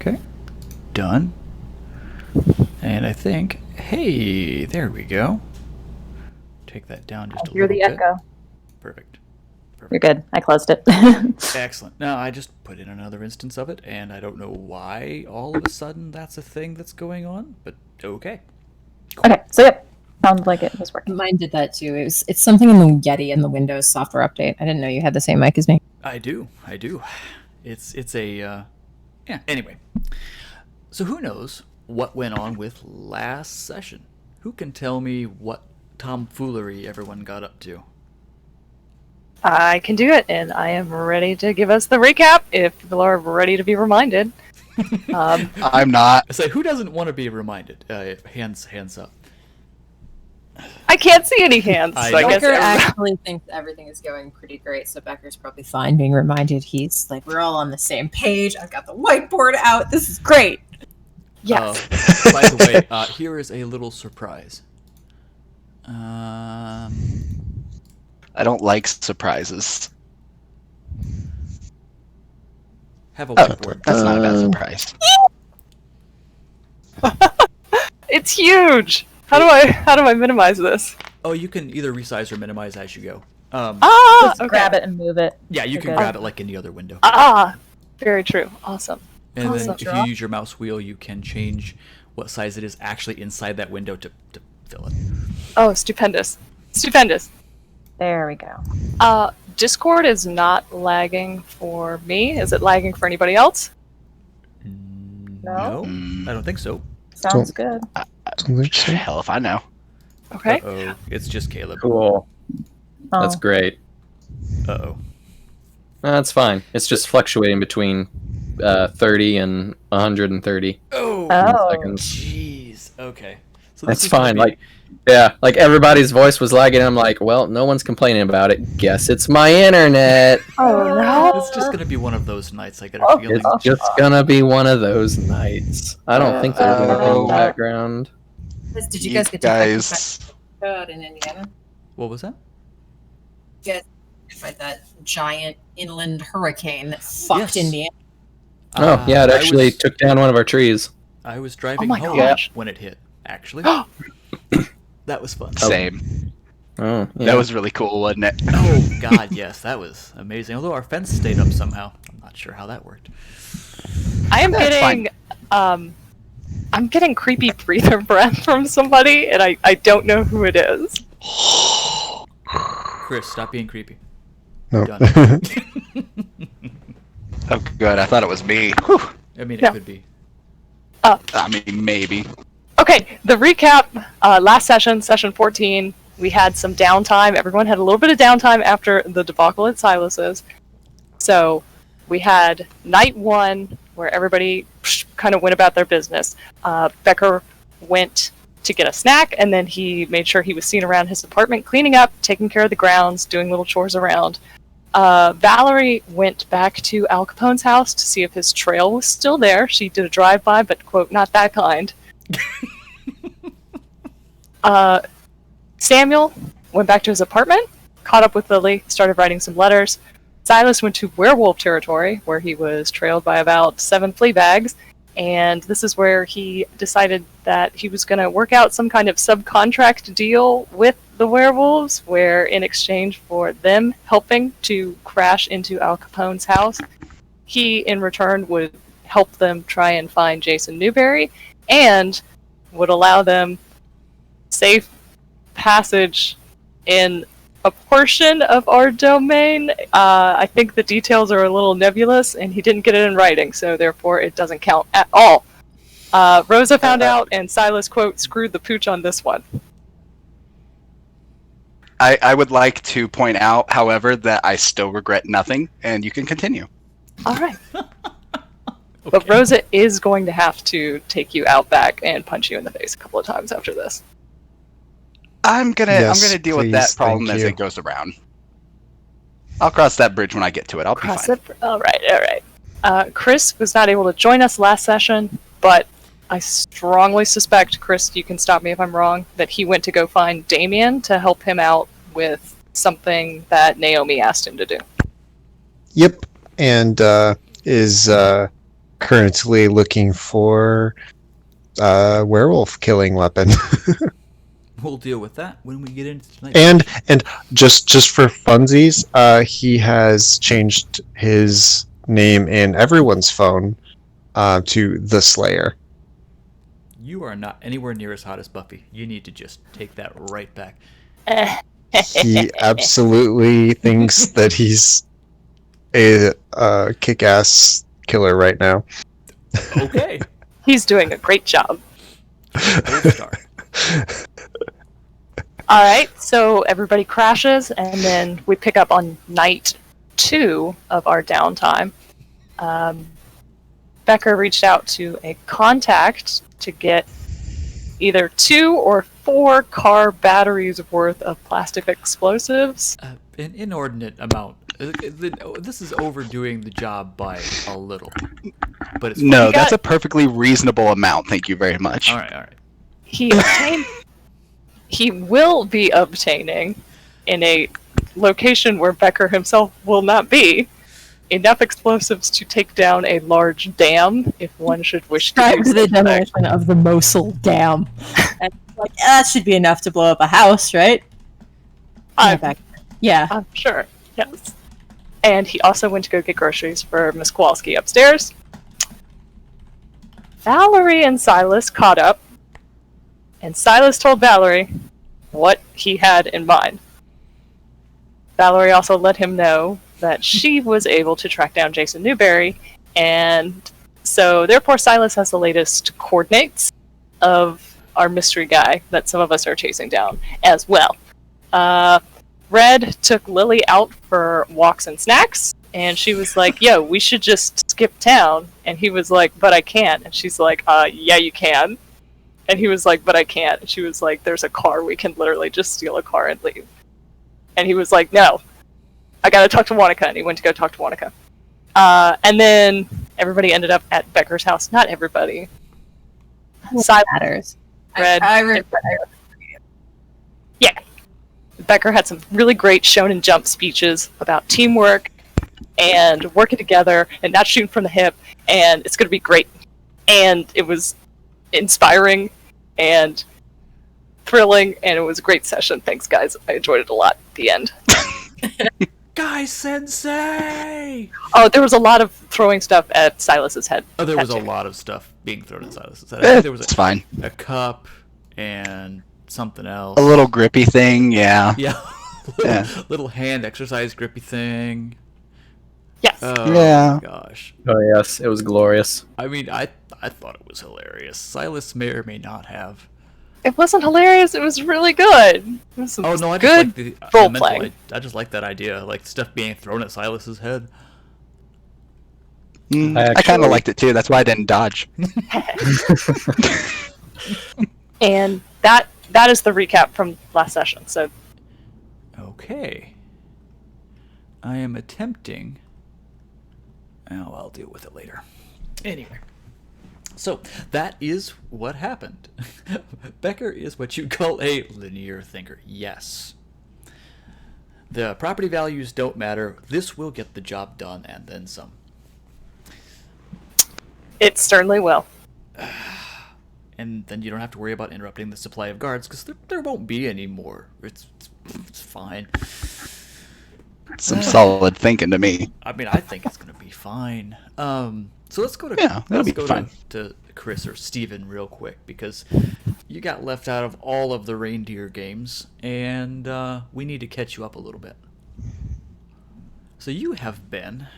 Okay. Done. And I think, hey, there we go. Take that down just a Hear little the bit. echo. Perfect. You're good. I closed it. Excellent. Now I just put in another instance of it, and I don't know why all of a sudden that's a thing that's going on, but okay. Cool. Okay, so yep, sounds like it was working. Mine did that too. It's something in the Yeti in the Windows software update. I didn't know you had the same mic as me. I do. It's a yeah. Anyway, so who knows what went on with last session? Who can tell me what tomfoolery everyone got up to? I can do it, and I am ready to give us the recap if people are ready to be reminded. I'm not. I say, who doesn't want to be reminded? Hands up. I can't see any hands, I so I know. guess Becker everybody- actually thinks everything is going pretty great, so Becker's probably fine being reminded. He's like, we're all on the same page. I've got the whiteboard out. This is great. Yes. By the way, here is a little surprise. I don't like surprises. Have a Oh, whiteboard. that's not a bad surprise. It's huge. How do I minimize this? Oh, you can either resize or minimize as you go. Just Okay. grab it and move it. Yeah, you can Okay. grab it like any other window. Very true. Awesome. And then awesome. if you use your mouse wheel, you can change what size it is actually inside that window to fill it. Oh, stupendous. Stupendous. There we go. Discord is not lagging for me. Is it lagging for anybody else? No? I don't think so. Sounds good. Hell if I know. Okay. Uh-oh, it's just Caleb. Cool. Oh. That's great. Uh-oh. That's fine. It's just fluctuating between 30 and 130 Oh. seconds. Jeez. Okay. So That's is gonna fine. be- Like, yeah, like everybody's voice was lagging. I'm like, well, no one's complaining about it. Guess it's my internet. Oh no. it's just gonna be one of those nights. I get a Oh, feeling. It's just gonna be one of those nights. I don't think there's anything in the background. Did you You guys get guys, to in Indiana? What was that? You guys fight that giant inland hurricane that fucked Yes. Indiana? Oh, yeah, it I actually was- took down one of our trees. I was driving my home gosh. when it hit. Actually, that was fun. same. Oh, yeah. That was really cool, wasn't it? Oh God, yes, that was amazing. Although our fence stayed up somehow. I'm not sure how that worked. I am That's getting I'm getting creepy breather breath from somebody, and I don't know who it is. Chris, stop being creepy. No. Done. Oh, good. I thought it was me. Whew. I mean, No. it could be. I mean, maybe. Okay, the recap. Last session, session 14, we had some downtime. Everyone had a little bit of downtime after the debacle at Silas's. So we had night 1, where everybody kind of went about their business. Becker went to get a snack, and then he made sure he was seen around his apartment, cleaning up, taking care of the grounds, doing little chores around. Valerie went back to Al Capone's house to see if his trail was still there. She did a drive-by, but, quote, not that kind. Samuel went back to his apartment, caught up with Lily, started writing some letters. Silas went to werewolf territory, where he was trailed by about 7 flea bags, and this is where he decided that he was going to work out some kind of subcontract deal with the werewolves, where in exchange for them helping to crash into Al Capone's house, he in return would help them try and find Jason Newberry, and would allow them safe passage in a portion of our domain. I think the details are a little nebulous, and he didn't get it in writing, so therefore it doesn't count at all. Rosa found out, and Silas, quote, screwed the pooch on this one. I would like to point out, however, that I still regret nothing, and you can continue. All right. But Rosa is going to have to take you out back and punch you in the face a couple of times after this. I'm gonna Yes, deal with that please, problem thank as you. it goes around. I'll cross that bridge when I get to it. I'll be Cross fine. it. All right. Chris was not able to join us last session, but I strongly suspect, Chris, you can stop me if I'm wrong, that he went to go find Damien to help him out with something that Naomi asked him to do. Yep, and is currently looking for a werewolf killing weapon. We'll deal with that when we get into tonight. and just for funsies, he has changed his name in everyone's phone to the Slayer. You are not anywhere near as hot as Buffy. You need to just take that right back. He absolutely thinks that he's a kick-ass killer right now. Okay. He's doing a great job. Gold star. All right, so everybody crashes, and then we pick up on night 2 of our downtime. Becker reached out to a contact to get either 2 or 4 car batteries worth of plastic explosives. An inordinate amount. This is overdoing the job by a little. But it's No, fine. that's a perfectly reasonable amount. Thank you very much. All right. He will be obtaining, in a location where Becker himself will not be, enough explosives to take down a large dam if one should wish to Describe do the such an act. demolition of the Mosul Dam. And like, that should be enough to blow up a house, right? Yeah. I'm sure, yes. And he also went to go get groceries for Miss Kowalski upstairs. Valerie and Silas caught up, and Silas told Valerie what he had in mind. Valerie also let him know that she was able to track down Jason Newberry, and so therefore Silas has the latest coordinates of our mystery guy that some of us are chasing down as well. Red took Lily out for walks and snacks, and she was like, yo, we should just skip town. And he was like, but I can't. And she's like, yeah, you can. And he was like, but I can't. And she was like, there's a car. We can literally just steal a car and leave. And he was like, no, I gotta talk to Wanaka. And he went to go talk to Wanaka. And then everybody ended up at Becker's house. Not everybody. What matters? Red. Yeah. Becker had some really great shonen jump speeches about teamwork and working together and not shooting from the hip, and it's going to be great. And it was inspiring and thrilling, and it was a great session. Thanks, guys. I enjoyed it a lot at the end. Guy Sensei! Oh, there was a lot of throwing stuff at Silas's head. Oh, there was a Tattoo. lot of stuff being thrown at Silas's head. I think there was It's fine. a cup and something else. A little grippy thing, yeah. Yeah. Yeah. Little hand exercise grippy thing. Yes. Oh Yeah. my gosh. Oh yes, it was glorious. I mean, I thought it was hilarious. Silas may or may not have. It wasn't hilarious. It was really good. It was some Oh no, I just good like the role mental playing. I just like that idea, like stuff being thrown at Silas's head. I kind Actually- of liked it too. That's why I didn't dodge. And that is the recap from last session. So Okay. I am attempting. Oh, I'll deal with it later. Anyway. So, that is what happened. Becker is what you call a linear thinker. Yes. The property values don't matter. This will get the job done and then some. it certainly will. And then you don't have to worry about interrupting the supply of guards because there won't be any more. It's fine. Some solid thinking to me. I mean, I think it's gonna be fine. So let's go to Yeah, that'll let's be go fine. to Chris or Steven real quick because you got left out of all of the reindeer games, and we need to catch you up a little bit. So you have been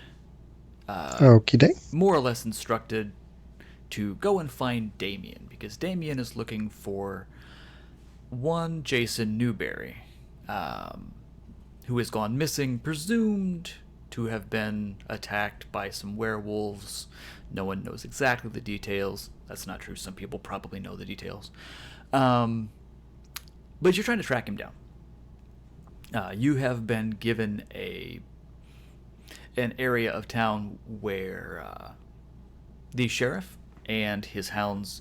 Okie doke. more or less instructed to go and find Damien because Damien is looking for one Jason Newberry, who has gone missing, presumed to have been attacked by some werewolves. No one knows exactly the details. That's not true. Some people probably know the details. But you're trying to track him down. You have been given an area of town where the sheriff and his hounds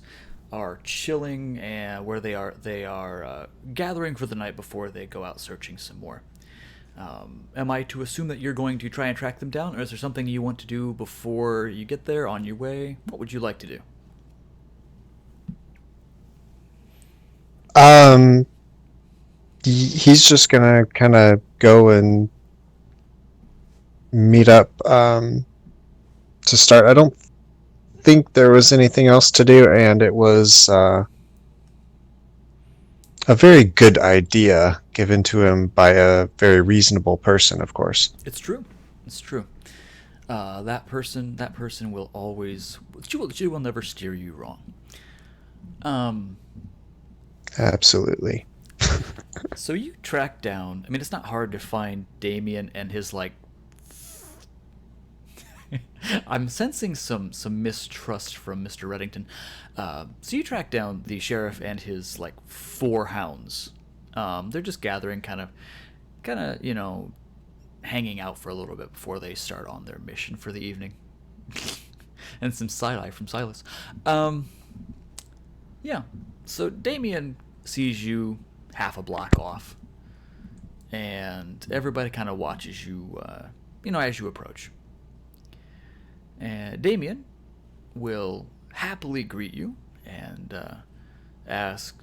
are chilling, and where they are gathering for the night before they go out searching some more. Am I to assume that you're going to try and track them down, or is there something you want to do before you get there, on your way? What would you like to do? He's just gonna kind of go and meet up to start. I don't think there was anything else to do, and it was a very good idea given to him by a very reasonable person, of course. It's true. It's true. That person will always. She will never steer you wrong. Absolutely. So you track down. I mean, it's not hard to find Damien and his like. I'm sensing some mistrust from Mr. Reddington. So you track down the sheriff and his like 4 hounds. They're just gathering, kind of, hanging out for a little bit before they start on their mission for the evening. And some side-eye from Silas. Yeah. So Damien sees you half a block off, and everybody kind of watches you, as you approach. And Damien will happily greet you and ask,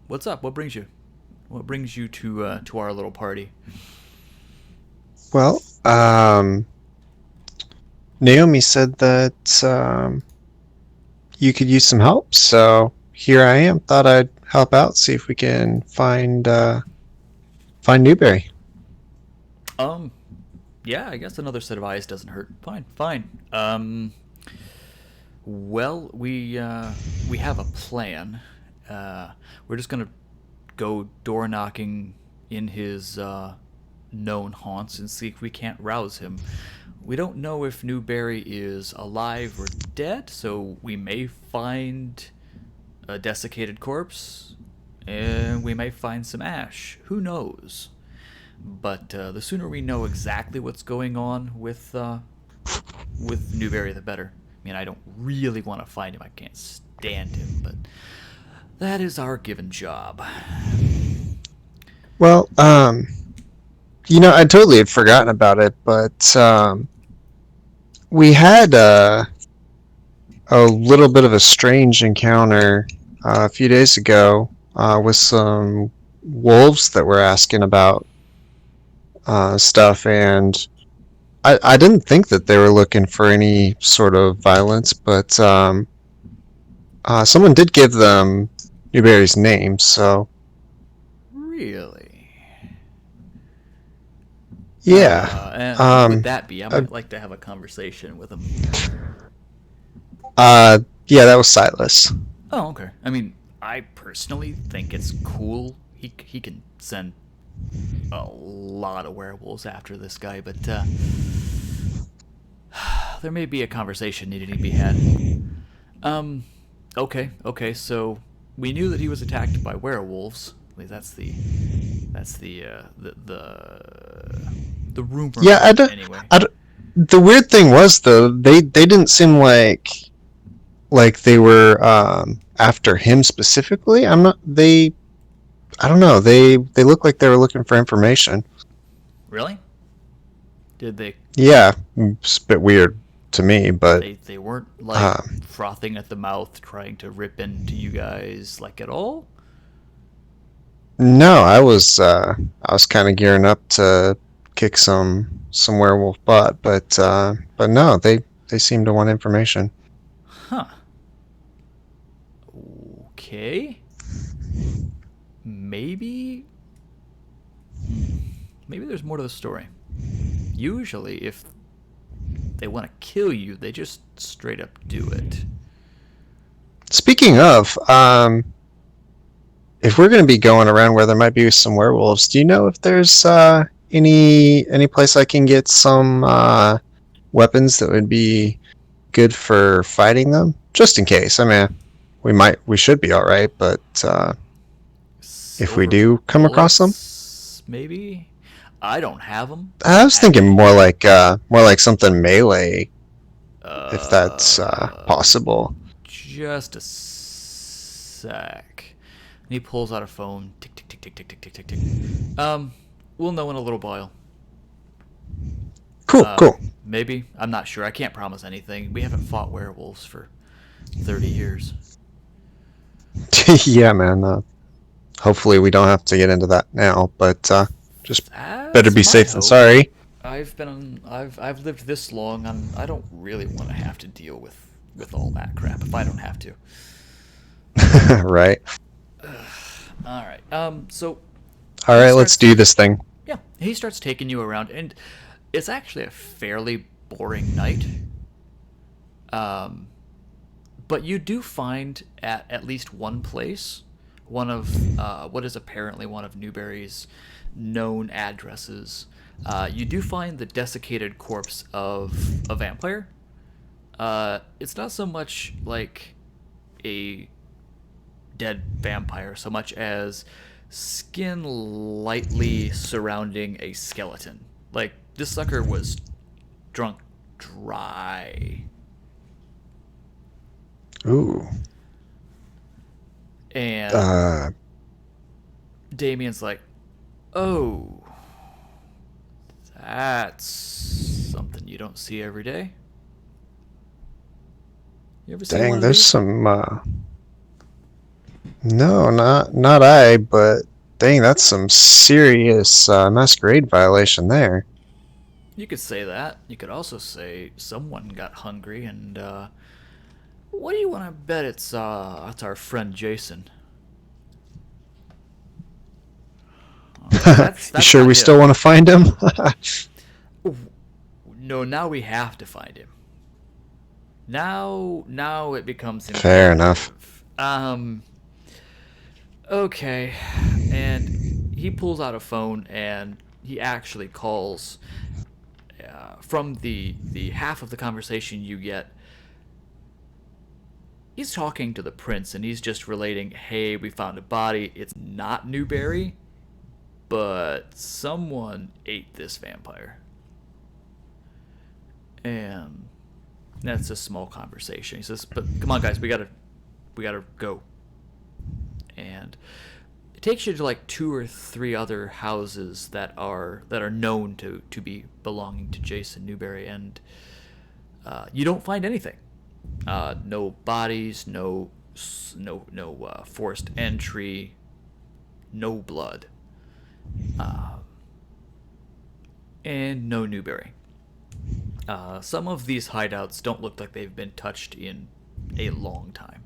what's up? What brings you? What brings you to our little party? Well, Naomi said that you could use some help, so here I am. Thought I'd help out, see if we can find Newberry. Yeah, I guess another set of eyes doesn't hurt. Fine. Well, we have a plan. We're just gonna go door knocking in his known haunts and see if we can't rouse him. We don't know if Newberry is alive or dead, so we may find a desiccated corpse, and we may find some ash. Who knows? But the sooner we know exactly what's going on with Newberry, the better. I mean, I don't really want to find him. I can't stand him, but that is our given job. Well, I totally had forgotten about it, but we had a little bit of a strange encounter a few days ago with some wolves that were asking about stuff, and I didn't think that they were looking for any sort of violence, but someone did give them Newberry's name, so... Really? Yeah. And who would that be? I might like to have a conversation with him. Yeah, that was Silas. Oh, okay. I mean, I personally think it's cool. He can send a lot of werewolves after this guy, but there may be a conversation needed to be had. Okay. So we knew that he was attacked by werewolves. At least that's the rumor. Yeah, anyway. The weird thing was, though, they didn't seem like they were after him specifically. I don't know. They looked like they were looking for information. Really? Did they? Yeah, it's a bit weird to me, but They weren't like frothing at the mouth, trying to rip into you guys like at all. no, I was kind of gearing up to kick some werewolf butt, but no, they seem to want information. Huh. Okay. Maybe there's more to the story. Usually, if they want to kill you, they just straight up do it. Speaking of, if we're going to be going around where there might be some werewolves, do you know if there's any place I can get some weapons that would be good for fighting them? Just in case. I mean, we should be all right, but if we do come across them, maybe. I don't have them. I was thinking more like something melee, if that's possible. Just a sec. he pulls out a phone. Tick, tick, tick, tick, tick, tick, tick, tick, tick. We'll know in a little while. Cool, cool. Maybe. I'm not sure. I can't promise anything. We haven't fought werewolves for 30 years. Yeah, man. Hopefully we don't have to get into that now, but just better be That's my safe than hope. sorry. I've lived this long. I don't really want to have to deal with all that crap if I don't have to. Right. All right. So All right, He let's starts- do this thing. yeah, he starts taking you around, and it's actually a fairly boring night. But you do find at least one place, one of what is apparently one of Newberry's known addresses. You do find the desiccated corpse of a vampire. It's not so much like a dead vampire, so much as skin lightly surrounding a skeleton. Like, this sucker was drunk dry. Ooh. And Damien's like, oh, that's something you don't see every day. You ever seen one Dang, of there's these? some no, not I, but dang, that's some serious masquerade violation there. You could say that. You could also say someone got hungry and what do you want to bet it's our friend Jason? You sure not we him. still want to find him? No, now we have to find him. Now it becomes Fair enough. imperative. Okay, and he pulls out a phone and he actually calls. From the half of the conversation you get, he's talking to the prince and he's just relating, hey, we found a body. It's not Newberry, but someone ate this vampire. And that's a small conversation. He says, but come on guys, we gotta go. And it takes you to like 2 or 3 other houses that are known to be belonging to Jason Newberry, and you don't find anything. No bodies, no forced entry, no blood, and no Newberry. Some of these hideouts don't look like they've been touched in a long time.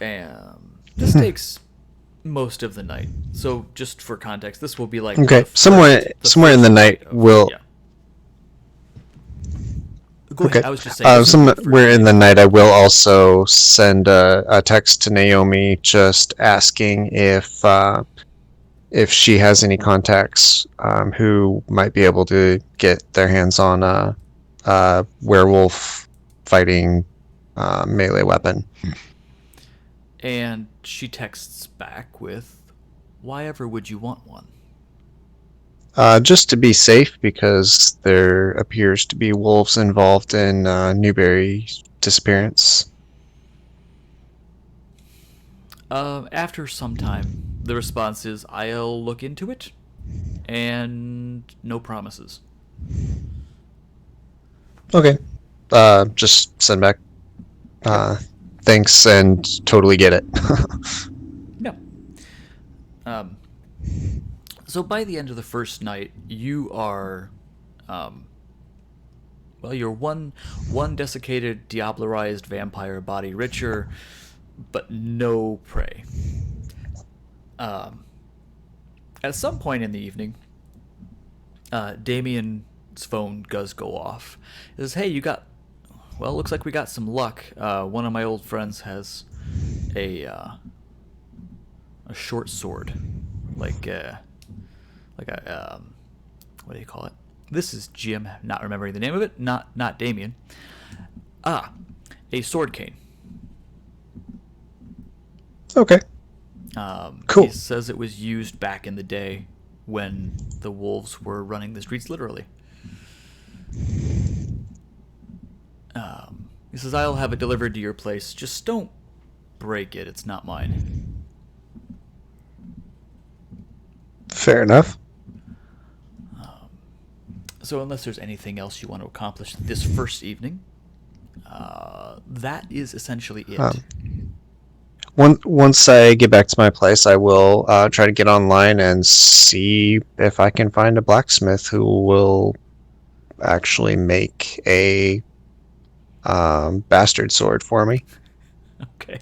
And this takes most of the night. So just for context, this will be like Okay, the somewhere in the first night of- we'll. yeah. Go Okay. ahead. I was just saying. Somewhere in the night, I will also send a text to Naomi, just asking if she has any contacts who might be able to get their hands on a werewolf fighting melee weapon. And she texts back with, "Why ever would you want one?" Just to be safe, because there appears to be wolves involved in Newberry's disappearance. After some time, the response is, "I'll look into it," and no promises. Okay. Just send back. Thanks, and totally get it. No. So by the end of the first night, you are, well, you're one desiccated, diablerized vampire body richer, but no prey. At some point in the evening, Damien's phone does go off. It says, "Hey, well, looks like we got some luck. One of my old friends has a short sword, like a what do you call it? This is Jim, not remembering the name of it. Not Damien. A sword cane. Okay. Cool. He says it was used back in the day when the wolves were running the streets, literally. He says, "I'll have it delivered to your place. Just don't break it, it's not mine. Fair enough. So unless there's anything else you want to accomplish this first evening, that is essentially it. Once I get back to my place, I will try to get online and see if I can find a blacksmith who will actually make a bastard sword for me. Okay.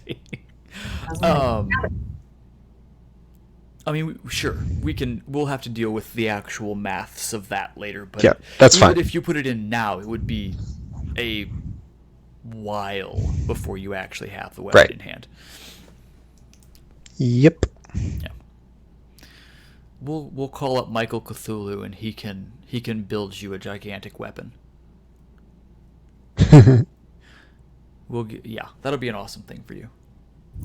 Sounds I mean, sure, we'll have to deal with the actual maths of that later, but Yeah, that's even fine. if you put it in now, it would be a while before you actually have the weapon Right. in hand. Yep. Yeah. We'll call up Michael Cthulhu and he can build you a gigantic weapon. Yeah, that'll be an awesome thing for you.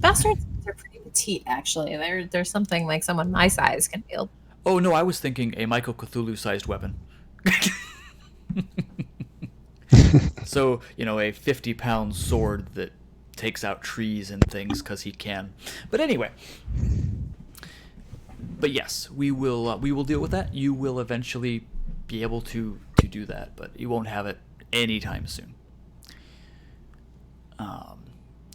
Bastards are pretty petite, actually. There's something like someone my size can build. Oh no, I was thinking a Michael Cthulhu-sized weapon. So, a 50-pound sword that takes out trees and things because he can. But anyway. But yes, we will deal with that. You will eventually be able to do that, but you won't have it anytime soon.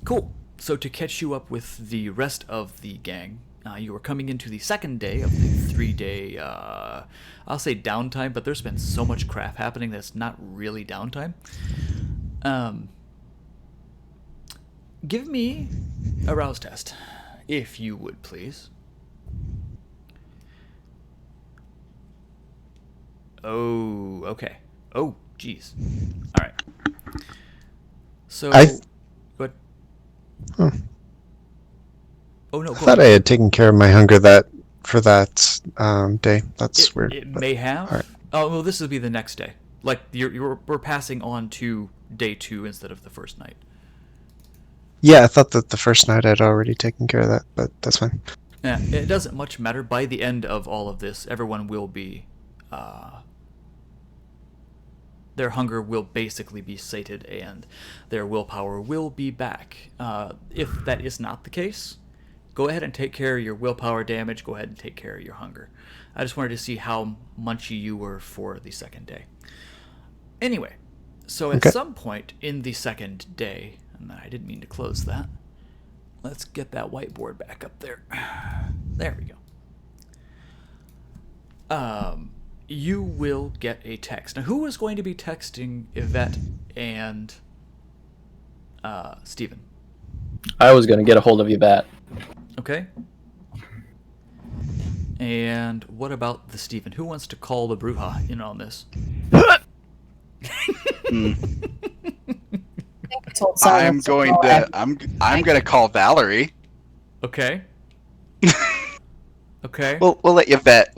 Cool. So to catch you up with the rest of the gang, you are coming into the second day of the 3-day, I'll say downtime, but there's been so much crap happening that it's not really downtime. Give me a rouse test, if you would, please. Oh, okay. Oh, jeez. All right. So, what? Oh. Oh no! I thought I had taken care of my hunger for that day. That's weird. It but- may have. all right. Oh well, this will be the next day. Like we're passing on to day 2 instead of the first night. Yeah, I thought that the first night I'd already taken care of that, but that's fine. Yeah, it doesn't much matter. By the end of all of this, everyone will be, their hunger will basically be sated and their willpower will be back. If that is not the case, go ahead and take care of your willpower damage. Go ahead and take care of your hunger. I just wanted to see how munchy you were for the second day. Anyway, so at Okay. some point in the second day, and I didn't mean to close that. Let's get that whiteboard back up there. There we go. You will get a text. Now, who is going to be texting Yvette and Steven? I was gonna get a hold of you, Bat. Okay. And what about the Steven? Who wants to call the Bruja in on this? I told Silas I'm going call to Ed. I'm going to call Valerie. Okay. Okay. We'll let Yvette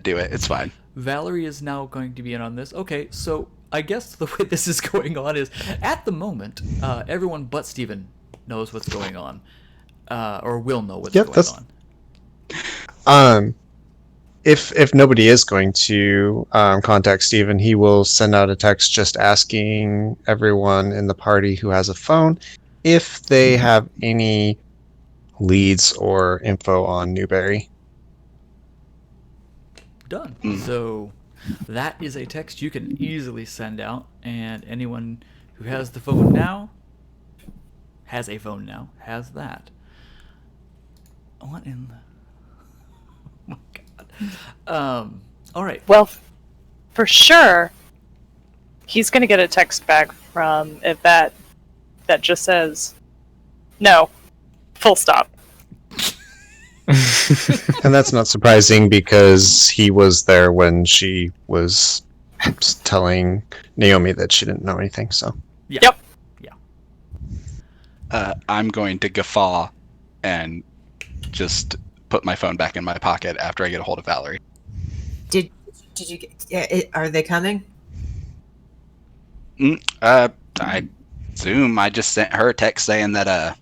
do it. It's fine. Valerie is now going to be in on this. Okay, so I guess the way this is going on is, at the moment, everyone but Steven knows what's going on, or will know what's Yep, going that's- on. If nobody is going to contact Steven, he will send out a text just asking everyone in the party who has a phone if they have any leads or info on Newberry. Done. So that is a text you can easily send out, and anyone who has the phone now has that. What in the... Oh my god. All right. Well, for sure, he's going to get a text back from Yvette that just says, no, full stop. And that's not surprising because he was there when she was telling Naomi that she didn't know anything. So Yeah. Yep. I'm going to guffaw and just put my phone back in my pocket after I get a hold of Valerie. Did you get? Are they coming? I assume I just sent her a text saying that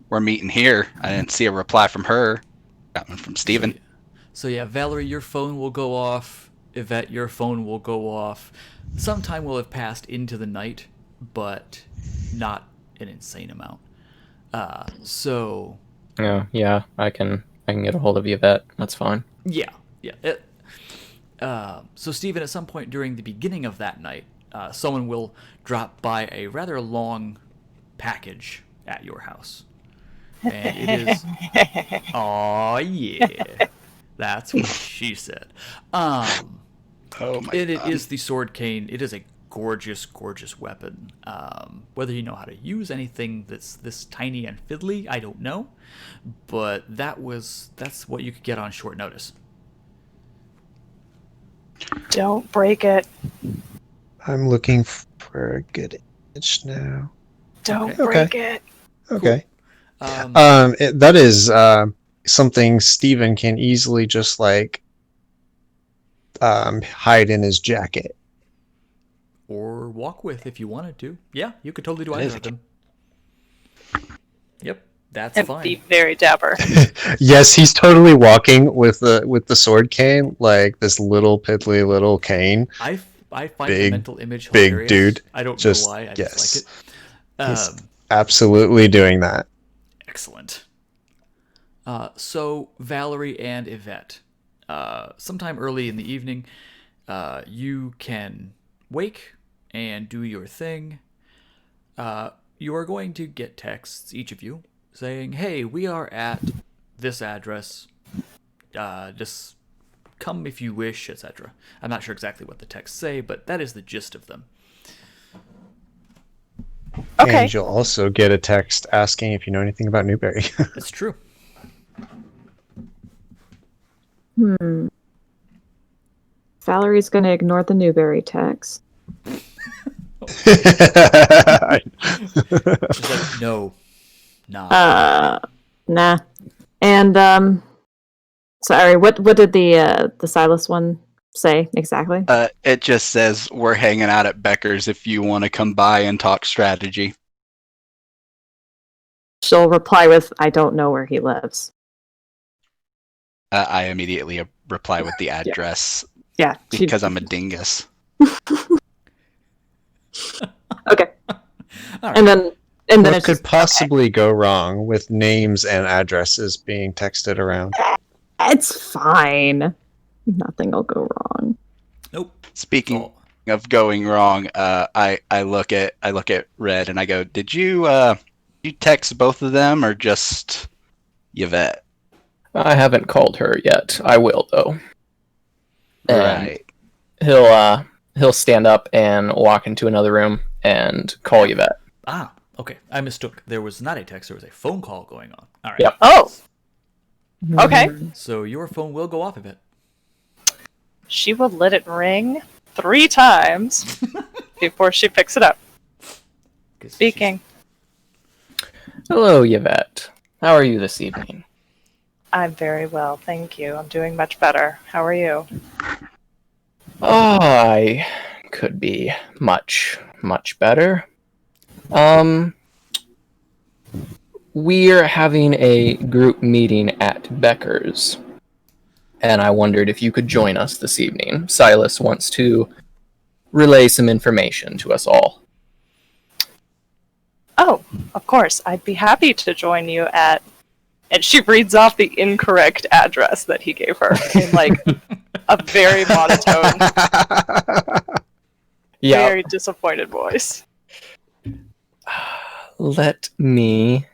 we're meeting here. I didn't see a reply from her. Got one from Steven. So yeah, Valerie, your phone will go off. Yvette, your phone will go off. Some time will have passed into the night, but not an insane amount. So Oh, yeah, I can get a hold of Yvette. That's fine. yeah, yeah. So Stephen, at some point during the beginning of that night, someone will drop by a rather long package at your house, and it is. Oh yeah, that's what she said. Oh my It god. is the sword cane. It is a gorgeous, gorgeous weapon. Whether you know how to use anything that's this tiny and fiddly, I don't know. But that's what you could get on short notice. Don't break it. I'm looking for a good image now. Don't Okay. break it. Okay. Um, That is something Steven can easily just like hide in his jacket. or walk with if you wanted to. Yeah, you could totally do That either is of them. Yep, that's And fine. be very dapper. Yes, he's totally walking with the sword cane, like this little piddly little cane. I find the Big- mental image big hilarious. dude. I don't Just know why. I yes. just like it. He's absolutely doing that. Excellent. So Valerie and Yvette, sometime early in the evening, you can wake and do your thing. You are going to get texts, each of you, saying, "Hey, we are at this address. Just come if you wish, etc." I'm not sure exactly what the texts say, but that is the gist of them. Okay. And you'll also get a text asking if you know anything about Newberry. It's true. Valerie's gonna ignore the Newberry text. She's like, no, nah. Nah. And sorry, what did the Silas one say exactly? It just says we're hanging out at Becker's if you want to come by and talk strategy. She'll reply with, "I don't know where he lives." I immediately reply with the address Yeah. because I'm a dingus. Okay. All right. And then What it's could just, possibly go wrong with names and addresses being texted around? it's fine. Nothing will go wrong. Nope. Speaking Oh, of going wrong, I look at Red and I go, "Did you text both of them or just Yvette?" I haven't called her yet. I will though. And Right. he'll stand up and walk into another room and call Yvette. okay. I mistook. There was not a text. There was a phone call going on. All right. Yep. Oh, okay. So your phone will go off a bit. She will let it ring 3 times before she picks it up. 'Cause Speaking. Hello, Yvette. How are you this evening? I'm very well, thank you. I'm doing much better. How are you? I could be much, much better. We're having a group meeting at Becker's, and I wondered if you could join us this evening. Silas wants to relay some information to us all. Oh, of course. I'd be happy to join you at... And she reads off the incorrect address that he gave her in, like, a very monotone, very disappointed voice. Let me...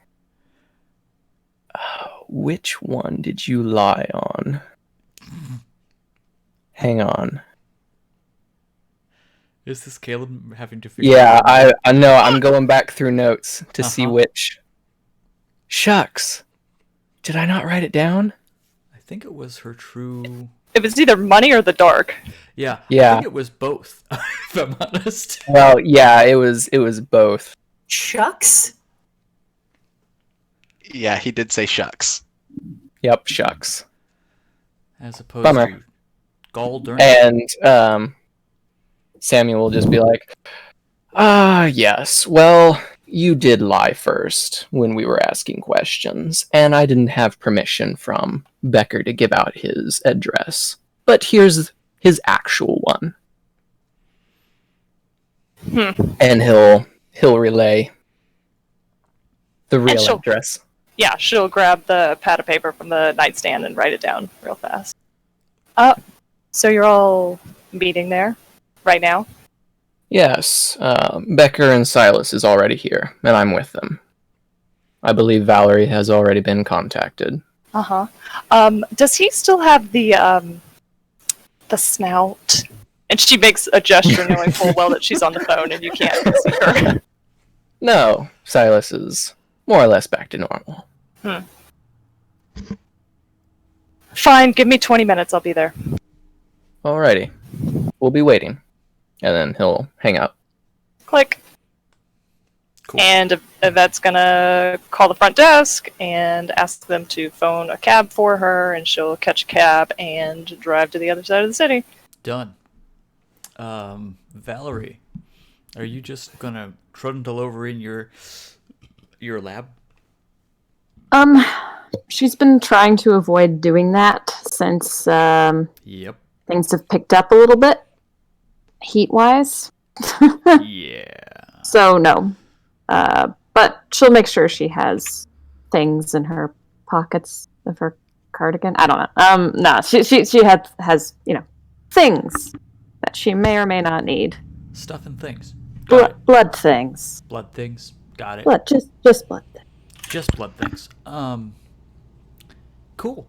which one did you lie on? Hang on. Is this Caleb having to figure Yeah, out? I know. I'm going back through notes to see Uh-huh. which. Shucks. Did I not write it down? I think it was her true. It was either money or the dark. Yeah. I Yeah. think it was both. If I'm honest. Well, yeah, it was both. Shucks. Yeah, he did say shucks. Yep, shucks. As opposed Bummer. to gall darn. And Samuel will just be like, yes, well, you did lie first when we were asking questions, and I didn't have permission from Becker to give out his address. But here's his actual one. And he'll relay The real she'll- address. Yeah, she'll grab the pad of paper from the nightstand and write it down real fast. So you're all meeting there right now? Yes, Becker and Silas is already here, and I'm with them. I believe Valerie has already been contacted. Uh-huh. Does he still have the snout? And she makes a gesture knowing full well that she's on the phone and you can't see her. No, Silas is more or less back to normal. Fine, give me 20 minutes, I'll be there. Alrighty. We'll be waiting. And then he'll hang up. Click. Cool. And Yvette's gonna call the front desk and ask them to phone a cab for her, and she'll catch a cab and drive to the other side of the city. Done. Valerie, are you just gonna trundle over in your lab? She's been trying to avoid doing that since Yep. things have picked up a little bit, heat-wise. Yeah. So no. But she'll make sure she has things in her pockets of her cardigan. I don't know. No, she has things that she may or may not need. Stuff and things. Got it. Blood things. Blood things. Got it. Blood, just blood things. Just blood things. Cool.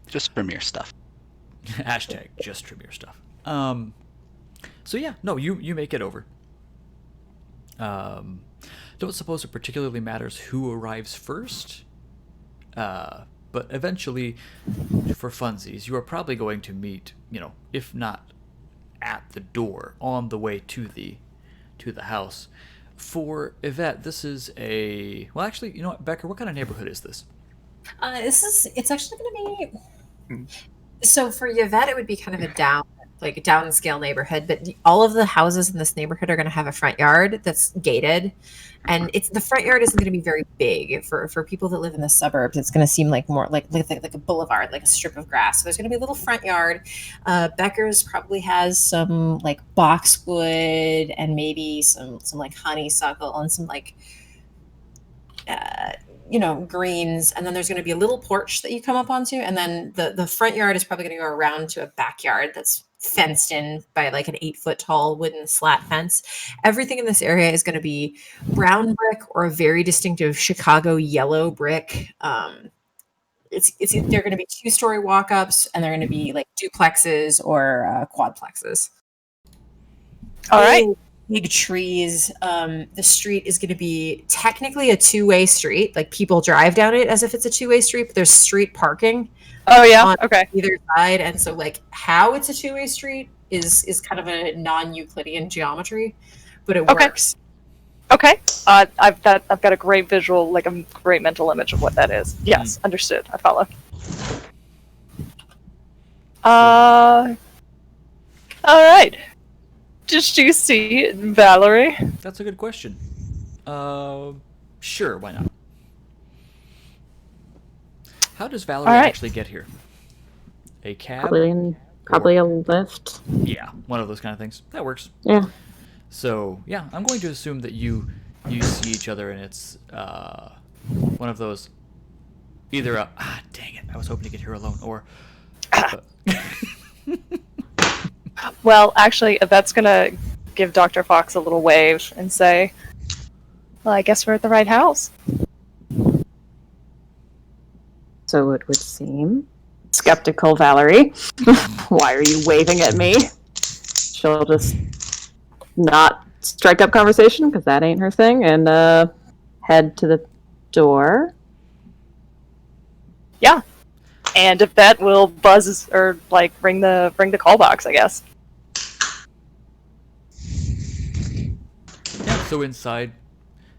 Just Premiere stuff. Hashtag just Tremere stuff. So yeah, no, you make it over. Don't suppose it particularly matters who arrives first. But eventually, for funsies, you are probably going to meet, if not at the door, on the way to the house. For Yvette, this is well, actually, you know what, Becker, what kind of neighborhood is this? It's actually going to be. So for Yvette, it would be kind of a downscale neighborhood, but all of the houses in this neighborhood are going to have a front yard that's gated, and the front yard isn't going to be very big for people that live in the suburbs. It's going to seem like more like a boulevard, like a strip of grass. So there's going to be a little front yard. Becker's probably has some like boxwood and maybe some like honeysuckle and some like greens, and then there's going to be a little porch that you come up onto, and then the front yard is probably going to go around to a backyard that's fenced in by like an 8-foot tall wooden slat fence. Everything in this area is going to be brown brick or a very distinctive Chicago yellow brick. They're going to be 2-story walk-ups, and they're going to be like duplexes or quadplexes. All right. Big trees. The street is going to be technically a 2-way street. Like people drive down it as if it's a 2-way street, but there's street parking. Oh, yeah? On Okay. either side, and so like how it's a 2-way street is kind of a non-Euclidean geometry, but it works. Okay. I've got a great visual, like a great mental image of what that is. Yes, understood. I follow. All right. Did you see Valerie? That's a good question. Sure, why not? How does Valerie All right. actually get here? A cab? Probably a lift. Yeah, one of those kind of things. That works. Yeah. So, yeah, I'm going to assume that you see each other, and it's one of those, either dang it, I was hoping to get here alone, or Well, actually, Yvette's gonna give Dr. Fox a little wave and say, well, I guess we're at the right house. So it would seem. Skeptical Valerie. Why are you waving at me? She'll just not strike up conversation because that ain't her thing, and head to the door. Yeah. And Yvette will buzz or like ring the call box, I guess. yeah. So inside,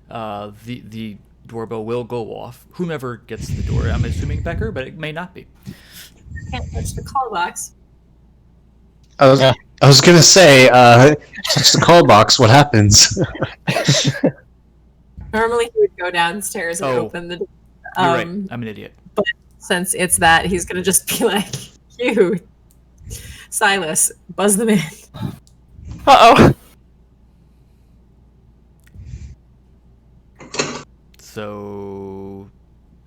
the doorbell will go off. Whomever gets the door, I'm assuming Becker, but it may not be. Can't touch the call box. I was gonna say, touch the call box. What happens? Normally he would go downstairs and Oh. open the door. You're right. I'm an idiot. Since it's that, he's gonna just be like, you, Silas, buzz them in. Uh-oh. So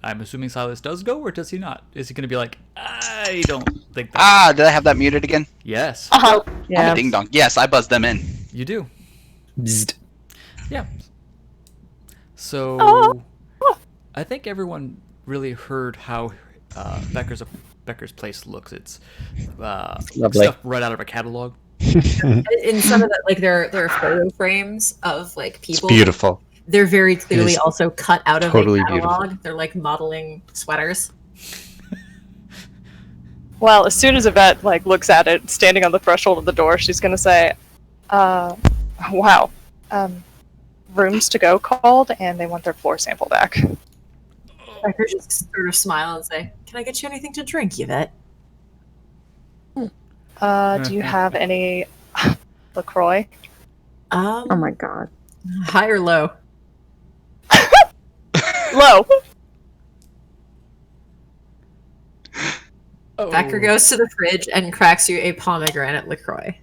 I'm assuming Silas does go, or does he not? Is he going to be like, I don't think that? Did I have that muted again? Yes, Uh-huh. I'm Yeah. a ding dong. Yes, I buzzed them in. you do. Bzzzt. Yeah. So, Oh. I think everyone really heard how Becker's place looks. It's Lovely. stuff right out of a catalog. In some of the like there are photo frames of like It's people. beautiful. They're very clearly is also cut out of totally a catalog. beautiful. They're like modeling sweaters. Well, as soon as Yvette like looks at it, standing on the threshold of the door, she's gonna say, wow, rooms to go called, and they want their floor sample back. Becker just sort of smile and say, "Can I get you anything to drink, Yvette?" Do you have any LaCroix? Oh my god. High or low? Low. Oh. Becker goes to the fridge and cracks you a pomegranate LaCroix.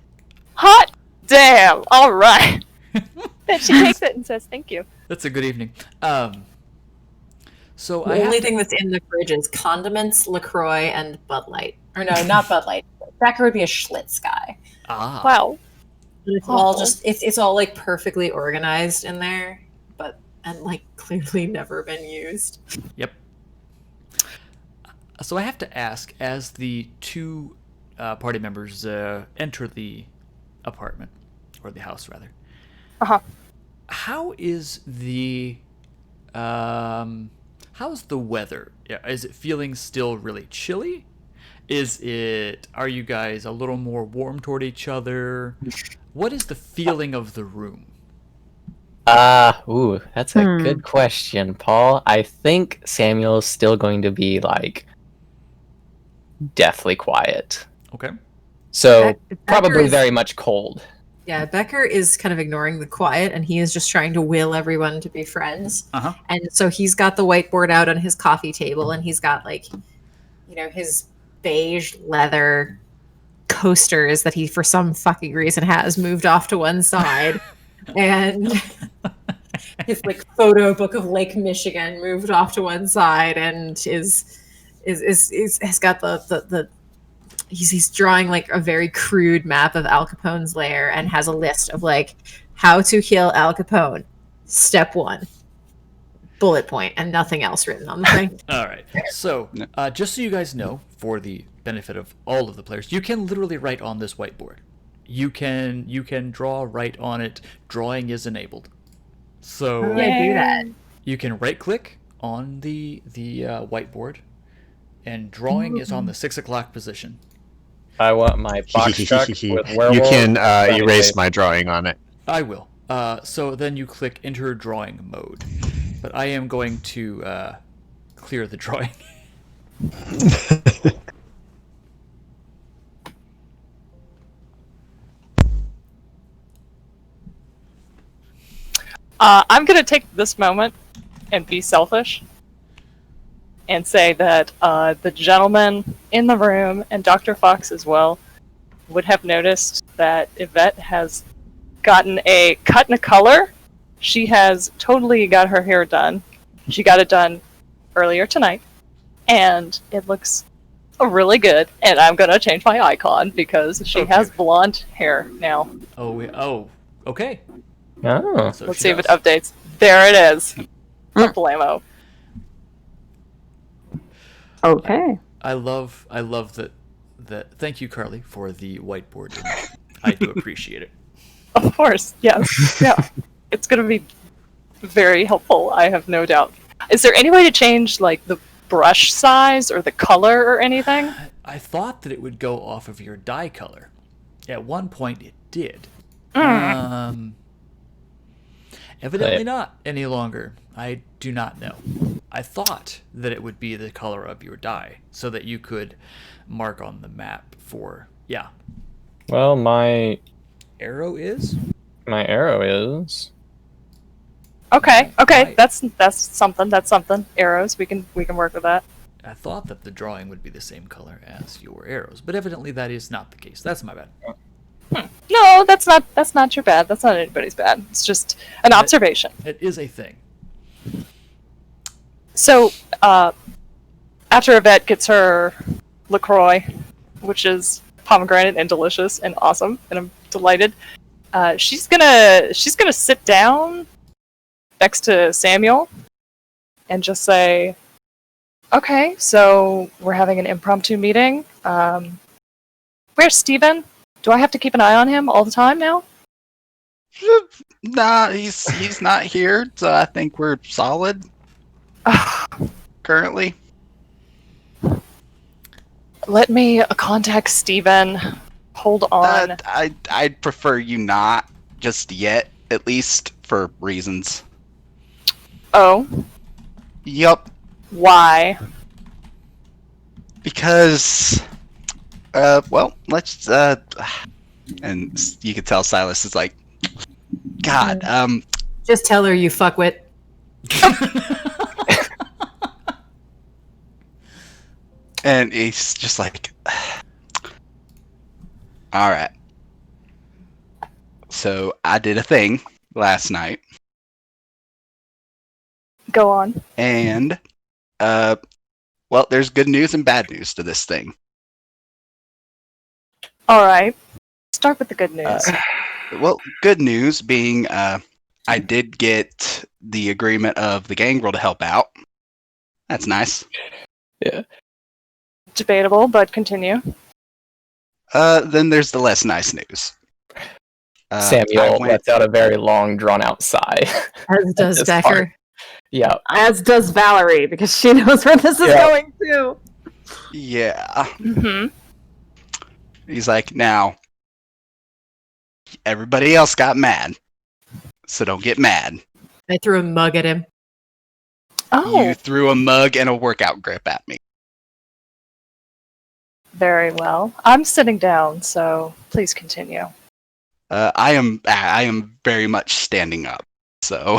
Hot damn! All right. Then she takes it and says, "Thank you." That's a good evening. So The only thing that's in the fridge is condiments, LaCroix, and Bud Light. Or no, not Bud Light. Becker would be a Schlitz guy. Ah. Wow. It's all just it's all like perfectly organized in there, and like clearly never been used. Yep. So I have to ask, as the two party members enter the apartment, or the house rather, how is the how's the weather? Yeah, is it feeling still really chilly? Are you guys a little more warm toward each other? What is the feeling of the room? That's a good question, Paul. I think Samuel's still going to be like deathly quiet. Okay. So Becker probably is- very much cold. Yeah, Becker is kind of ignoring the quiet, and he is just trying to will everyone to be friends. Uh-huh. And so he's got the whiteboard out on his coffee table, and he's got like, his beige leather coasters that he, for some fucking reason, has moved off to one side, and his like photo book of Lake Michigan moved off to one side, and has got the he's drawing like a very crude map of Al Capone's lair and has a list of like how to kill Al Capone. Step 1. Bullet point, and nothing else written on the thing. All right. So, just so you guys know, for the benefit of all of the players, you can literally write on this whiteboard. You can draw right on it. Drawing is enabled. So How do I do that? you can right click on the whiteboard, and drawing is on the 6 o'clock position. I want my box truck with werewolf. You can erase my drawing on it. I will. So then you click enter drawing mode. But I am going to clear the drawing. I'm going to take this moment and be selfish and say that the gentleman in the room, and Dr. Fox as well, would have noticed that Yvette has gotten a cut and a color. She has totally got her hair done. She got it done earlier tonight, and it looks really good. And I'm going to change my icon because she Okay. has blonde hair now. Oh, okay. Oh. So Let's she see if it does. updates. There it is. Blammo. Okay. I love that. Thank you, Carly, for the whiteboard image. I do appreciate it. Of course, yes. Yeah. It's going to be very helpful, I have no doubt. Is there any way to change, like, the brush size or the color or anything? I thought that it would go off of your dye color. At one point, it did. Evidently not any longer. I do not know. I thought that it would be the color of your dye, so that you could mark on the map for, yeah. Well, my Arrow is? arrow is. Okay, Right. that's something. That's something. Arrows, we can work with that. I thought that the drawing would be the same color as your arrows, but evidently that is not the case. That's my bad. No, that's not your bad. That's not anybody's bad. It's just an observation. It is a thing. So, after Yvette gets her LaCroix, which is pomegranate and delicious and awesome, and I'm delighted, she's gonna sit down next to Samuel and just say, "Okay, so we're having an impromptu meeting. Where's Steven? Do I have to keep an eye on him all the time now?" Nah, he's not here, so I think we're solid currently. Let me contact Steven. Hold on. I'd prefer you not just yet, at least for reasons. Oh, Yup, why? because well, let's and you can tell Silas is like, God, Just tell her, you fuckwit. and he's just like, all right. So I did a thing last night, Go on. and well, there's good news and bad news to this thing. All right. Start with the good news. Well, good news being I did get the agreement of the gangrel to help out. That's nice. Debatable, but continue. Then there's the less nice news. Samuel lets out a very long, drawn-out sigh. As does This Becker. part. Yeah. As does Valerie, because she knows where this is Yeah. going too. Yeah. Mm-hmm. He's like, now, everybody else got mad, so don't get mad. I threw a mug at him. Oh, You threw a mug and a workout grip at me. very well. I'm sitting down, so please continue. I am very much standing up. So,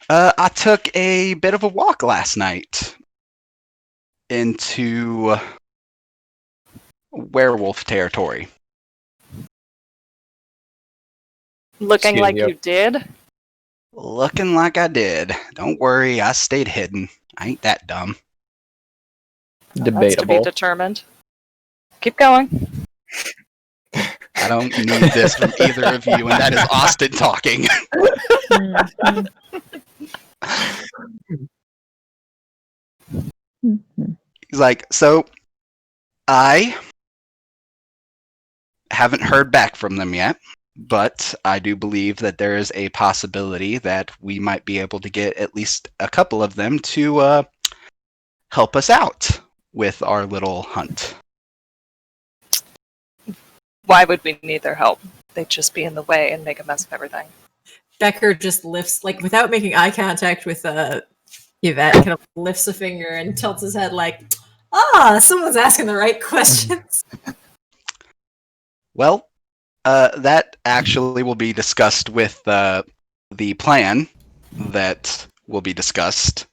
I took a bit of a walk last night into werewolf territory. Looking Excuse like you. you did? Looking like I did. Don't worry, I stayed hidden. I ain't that dumb. That's to be Debatable. determined. Keep going. I don't need this from either of you, and that is Austin talking. He's like, so I haven't heard back from them yet, but I do believe that there is a possibility that we might be able to get at least a couple of them to help us out with our little hunt. Why would we need their help? They'd just be in the way and make a mess of everything. Becker just lifts, like, without making eye contact with Yvette, kind of lifts a finger and tilts his head like, someone's asking the right questions. Well, that actually will be discussed with the plan that will be discussed.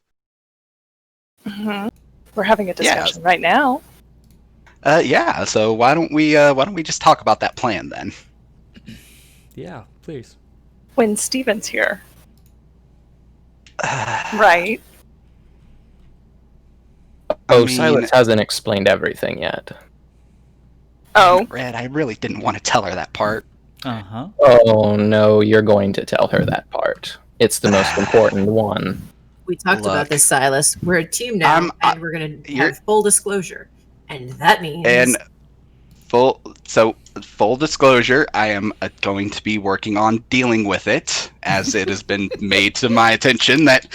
Mm-hmm. We're having a discussion right now. Yeah. So why don't we just talk about that plan then? Yeah, please. When Steven's here. Right. Oh, I mean, Silas hasn't explained everything yet. Oh, Red, I really didn't want to tell her that part. Uh-huh. Oh no, you're going to tell her that part. It's the most important one. We talked Look, about this, Silas. We're a team now, and we're going to have full disclosure. And that means... And full disclosure, I am going to be working on dealing with it, as it has been made to my attention that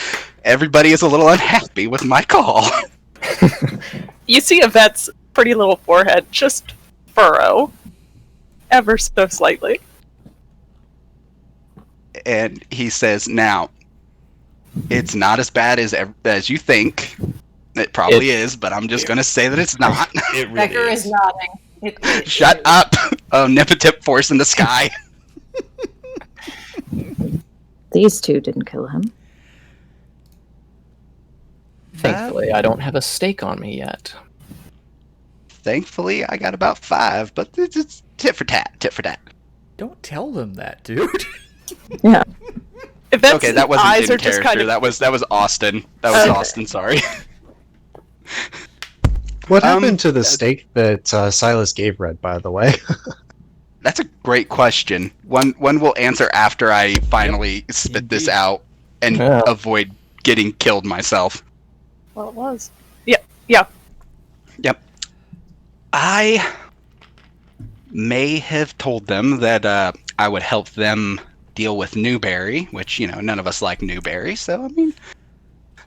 everybody is a little unhappy with my call. you see Yvette's pretty little forehead just furrow. Ever so slightly. And he says, now, it's not as bad as you think. It probably is, but I'm just going to say that it's not. It really Becker is nodding. Shut up, omnipotent force in the sky. These two didn't kill him. Thankfully, I don't have a stake on me yet. Thankfully, I got about 5, but it's tit for tat, tit for tat. Don't tell them that, dude. Yeah. Yvette's Okay, that wasn't eyes in are just character. kind of. That was Austin. That was Okay. Austin. Sorry. What Um, happened to the steak that Silas gave Red, by the way? That's a great question. One we'll answer after I finally spit this Indeed. out and Yeah. avoid getting killed myself. Well, it was. Yeah. I may have told them that I would help them deal with Newberry, which none of us like Newberry. So I mean,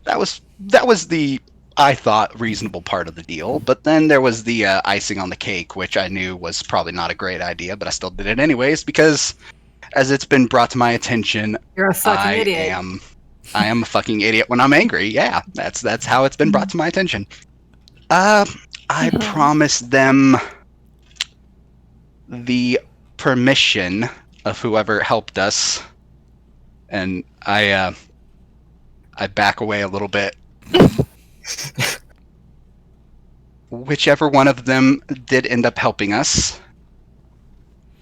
that was the I thought reasonable part of the deal. But then there was the icing on the cake, which I knew was probably not a great idea, but I still did it anyways because, as it's been brought to my attention, You're a fucking I idiot. am a fucking idiot when I'm angry. Yeah, that's how it's been brought to my attention. I promised them the permission of whoever helped us, and I back away a little bit. Whichever one of them did end up helping us,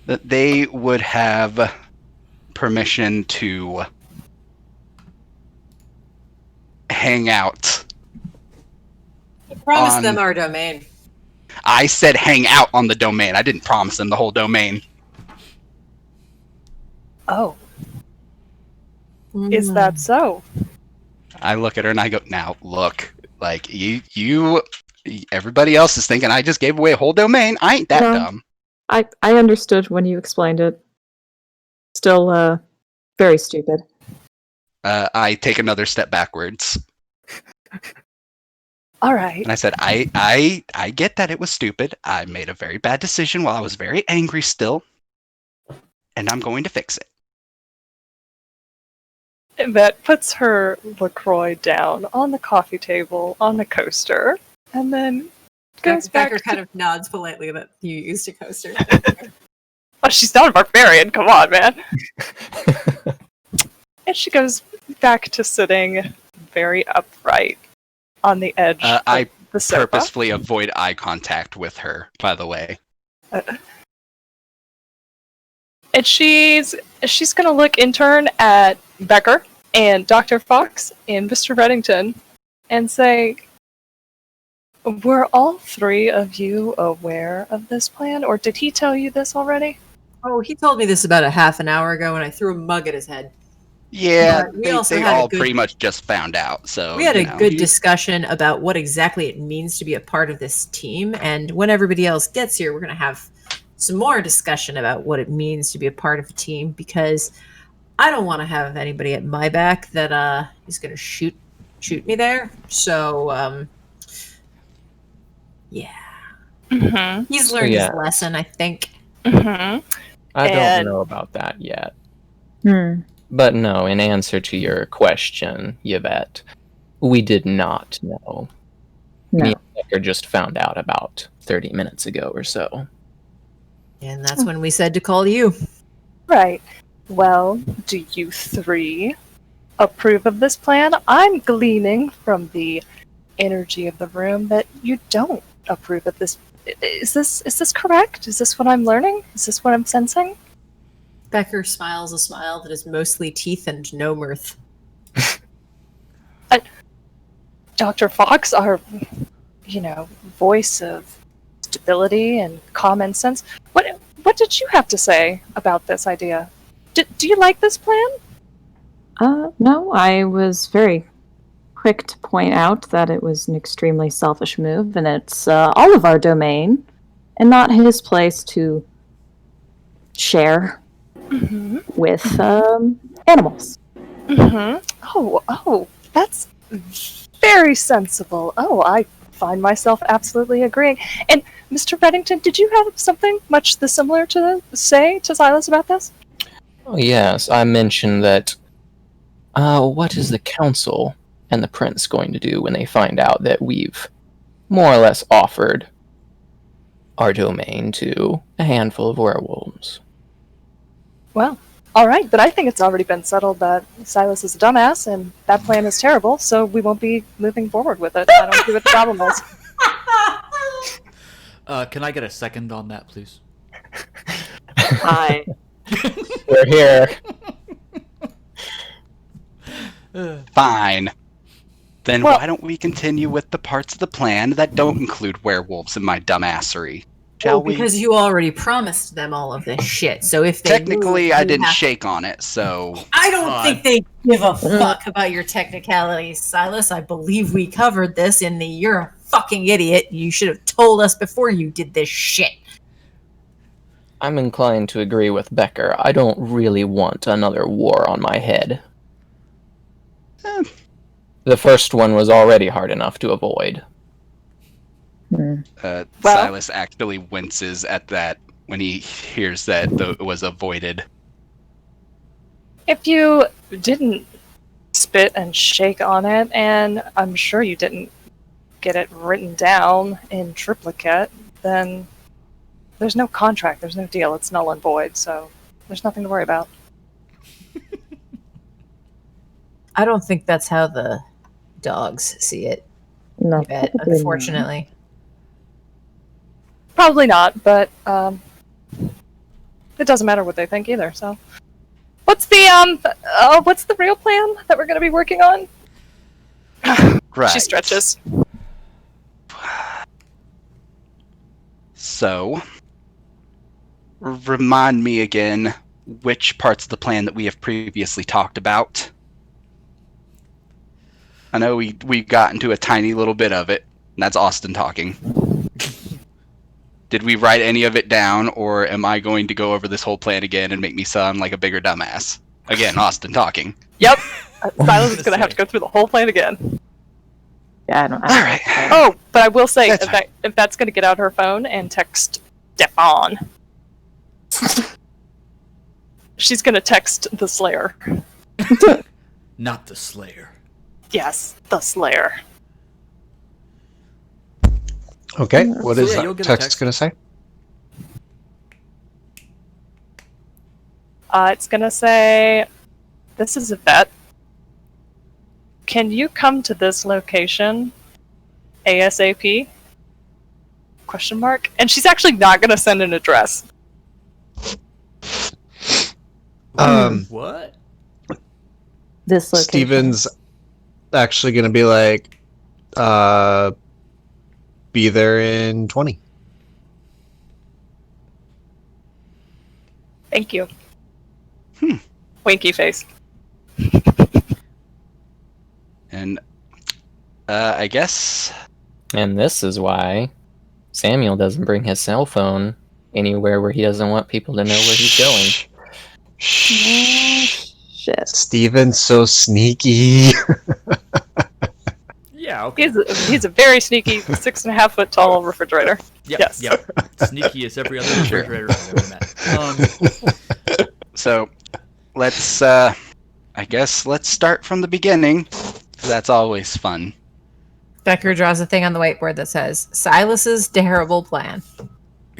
that they would have permission to hang out. Promise on- them our domain. I said hang out on the domain. I didn't promise them the whole domain. Oh, is that so? I look at her and I go, now look, like you everybody else is thinking I just gave away a whole domain. I ain't that No. dumb. I understood when you explained it. Still, very stupid. I take another step backwards All right. and I said, I get that it was stupid. I made a very bad decision while I was very angry still, and I'm going to fix it. Yvette puts her LaCroix down on the coffee table on the coaster, and then goes back Becker to... kind of nods politely that you used a coaster. Oh, she's not a barbarian. Come on, man. And she goes back to sitting very upright on the edge I of the sofa. purposefully avoid eye contact with her, by the way. And she's gonna look in turn at Becker and Dr. Fox and Mr. Reddington and say, were all three of you aware of this plan, or did he tell you this already? Oh, he told me this about a half an hour ago, and I threw a mug at his head. Yeah, But we they also they had a all good- pretty much just found out. So We had a good he- discussion about what exactly it means to be a part of this team, and when everybody else gets here, we're going to have some more discussion about what it means to be a part of a team, because I don't want to have anybody at my back that is going to shoot me there. So, yeah, Mm-hmm. he's learned yeah. his lesson, I think. Mm-hmm. I And- don't know about that yet. Hmm. But no, in answer to your question, Yvette, we did not know. No. Me and Becker just found out about 30 minutes ago or so. And that's when we said to call you. Right. Well, do you three approve of this plan? I'm gleaning from the energy of the room that you don't approve of this. Is this correct? Is this what I'm learning? Is this what I'm sensing? Becker smiles a smile that is mostly teeth and no mirth. Dr. Fox, our, voice of stability and common sense. What did you have to say about this idea? Do you like this plan? No, I was very quick to point out that it was an extremely selfish move, and it's all of our domain, and not his place to share Mm-hmm. with animals. Mm-hmm. Oh, that's very sensible. Oh, I find myself absolutely agreeing. And Mr. Reddington, did you have something much similar to say to Silas about this? Oh, yes, I mentioned that. What is the council and the prince going to do when they find out that we've more or less offered our domain to a handful of werewolves? Well, all right, but I think it's already been settled that Silas is a dumbass and that plan is terrible, so we won't be moving forward with it. I don't see what the problem is. Can I get a second on that, please? Hi. We're here. Fine. Then Well- why don't we continue with the parts of the plan that don't include werewolves and my dumbassery? Shall we? Because you already promised them all of this shit. So if they Technically, move, I you didn't have- shake on it, so... I don't God. think they give a fuck about your technicalities, Silas. I believe we covered this in the "you're a fucking idiot. You should have told us before you did this shit." I'm inclined to agree with Becker. I don't really want another war on my head. Eh, The first one was already hard enough to avoid. Well- Silas actually winces at that when he hears that it was avoided. If you didn't spit and shake on it, and I'm sure you didn't get it written down in triplicate, then there's no contract, there's no deal, it's null and void, so there's nothing to worry about. I don't think that's how the dogs see it. No, Yet, probably not. unfortunately. Probably not, but it doesn't matter what they think either. So, what's the real plan that we're going to be working on? Right. She stretches. So, remind me again which parts of the plan that we have previously talked about. I know we got into a tiny little bit of it, and that's Austin talking. Did we write any of it down, or am I going to go over this whole plan again and make me sound like a bigger dumbass? Again, Austin talking. Yep. Silas is going to have to go through the whole plan again. Yeah, I don't. All right. Oh, but I will say, That's if that's going to get out her phone and text Stefan, she's going to text the Slayer. Not the Slayer. Yes, the Slayer. Okay, what So is yeah, that you'll get a text text. going to say? It's going to say, "This is Yvette. Can you come to this location ASAP?" Question mark. And she's actually not going to send an address. What? This location. Steven's actually going to be like, be there in 20. Thank you. Winky face. And I guess And this is why Samuel doesn't bring his cell phone anywhere where he doesn't want people to know where he's going. Shit. Steven's so sneaky. Yeah, okay. He's a very sneaky 6.5 foot tall refrigerator. Yep, yes. yep. Sneaky as every other refrigerator I've ever met. so. Let's let's start from the beginning. 'Cause that's always fun. Becker draws a thing on the whiteboard that says Silas's terrible plan.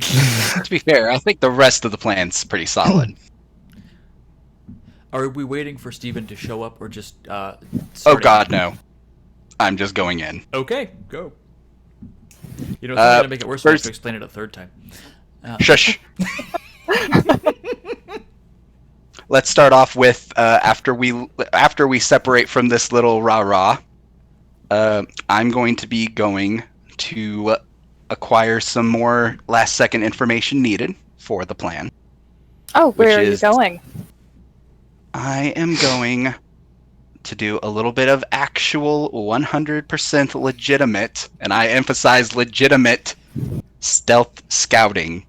To be fair, I think the rest of the plan's pretty solid. Are we waiting for Steven to show up or just Oh starting? God, no! I'm just going in. Okay, go. You know, it's not gonna make it worse if I have first- to explain it a third time. Shush. Let's start off with after we separate from this little rah-rah. I'm going to be going to acquire some more last-second information needed for the plan. Oh, where Which are you is- going? I am going to do a little bit of actual 100% legitimate, and I emphasize legitimate, stealth scouting.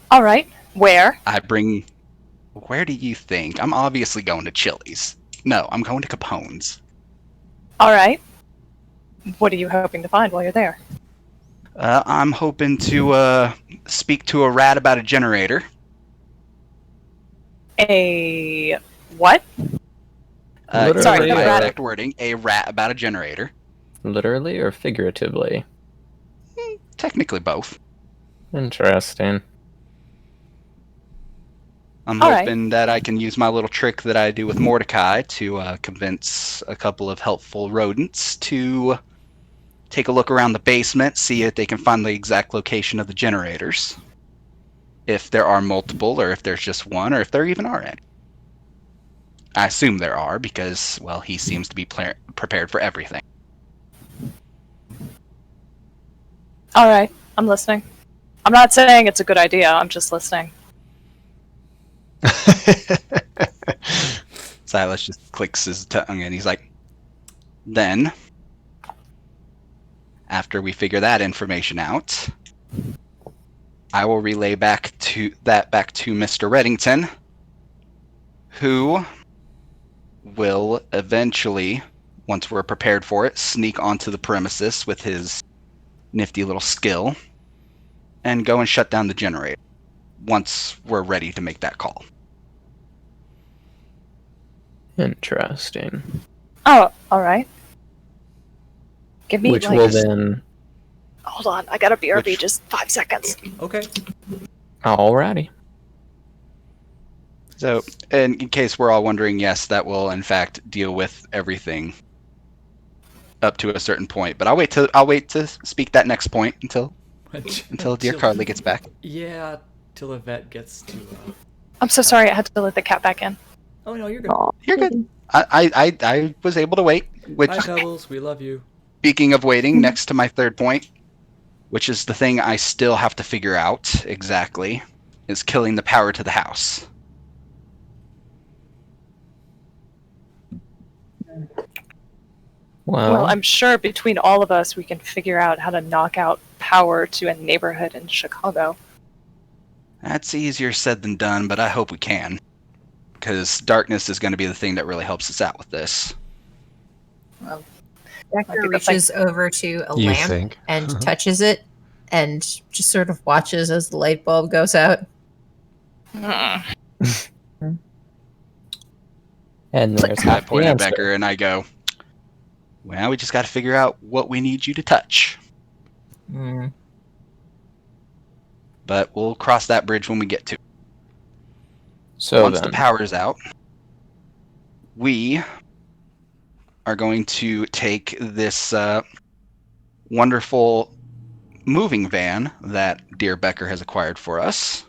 All right. Where? Where do you think? I'm obviously going to Chili's. No, I'm going to Capone's. All right. What are you hoping to find while you're there? I'm hoping to speak to a rat about a generator. A what? Literally, Sorry, my rat. exact wording. A rat about a generator. Literally or figuratively? Technically both. Interesting. I'm All right. hoping that I can use my little trick that I do with Mordecai to convince a couple of helpful rodents to take a look around the basement, see if they can find the exact location of the generators. If there are multiple, or if there's just one, or if there even are any. I assume there are because, well, he seems to be prepared for everything. All right, I'm listening. I'm not saying it's a good idea. I'm just listening. Silas just clicks his tongue and he's like, then, after we figure that information out, I will relay back to Mr. Reddington, who will eventually, once we're prepared for it, sneak onto the premises with his nifty little skill and go and shut down the generator once we're ready to make that call. Interesting. Oh, all right. Give me Which like, will then... hold on, I gotta BRB Which- just 5 seconds. Okay. Alrighty. So, in case we're all wondering, yes, that will in fact deal with everything up to a certain point. But I'll wait to speak that next point until dear Carly gets back. Yeah, till Yvette gets to. I'm so sorry, I had to let the cat back in. Oh no, you're good. Aw. You're good. I was able to wait. Which, Hi, Pebbles. We love you. speaking of waiting, next to my third point, which is the thing I still have to figure out exactly, is killing the power to the house. Well, I'm sure between all of us we can figure out how to knock out power to a neighborhood in Chicago. That's easier said than done, but I hope we can. Because darkness is going to be the thing that really helps us out with this. Well, Might Becker be the reaches over to a You lamp think? and touches it and just sort of watches as the light bulb goes out. thing. And there's I half the point at answer. Becker and I go, well, we just got to figure out what we need you to touch. Mm. But we'll cross that bridge when we get to it. So Once then, the power's out, we are going to take this wonderful moving van that dear Becker has acquired for us.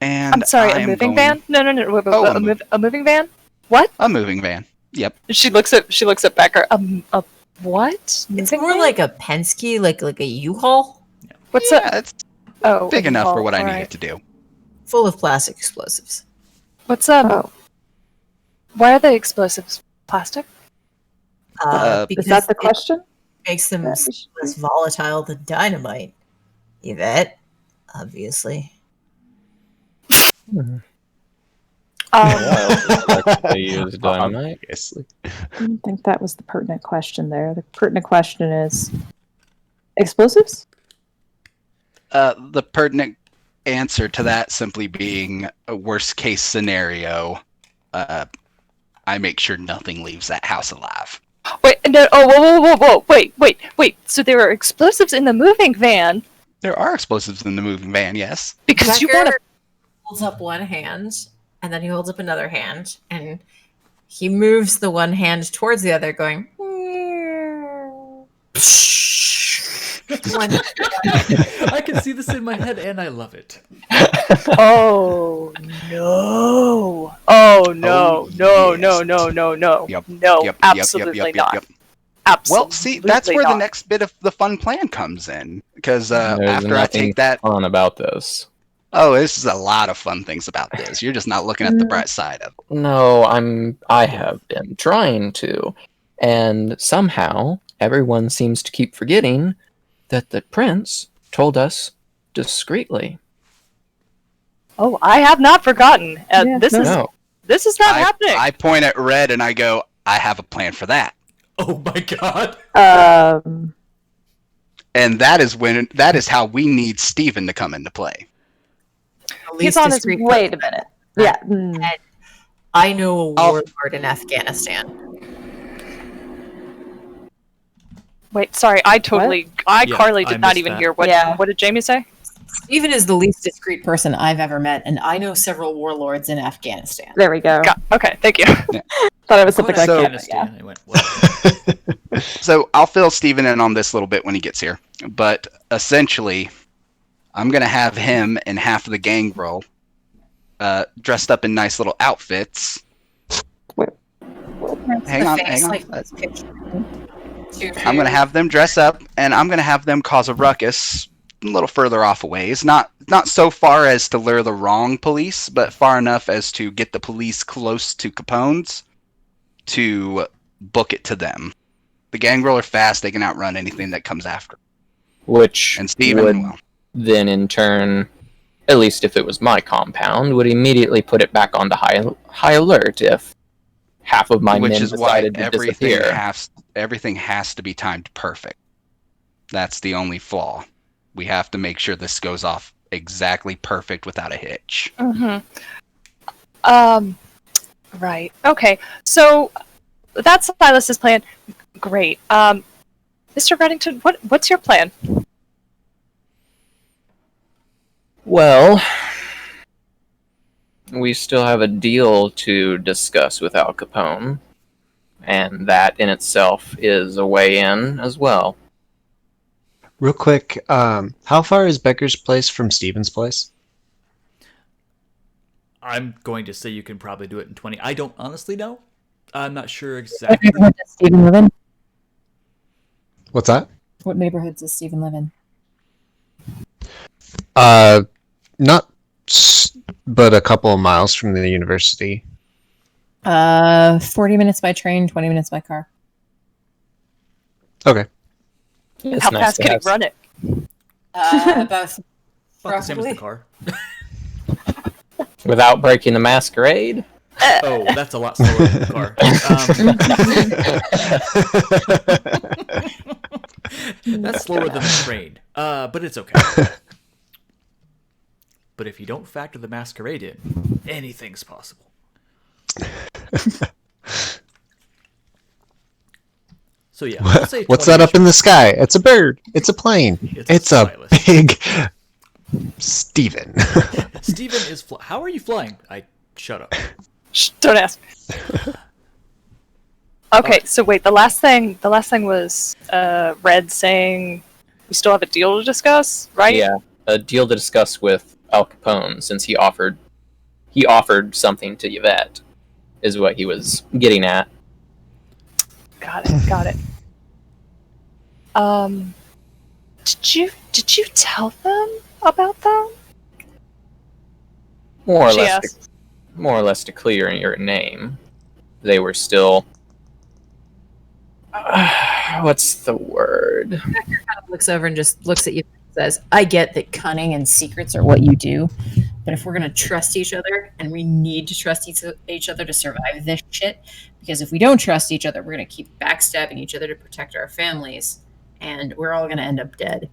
And I'm sorry, I a am moving going- van? No, wait, Oh, a moving van? What? A moving van. Yep. She looks at Becker. A what? It's Moving more van? like a Penske, like a U-Haul, What's Yeah, that? it's Oh, big a enough for U-Haul, what I alright. needed to do. full of plastic explosives. What's Oh, Why are the explosives plastic? Because is that the it question? makes them Yeah. less volatile than dynamite. Yvette, obviously. they use dynamite. Obviously. I don't think that was the pertinent question there. The pertinent question is explosives? The pertinent answer to that simply being a worst case scenario. I make sure nothing leaves that house alive. Wait, no, whoa, wait. So there are explosives in the moving van There are explosives in the moving van, yes. because you want to. Holds up one hand, and then he holds up another hand, and he moves the one hand towards the other, going. One- I can see this in my head, and I love it. Oh no! Oh no! Oh, No! yes. No! Yep, No! Yep, Absolutely not. Yep. Absolutely. Well, see, that's where the not. next bit of the fun plan comes in. Because There's after I nothing take that... fun about this. Oh, this is a lot of fun things about this. You're just not looking at the bright side of it. No, I have been trying to. And somehow everyone seems to keep forgetting that the prince told us discreetly. Oh, I have not forgotten. Yeah, this No. is not happening. I point at Red and I go, I have a plan for that. Oh my god. And that is how we need Steven to come into play. the He's least on his discreet Wait a person. minute. Yeah. mm. I know a Oh. warlord in Afghanistan. Wait, sorry. Yeah, Carly I did not missed even that. hear what. Yeah. What did Jamie say? Stephen is the least discreet person I've ever met, and I know several warlords in Afghanistan. There we go. Okay, thank you. Thought it was something like So- that. Yeah. Afghanistan. I went, what? So I'll fill Steven in on this little bit when he gets here. But essentially, I'm going to have him and half of the gang roll dressed up in nice little outfits. Hang on. I'm going to have them dress up, and I'm going to have them cause a ruckus a little further off a ways. Not so far as to lure the wrong police, but far enough as to get the police close to Capone's to book it to them. The gangrel are fast; they can outrun anything that comes after. Which And Steven, would well, then, in turn, at least if it was my compound, would immediately put it back onto high alert if half of my men which is why decided to disappear. everything has to be timed perfect. That's the only flaw. We have to make sure this goes off exactly perfect without a hitch. Right. Okay. So that's Silas's plan. Great. Mr. Reddington, what's your plan? Well, we still have a deal to discuss with Al Capone, and that in itself is a way in as well. Real quick, how far is Becker's place from Steven's place? I'm going to say you can probably do it in 20. I don't honestly know. I'm not sure exactly. What neighborhood does Steven live in? What's that? What neighborhood does Steven live in? But a couple of miles from the university. 40 minutes by train, 20 minutes by car. Okay. It's How nice fast to can you have- run it? About About the same as the Probably. car. Without breaking the masquerade? Oh, that's a lot slower than the car. That's slower than the train. But it's okay. But if you don't factor the masquerade in, anything's possible. So yeah, we'll say What's 20 that up in the sky? It's a bird. It's a plane. It's a stylus. big Steven. Steven is how are you flying? Shut up. Shh, don't ask. Okay, so wait, the last thing was Red saying we still have a deal to discuss, right? Yeah, a deal to discuss with Al Capone, since he offered something to Yvette, is what he was getting at. Got it. Did you tell them about that? More She or less to clear your name. They were still. What's the word? looks over and just looks at you and says, I get that cunning and secrets are what you do, but if we're going to trust each other, and we need to trust each other to survive this shit, because if we don't trust each other, we're going to keep backstabbing each other to protect our families, and we're all going to end up dead.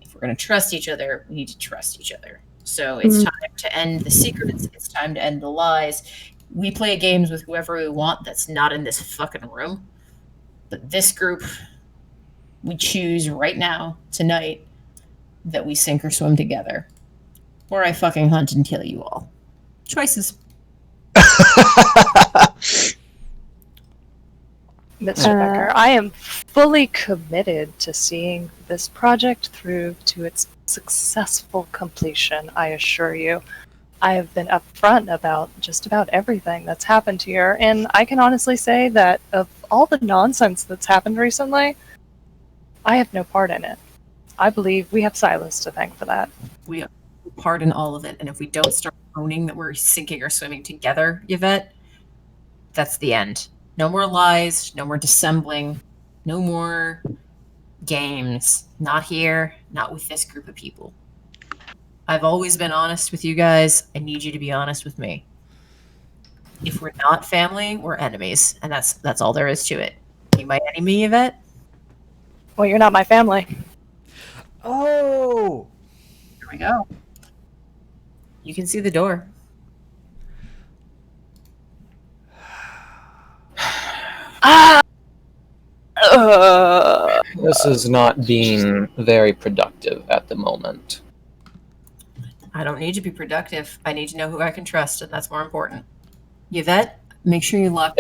If we're going to trust each other, we need to trust each other. So it's time to end the secrets. It's time to end the lies. We play games with whoever we want that's not in this fucking room. But this group, we choose right now, tonight, that we sink or swim together. Or I fucking hunt and kill you all. Choices. Mr. Becker, I am fully committed to seeing this project through to its successful completion, I assure you. I have been upfront about just about everything that's happened here, and I can honestly say that of all the nonsense that's happened recently, I have no part in it. I believe we have Silas to thank for that. We have part in all of it, and if we don't start owning that we're sinking or swimming together, Yvette, that's the end. No more lies, no more dissembling, no more games. Not here, not with this group of people. I've always been honest with you guys. I need you to be honest with me. If we're not family, we're enemies, and that's all there is to it. You my enemy, Yvette? Well, you're not my family. Oh! Here we go. You can see the door. Ah! This is not being very productive at the moment. I don't need to be productive. I need to know who I can trust, and that's more important. Yvette, make sure you lock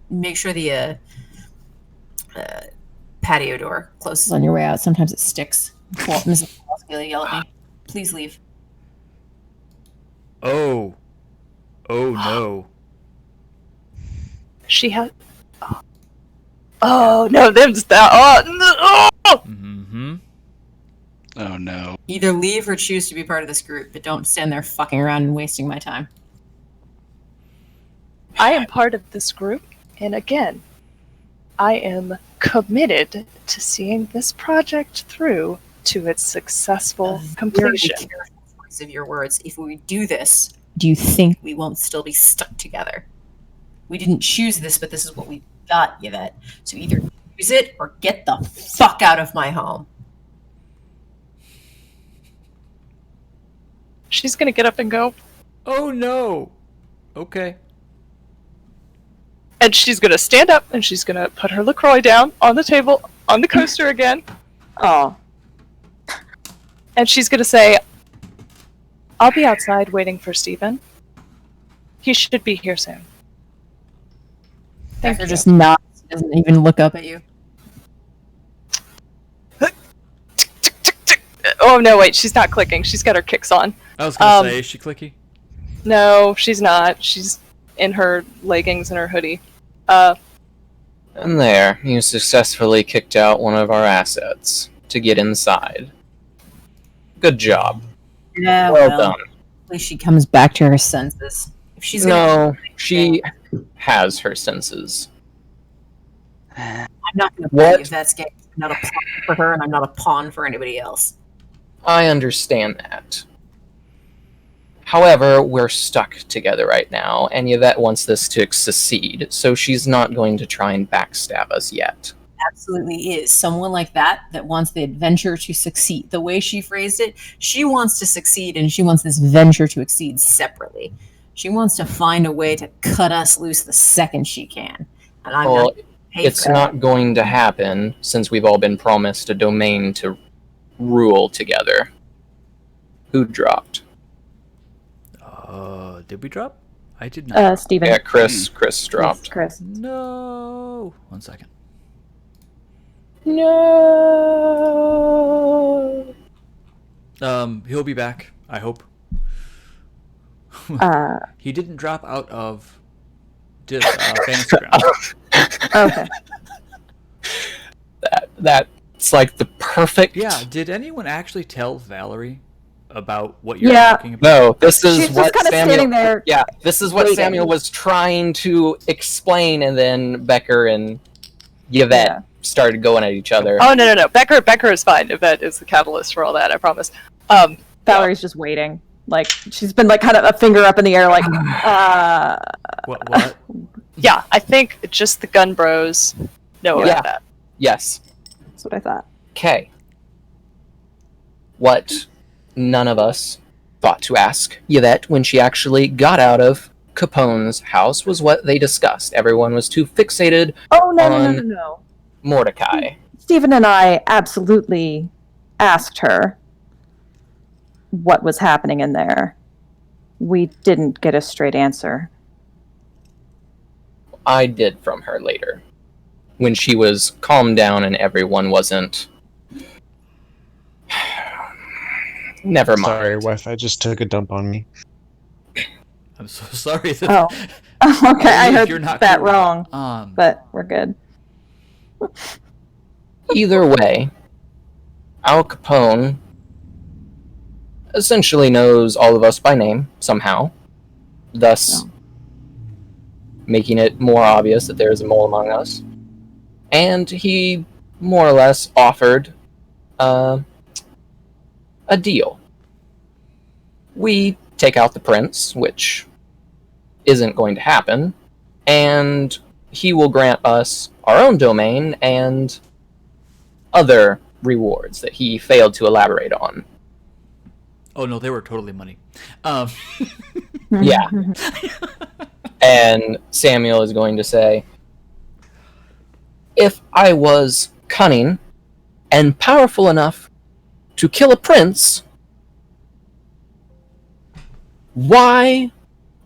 make sure the patio door closes on your way out. Sometimes it sticks. Mrs. Kowalski will yell at me. Please leave. Oh no. She had. Oh no, them's that. Oh no! Mm-hmm. Oh no. Either leave or choose to be part of this group, but don't stand there fucking around and wasting my time. I am part of this group, and again, I am committed to seeing this project through to its successful completion. Very careful choice of your words. If we do this, do you think we won't still be stuck together? We didn't choose this, but this is what we got, Yvette. So either use it or get the fuck out of my home. She's gonna get up and go, Oh no. Okay. and she's gonna stand up and she's gonna put her LaCroix down on the table, on the coaster again, Oh, and she's gonna say, I'll be outside waiting for Stephen. He should be here soon. Becker just nods. He doesn't even look up at you. Oh no, wait, she's not clicking. She's got her kicks on. I was gonna say, is she clicky? No, she's not. She's in her leggings and her hoodie. And there, you successfully kicked out one of our assets to get inside. Good job. Yeah, Well done. At least she comes back to her senses. If she's gonna, No, she has her senses. I'm not gonna What? play if that's game. I'm not a pawn for her, and I'm not a pawn for anybody else. I understand that. However, we're stuck together right now, and Yvette wants this to succeed, so she's not going to try and backstab us yet. Absolutely is. Someone like that wants the adventure to succeed. The way she phrased it, she wants to succeed and she wants this venture to succeed separately. She wants to find a way to cut us loose the second she can. And I'm Well, not paid it's for that. not going to happen since we've all been promised a domain to rule together. Who dropped? Did we drop? I did not. Steven. Yeah, Chris dropped. Chris. No. 1 second. No. He'll be back. I hope. He didn't drop out of Fantasy Ground. Okay. That's like the perfect. Yeah. Did anyone actually tell Valerie about what you're Yeah. talking about? No, this is She's just what kind of standing Samuel. there. Yeah, this is what waiting. Samuel was trying to explain, and then Becker and Yvette Yeah. started going at each other. Oh no. Becker is fine. Yvette is the catalyst for all that. I promise. Valerie's just waiting. Like she's been like kind of a finger up in the air, like What? Yeah, I think just the gun bros know Yeah. about that. Yes. That's what I thought. Okay. What none of us thought to ask Yvette when she actually got out of Capone's house was what they discussed. Everyone was too fixated Oh no. On- Mordecai. Stephen and I absolutely asked her what was happening in there. We didn't get a straight answer. I did from her later. When she was calmed down and everyone wasn't. Never mind. Sorry, Wi-Fi just took a dump on me. I'm so sorry. That Oh. Okay, I heard you're not that cool. wrong, Um, but we're good. Either way, Al Capone essentially knows all of us by name, somehow, thus Oh. making it more obvious that there is a mole among us. And he more or less offered a deal. We take out the prince, which isn't going to happen, and he will grant us our own domain and other rewards that he failed to elaborate on. oh no, they were totally money. Yeah. And Samuel is going to say, if I was cunning and powerful enough to kill a prince, why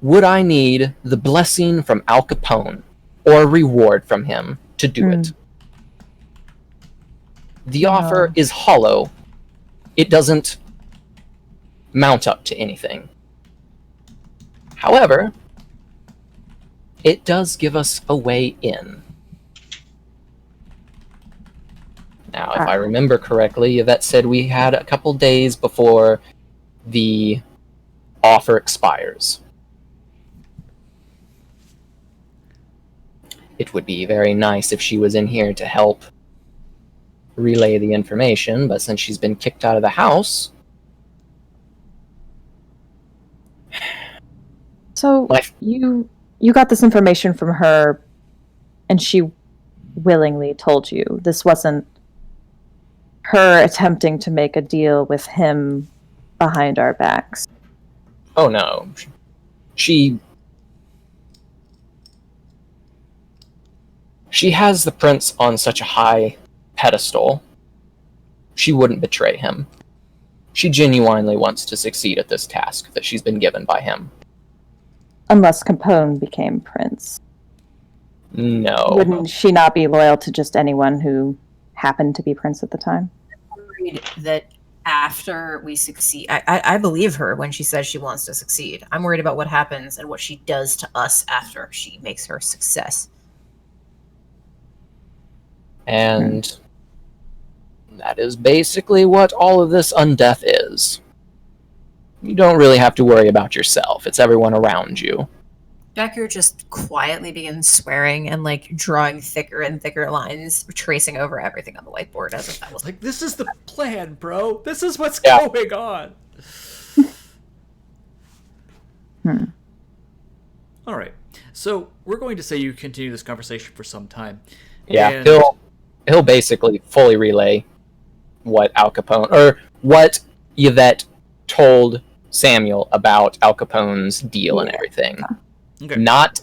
would I need the blessing from Al Capone or a reward from him to do it? The offer is hollow. It doesn't mount up to anything. However, it does give us a way in. Now, if I remember correctly, Yvette said we had a couple days before the offer expires. It would be very nice if she was in here to help relay the information, but since she's been kicked out of the house... So, you got this information from her, and she willingly told you. This wasn't her attempting to make a deal with him behind our backs. Oh no. She has the prince on such a high pedestal. She wouldn't betray him. She genuinely wants to succeed at this task that she's been given by him. Unless Capone became prince. No. Wouldn't she not be loyal to just anyone who happened to be prince at the time? I'm worried that after we succeed, I believe her when she says she wants to succeed. I'm worried about what happens and what she does to us after she makes her success. And that is basically what all of this undeath is. You don't really have to worry about yourself. It's everyone around you. Becker just quietly begins swearing and like drawing thicker and thicker lines, tracing over everything on the whiteboard as if that was Like, this is the plan, bro. This is what's Yeah. going on. All right. So we're going to say you continue this conversation for some time. Yeah, And- he'll basically fully relay what Al Capone, or what Yvette told Samuel about Al Capone's deal and everything. Okay. Not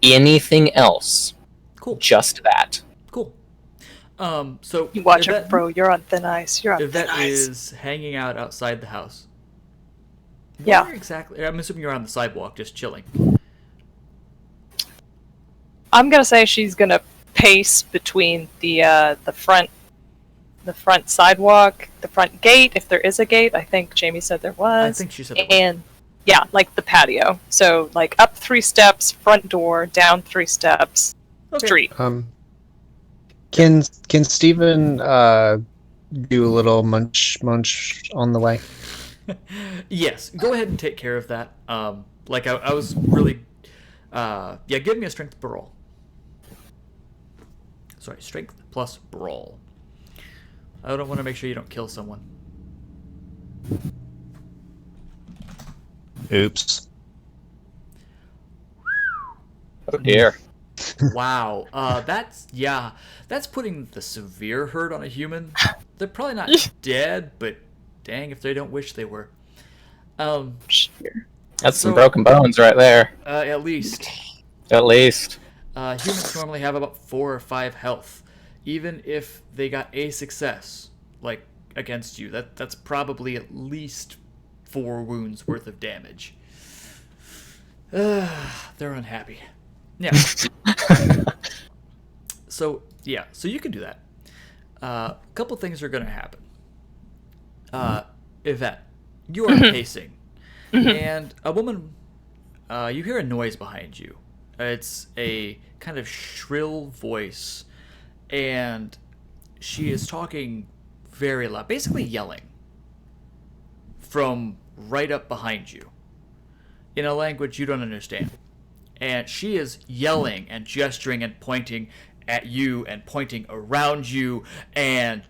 anything else. Cool. Just that. Cool. So You watch Yvette, it, bro. You're on thin ice. You're on Yvette thin ice. is hanging out outside the house. Yeah. Where exactly? I'm assuming you're on the sidewalk, just chilling. I'm gonna say she's gonna pace between the front sidewalk, the front gate, if there is a gate. I think Jamie said there was. I think she said. And yeah, like the patio. So like up 3 steps, front door, down 3 steps, Okay. street. Can Steven do a little munch on the way? Yes, go ahead and take care of that. Like I was really, give me a strength brawl. Sorry, strength plus brawl. I don't want to make sure you don't kill someone. Oops. Oh dear. Wow, that's putting the severe hurt on a human. They're probably not dead, but dang if they don't wish they were. That's some So- broken bones right there. At least. At least. Humans normally have about 4 or 5 health, even if they got a success, like against you. That's probably at least 4 wounds worth of damage. They're unhappy. Yeah. So you can do that. A couple things are going to happen. Yvette, you are pacing, and a woman, you hear a noise behind you. It's a kind of shrill voice, and she is talking very loud, basically yelling from right up behind you in a language you don't understand. And she is yelling and gesturing and pointing at you and pointing around you, and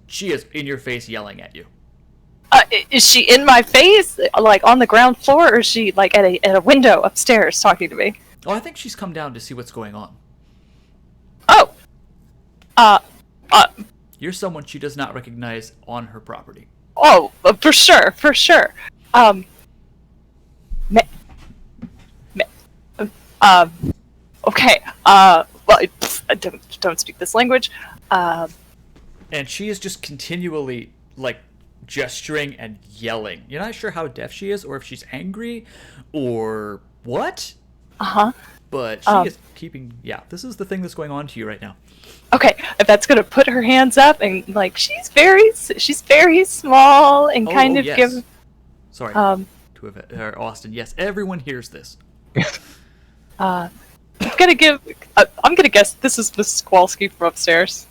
she is in your face yelling at you. Is she in my face, like on the ground floor, or is she like at a window upstairs talking to me? Oh, I think she's come down to see what's going on. Oh, You're someone she does not recognize on her property. for sure. Okay. Well, I don't speak this language. And she is just continually, like, gesturing and yelling. You're not sure how deaf she is, or if she's angry, or what? Uh-huh. But she is keeping... Yeah, this is the thing that's going on to you right now. Okay, Yvette's gonna put her hands up and like she's very small and kind of yes. give. Sorry, to Austin. Yes, everyone hears this. gonna guess this is Mrs. Kowalski from upstairs.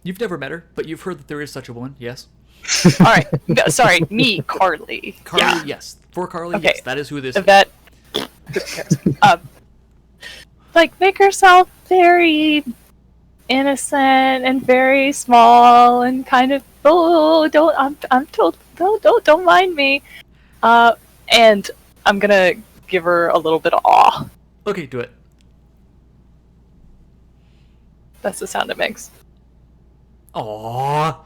You've never met her, but you've heard that there is such a woman. Yes. All right. No, sorry, me, Carly. Carly, Yeah. yes. For Carly, Okay. yes. That is who this is. That. Like, make herself very innocent and very small and kind of don't mind me. And I'm gonna give her a little bit of awe. Okay, do it. That's the sound it makes. Aww.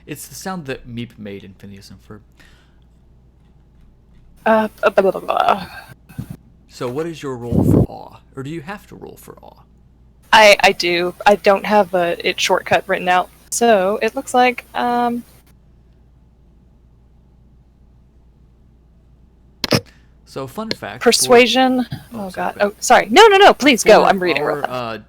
It's the sound that Meep made in Phineas and Ferb. Blah, blah, blah, blah. So what is your roll for awe? Or do you have to roll for awe? I do. I don't have it shortcut written out, so it looks like So fun fact. persuasion. Oh, Oh sorry, god. go Oh, sorry. No. Please go. for I'm reading real our, fast.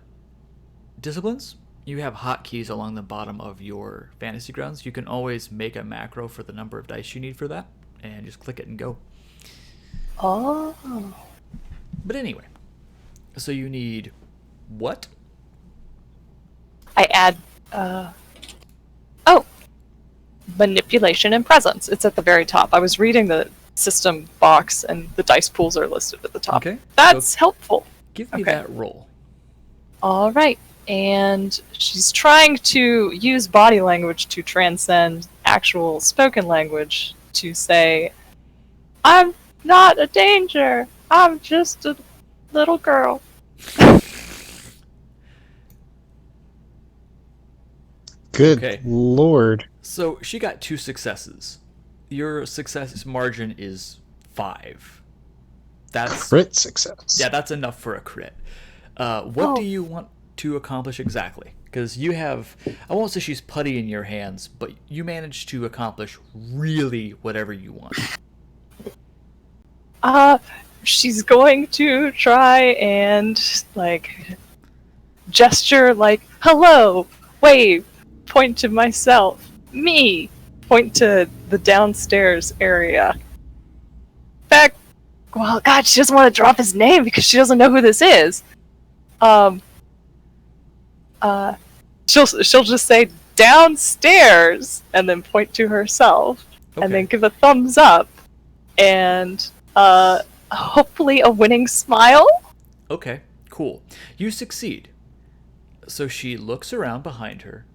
disciplines, you have hotkeys along the bottom of your fantasy grounds. You can always make a macro for the number of dice you need for that, and just click it and go. Oh. But anyway, so you need what? I add. Manipulation and presence. It's at the very top. I was reading the system box, and the dice pools are listed at the top. Okay. That's So helpful. give me Okay. that roll. All right. And she's trying to use body language to transcend actual spoken language to say, I'm not a danger. I'm just a little girl. Good Okay. lord. So she got 2 successes. Your success margin is 5. That's Crit success. yeah, that's enough for a crit. What Oh. do you want to accomplish exactly? Because you have, I won't say she's putty in your hands, but you managed to accomplish really whatever you want. She's going to try and, like, gesture, like, hello, wave, point to myself, me, point to the downstairs area. Back, well, God, she doesn't want to drop his name because she doesn't know who this is. She'll just say downstairs and then point to herself and then give a thumbs up and hopefully a winning smile. Okay, cool. You succeed. So she looks around behind her,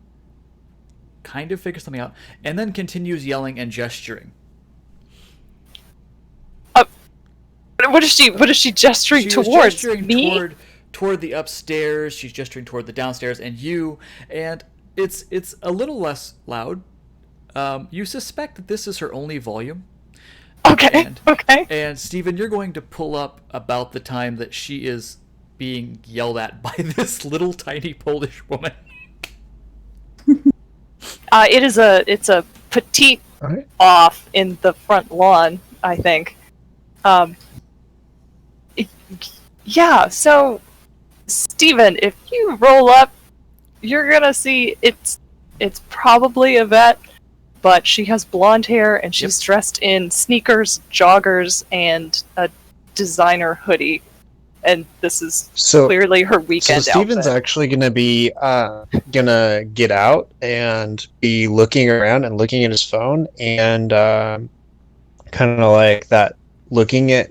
kind of figures something out, and then continues yelling and gesturing. What is she gesturing She was towards? gesturing Me? toward the upstairs. She's gesturing toward the downstairs, and you. And it's a little less loud. You suspect that this is her only volume. Okay. Okay. And Steven, you're going to pull up about the time that she is being yelled at by this little tiny Polish woman. It's a petite Alright. off in the front lawn, I think. Yeah, so Steven, if you roll up, you're gonna see it's probably Yvette, but she has blonde hair and she's dressed in sneakers, joggers, and a designer hoodie. And this is clearly her weekend So Steven's outfit. actually gonna be gonna get out and be looking around and looking at his phone and kind of like that, looking at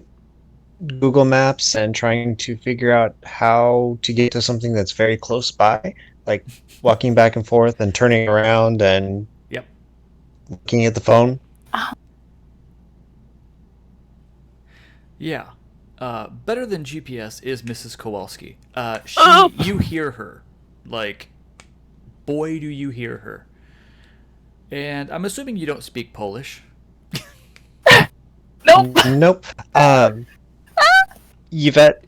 Google Maps and trying to figure out how to get to something that's very close by, like walking back and forth and turning around and looking at the phone. Yeah. Better than GPS is Mrs. Kowalski. You hear her. Like, boy, do you hear her. And I'm assuming you don't speak Polish. Nope. Yvette,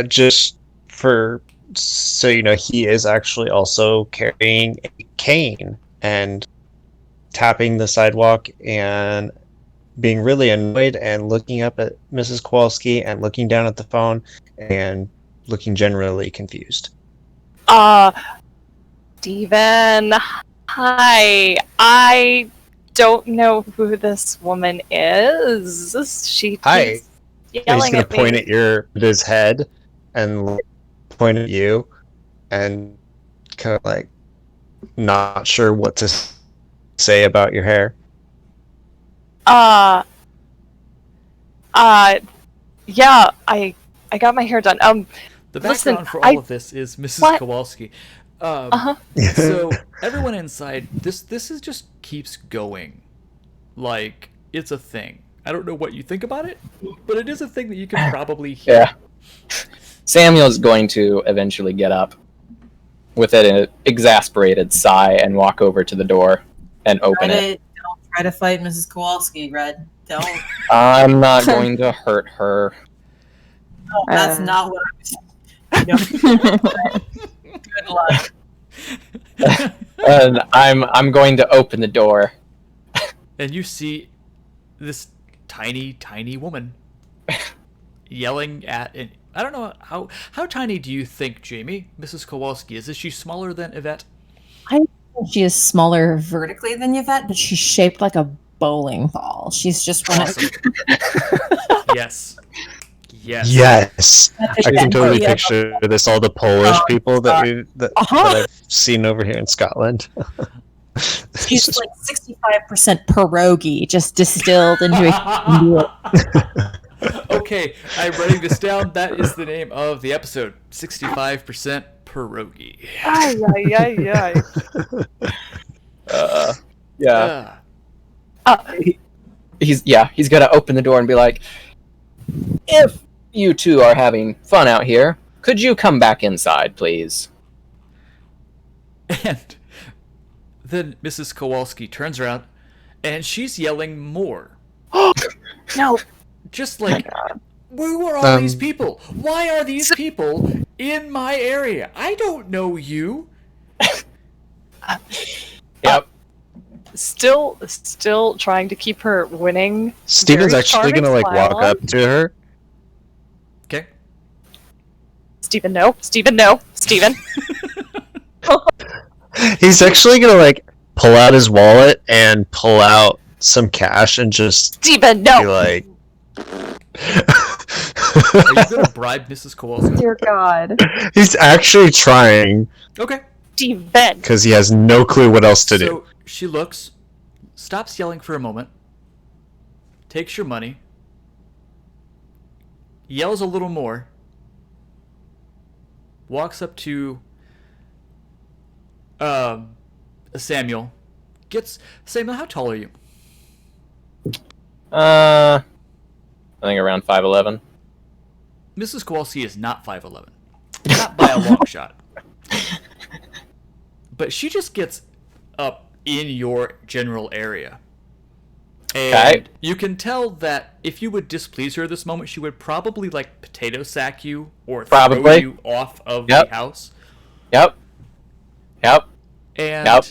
just so you know, he is actually also carrying a cane and tapping the sidewalk and being really annoyed and looking up at Mrs. Kowalski and looking down at the phone and looking generally confused. Steven, hi. I don't know who this woman is. She Hi. keeps yelling He's gonna at me. point at his head and point of view and kind of like not sure what to say about your hair. Yeah, I got my hair done. The Listen, background for all of this is Mrs. What? Kowalski. Uh-huh. So everyone inside, this is just keeps going, like it's a thing. I don't know what you think about it, but it is a thing that you can probably hear. Yeah. Samuel's going to eventually get up with an exasperated sigh and walk over to the door and open it. Don't try to fight Mrs. Kowalski, Red. Don't. I'm not going to hurt her. No, that's not what I was. Good luck. And I'm going to open the door. And you see this tiny woman yelling at. And I don't know how tiny do you think, Jamie, Mrs. Kowalski is? Is she smaller than Yvette? She is smaller vertically than Yvette, but she's shaped like a bowling ball. She's just one of Awesome. Yes. Yes, I can totally picture this. All the Polish people that that I've seen over here in Scotland. She's like 65% pierogi, just distilled into a. Okay, I'm writing this down. That is the name of the episode. 65% pierogi. Ay. Yeah. He's gonna open the door and be like, if you two are having fun out here, could you come back inside, please? And then Mrs. Kowalski turns around and she's yelling more. No. Just like, who are all these people? Why are these people in my area? I don't know you. Yep. Still trying to keep her winning. Steven's Very actually charming gonna like smile walk on. up to her. Okay. Steven, no. Steven. He's actually gonna like pull out his wallet and pull out some cash and just Steven, be no. like. Are you going to bribe Mrs. Kowalski? Dear God. He's actually trying Okay. Steven. because he has no clue what else to do. So she looks, stops yelling for a moment, takes your money, yells a little more, walks up to Samuel, Samuel, how tall are you? I think around 5'11". Mrs. Kowalski is not 5'11". Not by a long shot. But she just gets up in your general area. And Okay. you can tell that if you would displease her this moment, she would probably like potato sack you or throw Probably. you off of Yep. the house. Yep. And Yep.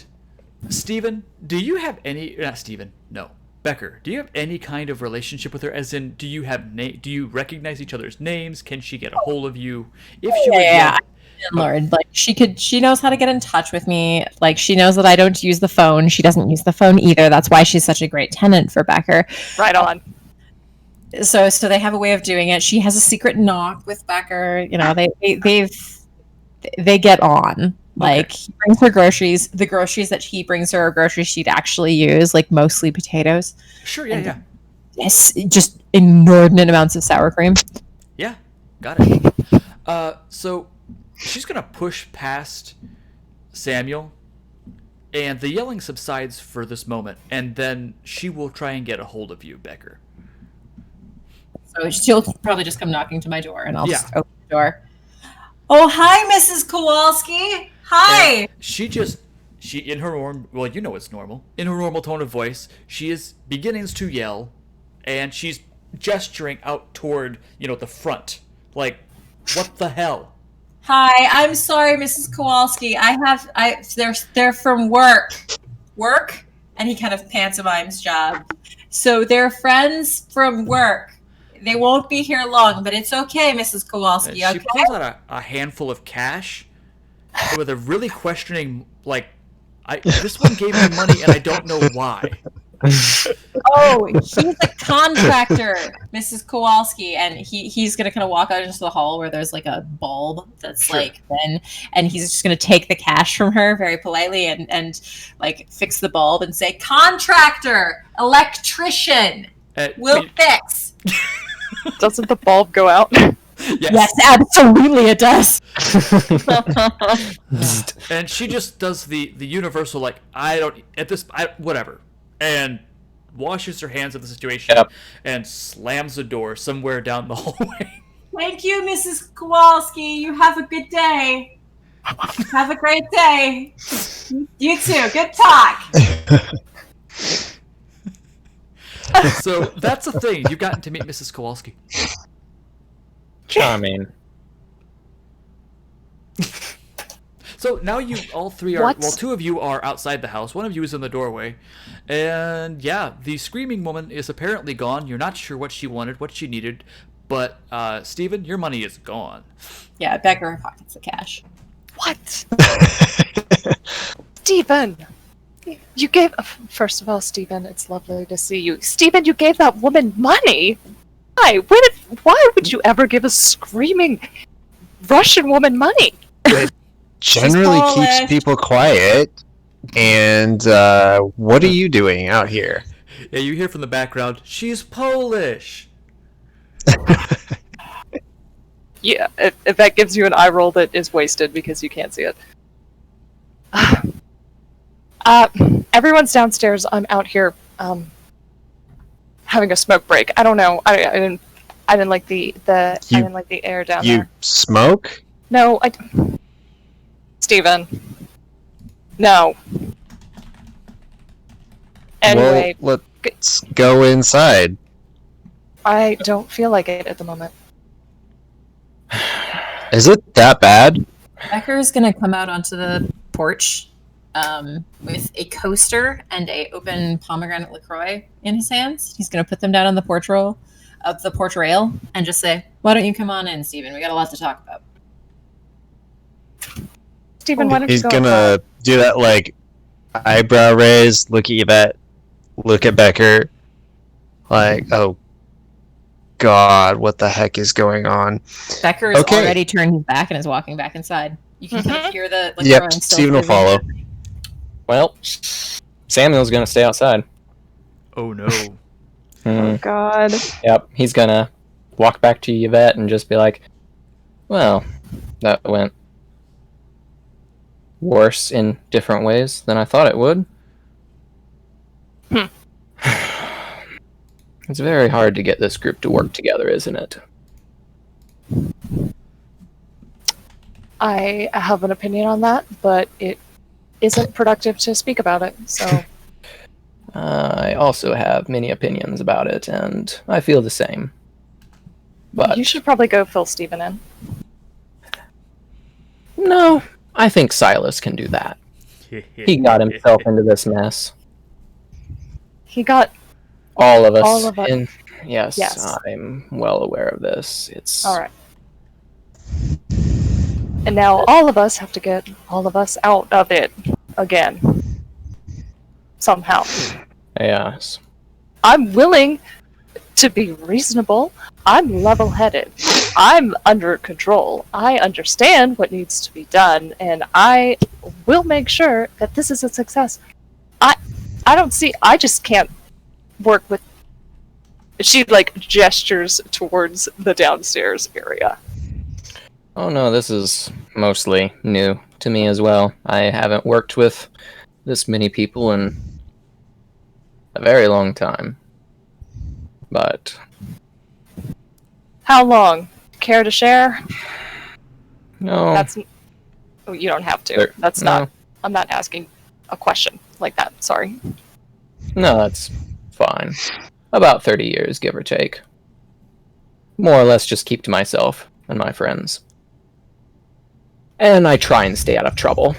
Steven, do you have any not Steven, no. Becker, do you have any kind of relationship with her? As in, do you recognize each other's names? Can she get a hold of you? If she would Yeah. Lord, like she knows how to get in touch with me. Like she knows that I don't use the phone. She doesn't use the phone either. That's why she's such a great tenant for Becker. Right on. So they have a way of doing it. She has a secret knock with Becker. You know, they get on. Like he brings her groceries. The groceries that he brings her are groceries she'd actually use, like mostly potatoes. Sure, yeah. Yes, just inordinate amounts of sour cream. Yeah, got it. So she's gonna push past Samuel, and the yelling subsides for this moment, and then she will try and get a hold of you, Becker. So she'll probably just come knocking to my door, and I'll Yeah. just open the door. Oh, hi, Mrs. Kowalski. Hi. And she in her well, you know it's normal. In her normal tone of voice, she is beginnings to yell, and she's gesturing out toward, the front. Like, what the hell? Hi, I'm sorry, Mrs. Kowalski. They're from work. Work? And he kind of pantomimes job. So they're friends from work. They won't be here long, but it's okay, Mrs. Kowalski. She Okay? pulls out a handful of cash with a really questioning, like, this one gave me money and I don't know why. Oh, he's a contractor, Mrs. Kowalski, and he's gonna kind of walk out into the hall where there's like a bulb that's Sure. like thin, and he's just gonna take the cash from her very politely and like fix the bulb and say, "Contractor, electrician, will fix." Doesn't the bulb go out? Yes, absolutely, it does. And she just does the universal, like, whatever, and washes her hands of the situation and slams the door somewhere down the hallway. Thank you, Mrs. Kowalski. You have a good day. Have a great day. You too. Good talk. So that's the thing. You've gotten to meet Mrs. Kowalski. Charming. So now you all three are, What? well, two of you are outside the house. One of you is in the doorway. And yeah, the screaming woman is apparently gone. You're not sure what she wanted, what she needed. But, Steven, your money is gone. Yeah, Becker pockets the cash. What? Stephen! You gave. First of all, Stephen, it's lovely to see you. Stephen, you gave that woman money! Why? Why would you ever give a screaming Russian woman money? Generally keeps Polish. people quiet. And what are you doing out here? Yeah, you hear from the background, she's Polish. Yeah, if that gives you an eye roll that is wasted because you can't see it. Everyone's downstairs. I'm out here having a smoke break. I don't know. I didn't like the I didn't like the air down You there. smoke? No, Steven. No. Anyway, Well, let's go inside. I don't feel like it at the moment. Is it that bad? Becker's gonna come out onto the porch with a coaster and a open pomegranate LaCroix in his hands. He's gonna put them down on the porch rail and just say, "Why don't you come on in, Steven? We got a lot to talk about." Steven, why don't He's you go gonna do that, like, eyebrow raise, look at Becker, like, oh god, what the heck is going on? Becker is Okay. already turned his back and is walking back inside. You can kind of hear the LaCroix Yep, still Steven will moving. follow. Well, Samuel's gonna stay outside. Oh no. Hmm. God. Yep, he's gonna walk back to Yvette and just be like, well, that went worse in different ways than I thought it would. It's very hard to get this group to work together, isn't it? I have an opinion on that, but it isn't productive to speak about it, so... I also have many opinions about it, and I feel the same. But You should probably go fill Steven in. no, I think Silas can do that. He got himself into this mess. He got... All of us. All of us. Yes, Yes. I'm well aware of this. It's Alright. And now all of us have to get all of us out of it again. Somehow. Yes. I'm willing to be reasonable. I'm level-headed. I'm under control. I understand what needs to be done, and I will make sure that this is a success. I don't see... I just can't work with... She, like, gestures towards the downstairs area. Oh no, this is mostly new to me as well. I haven't worked with this many people in a very long time. But How long? Care to share? no, That's... Oh, you don't have to. There- That's no. not... I'm not asking a question like that. Sorry. No, that's fine. About 30 years, give or take. More or less just keep to myself and my friends. And I try and stay out of trouble.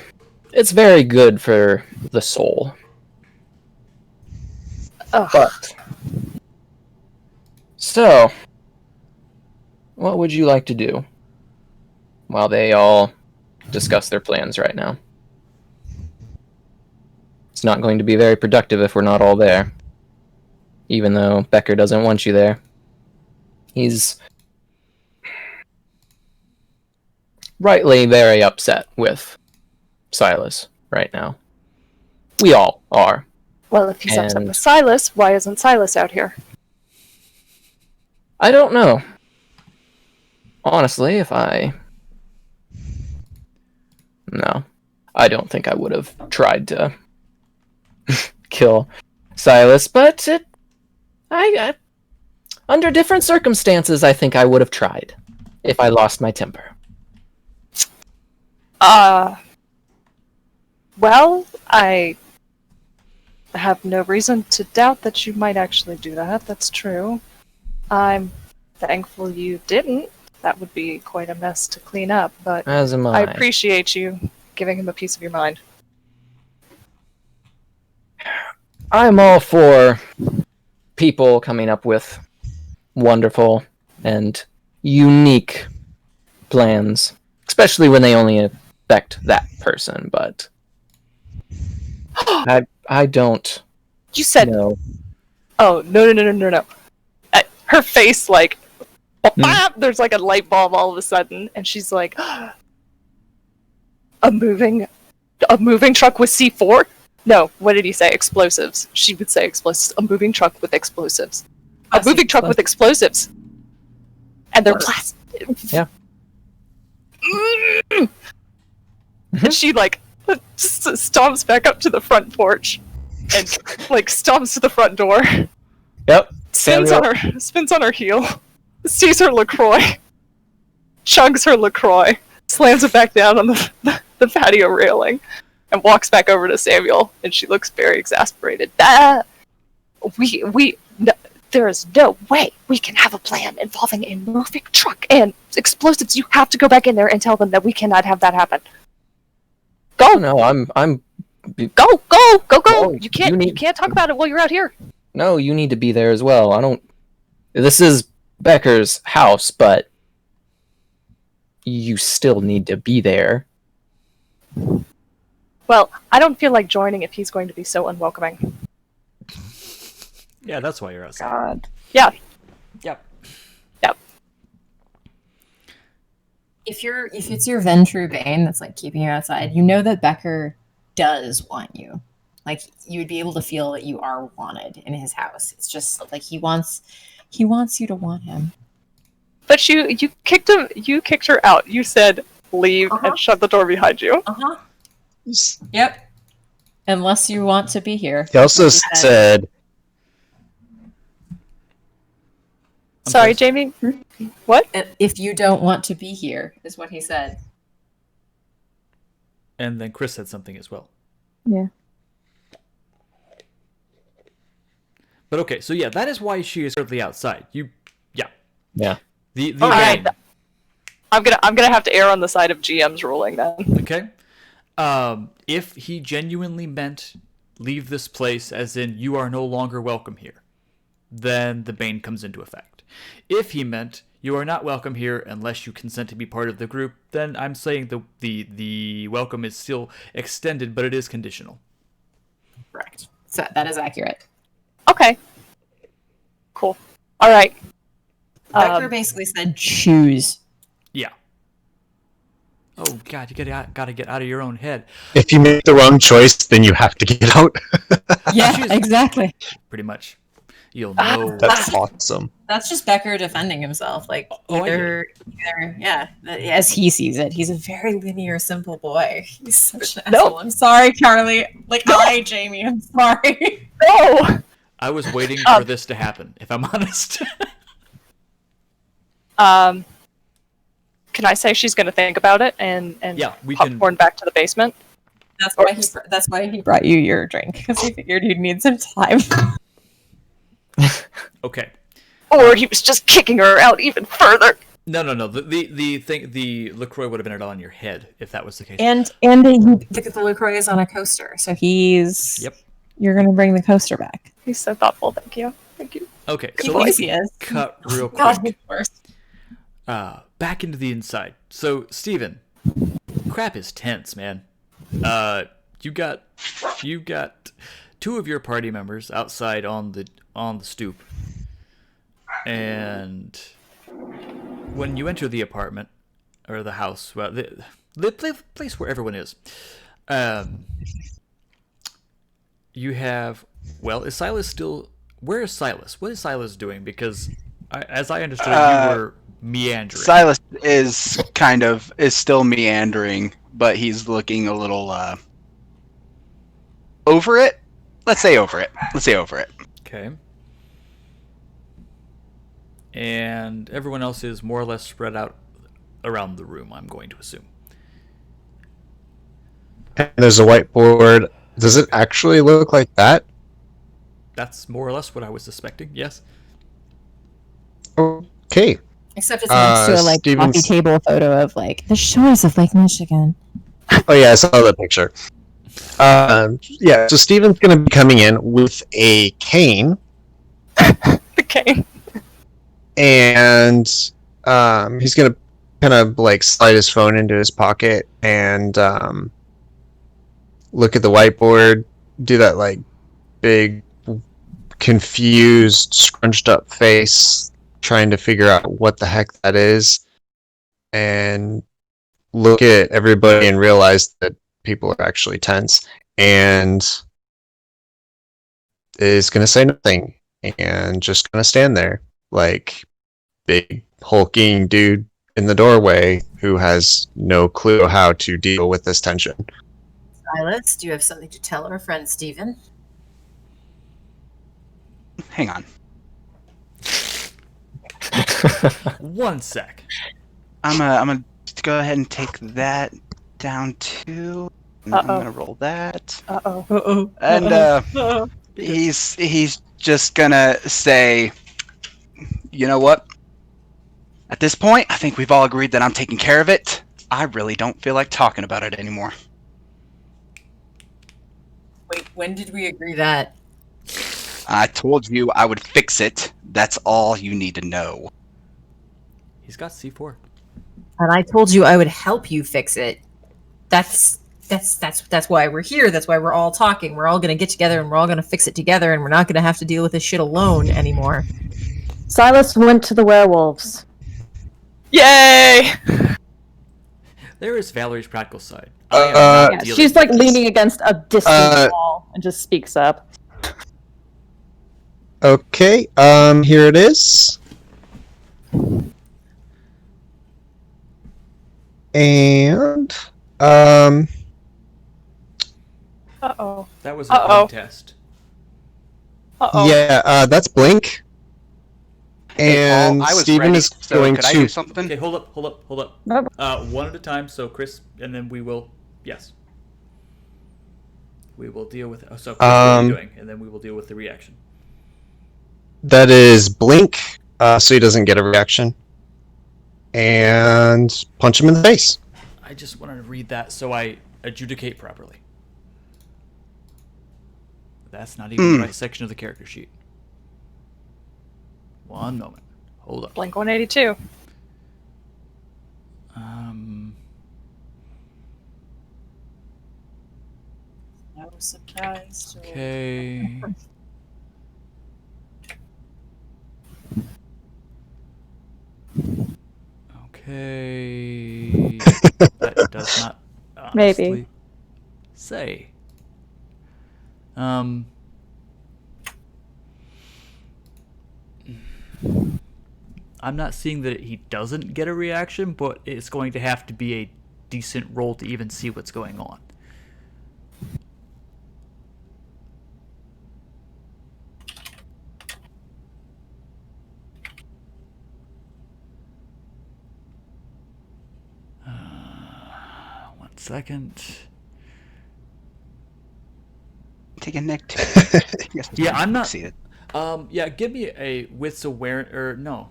It's very good for the soul. Ugh. But... So... What would you like to do? While they all discuss their plans right now. It's not going to be very productive if we're not all there. even though Becker doesn't want you there. He's rightly very upset with Silas right now. We all are. Well, if he's upset And- with Silas, why isn't Silas out here? I don't know. Honestly, No. I don't think I would have tried to kill Silas, but under different circumstances, I think I would have tried if I lost my temper. Well, I have no reason to doubt that you might actually do that. That's true. I'm thankful you didn't. That would be quite a mess to clean up, but As am I I. appreciate you giving him a piece of your mind. I'm all for people coming up with wonderful and unique plans, especially when they only affect that person, but I don't You said, know. oh, no. Her face, like, there's like a light bulb all of a sudden, and she's like, a moving truck with C4? No, what did he say? Explosives. She would say explosives. A moving truck with explosives. A moving truck with explosives. And they're blasted. Yeah. And she, like, just stomps back up to the front porch and, like, stomps to the front door. Yep. Spins on her heel. Sees her LaCroix. Chugs her LaCroix. Slams it back down on the patio railing. And walks back over to Samuel, and she looks very exasperated. There is no way we can have a plan involving a moving truck and explosives. You have to go back in there and tell them that we cannot have that happen. Go! No, I'm Go! No, You can't talk about it while you're out here. No, you need to be there as well. This is Becker's house, but you still need to be there. Well, I don't feel like joining if he's going to be so unwelcoming. Yeah, that's why you're outside. God. Yeah. Yep. If it's your Ventru Bane that's like keeping you outside, you know that Becker does want you. Like you would be able to feel that you are wanted in his house. It's just like he wants you to want him. But you kicked her out. You said leave and shut the door behind you. Uh-huh. Yep. Unless you want to be here. He also said, Sorry, Jamie. What? If you don't want to be here, is what he said. And then Chris said something as well. Yeah. But okay, so yeah, that is why she is currently outside. Yeah. The All right. Bane. I'm gonna have to err on the side of GM's ruling then. Okay. If he genuinely meant leave this place as in you are no longer welcome here, then the Bane comes into effect. If he meant you are not welcome here unless you consent to be part of the group, then I'm saying the welcome is still extended, but it is conditional. Correct. So that is accurate. Okay. Cool. All right. Becker basically said choose. Yeah. Oh God, you gotta get out of your own head. if you make the wrong choice, then you have to get out. Yeah, exactly. Pretty much. You'll know. That's awesome. That's just Becker defending himself. Like Oh, I either, yeah, as he sees it, he's a very linear, simple boy. He's such an asshole. I'm sorry, Charlie. Like hi, Jamie. I'm sorry. No. I was waiting for this to happen, if I'm honest. Can I say she's going to think about it and Yeah, we can. popcorn back to the basement? That's why he brought you your drink, because he figured you'd need some time. Okay. Or he was just kicking her out even further. No. The LaCroix would have been on your head if that was the case. And the LaCroix is on a coaster, so he's. Yep. You're gonna bring the coaster back. He's so thoughtful. Thank you. Okay, He so thinks let's he is. cut real God, quick. he's worse. Back into the inside. So, Steven, crap is tense, man. You got two of your party members outside on the stoop, and when you enter the apartment or the house, well, the place where everyone is, you have. Well, is Silas still? Where is Silas? What is Silas doing? Because as I understood, you were meandering. Silas is still meandering, but he's looking a little over it. Let's say over it. Okay. And everyone else is more or less spread out around the room, I'm going to assume. And there's a whiteboard. Does it actually look like that? That's more or less what I was suspecting, yes. Okay. Except it's next to a like Steven's- coffee table photo of like the shores of Lake Michigan. Oh yeah, I saw that picture. Yeah, so Steven's gonna be coming in with a cane, Okay. and he's gonna kind of like slide his phone into his pocket and look at the whiteboard, do that like big, confused, scrunched up face, trying to figure out what the heck that is, and look at everybody and realize that people are actually tense, and is going to say nothing and just going to stand there like big hulking dude in the doorway who has no clue how to deal with this tension. Silas, do you have something to tell our friend Steven? Hang on. 1 sec. I'm gonna go ahead and take that down too. And I'm gonna roll that. Uh-oh. And he's just gonna say, you know what? At this point, I think we've all agreed that I'm taking care of it. I really don't feel like talking about it anymore. Wait, when did we agree that? I told you I would fix it. That's all you need to know. He's got C4. And I told you I would help you fix it. That's why we're here. That's why we're all talking. We're all gonna get together and we're all gonna fix it together, and we're not gonna have to deal with this shit alone anymore. Silas went to the werewolves. Yay! There is Valerie's practical side. I am not Yeah, dealing she's with like this. leaning against a distant wall and just speaks up. Okay, here it is. And Uh-oh. That was a Uh-oh. bug test. Uh-oh. yeah, that's Blink. Hey, Paul, And I was Steven ready, is so going could I do to. something? Okay, hold up. Nope. One at a time. So Chris, and then we will. Yes. We will deal with. So Chris, what are you doing? And then we will deal with the reaction. That is Blink, so he doesn't get a reaction. And punch him in the face. I just wanted to read that so I adjudicate properly. That's not even the right section of the character sheet. One moment. Hold up. Blink 182. No surprise. Okay. Okay. That does not honestly Maybe. say. I'm not seeing that he doesn't get a reaction, but it's going to have to be a decent roll to even see what's going on. One second. Take a Nick too. Yes, Yeah, I'm not. succeeded. Yeah, give me a wits awareness, or no.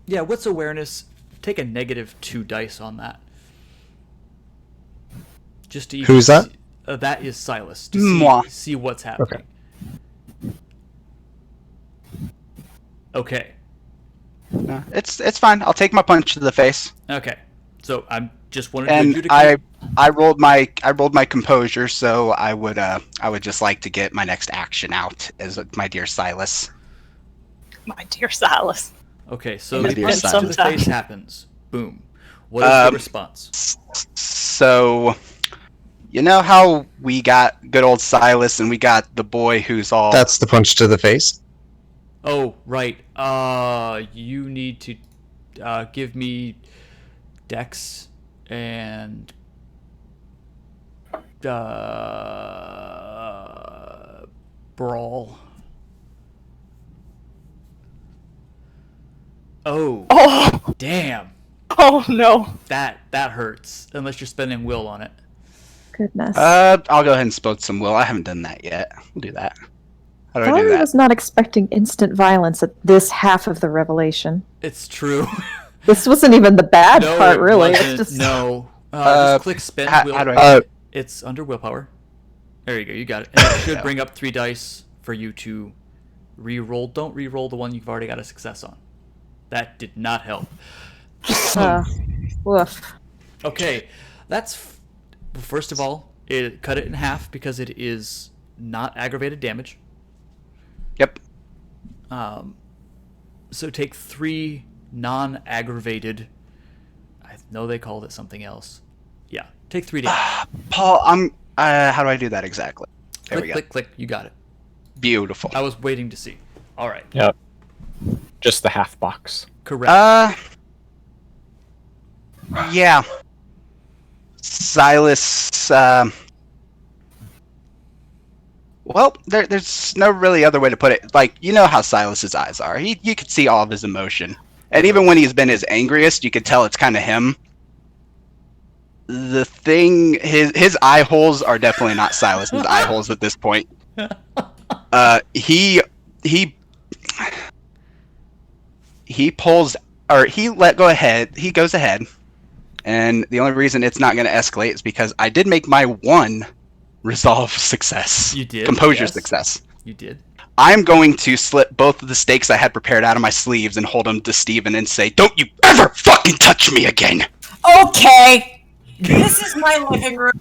Yeah, wits awareness. Take a -2 dice on that. Just to even Who's that? see- that is Silas. To Moi. see what's happening. Okay. No, it's fine. I'll take my punch to the face. Okay. So I'm just wanted to And adjudicate I rolled my composure, so I would just like to get my next action out as my dear Silas. My dear Silas. Okay, so My the dear punch to the Silas. face happens. Boom. What is the response? So, you know how we got good old Silas and we got the boy who's all... That's the punch to the face. Oh, right. You need to give me Dex and Brawl. Oh, Oh, damn. oh no. That hurts. Unless you're spending will on it. Goodness. I'll go ahead and spout some will. I haven't done that yet. We'll do that. How do I do Valerie that? was not expecting instant violence at this half of the revelation. It's true. This wasn't even the bad No, part, it really. wasn't. It's just No. Just click spend will. How do I... It's under willpower. There you go. You got it. And it should bring up 3 dice for you to re-roll. Don't re-roll the one you've already got a success on. That did not help. woof. Okay, that's first of all, cut it in half because it is not aggravated damage. Yep. So take 3 non-aggravated. I know they called it something else. Yeah, take 3 damage. Paul, how do I do that exactly? There we Click, go. click, click. You got it. Beautiful. I was waiting to see. All right. Yep. Just the half box. Correct. Yeah. Silas, well, there's no really other way to put it. Like, you know how Silas's eyes are. You could see all of his emotion. And even when he's been his angriest, you could tell it's kind of him. The thing, his eye holes are definitely not Silas's eye holes at this point. He pulls, or he goes ahead, and the only reason it's not going to escalate is because I did make my 1 resolve success. You did? Composure Yes. success. You did. I'm going to slip both of the stakes I had prepared out of my sleeves and hold them to Steven and say, "Don't you ever fucking touch me again!" Okay, this is my living room.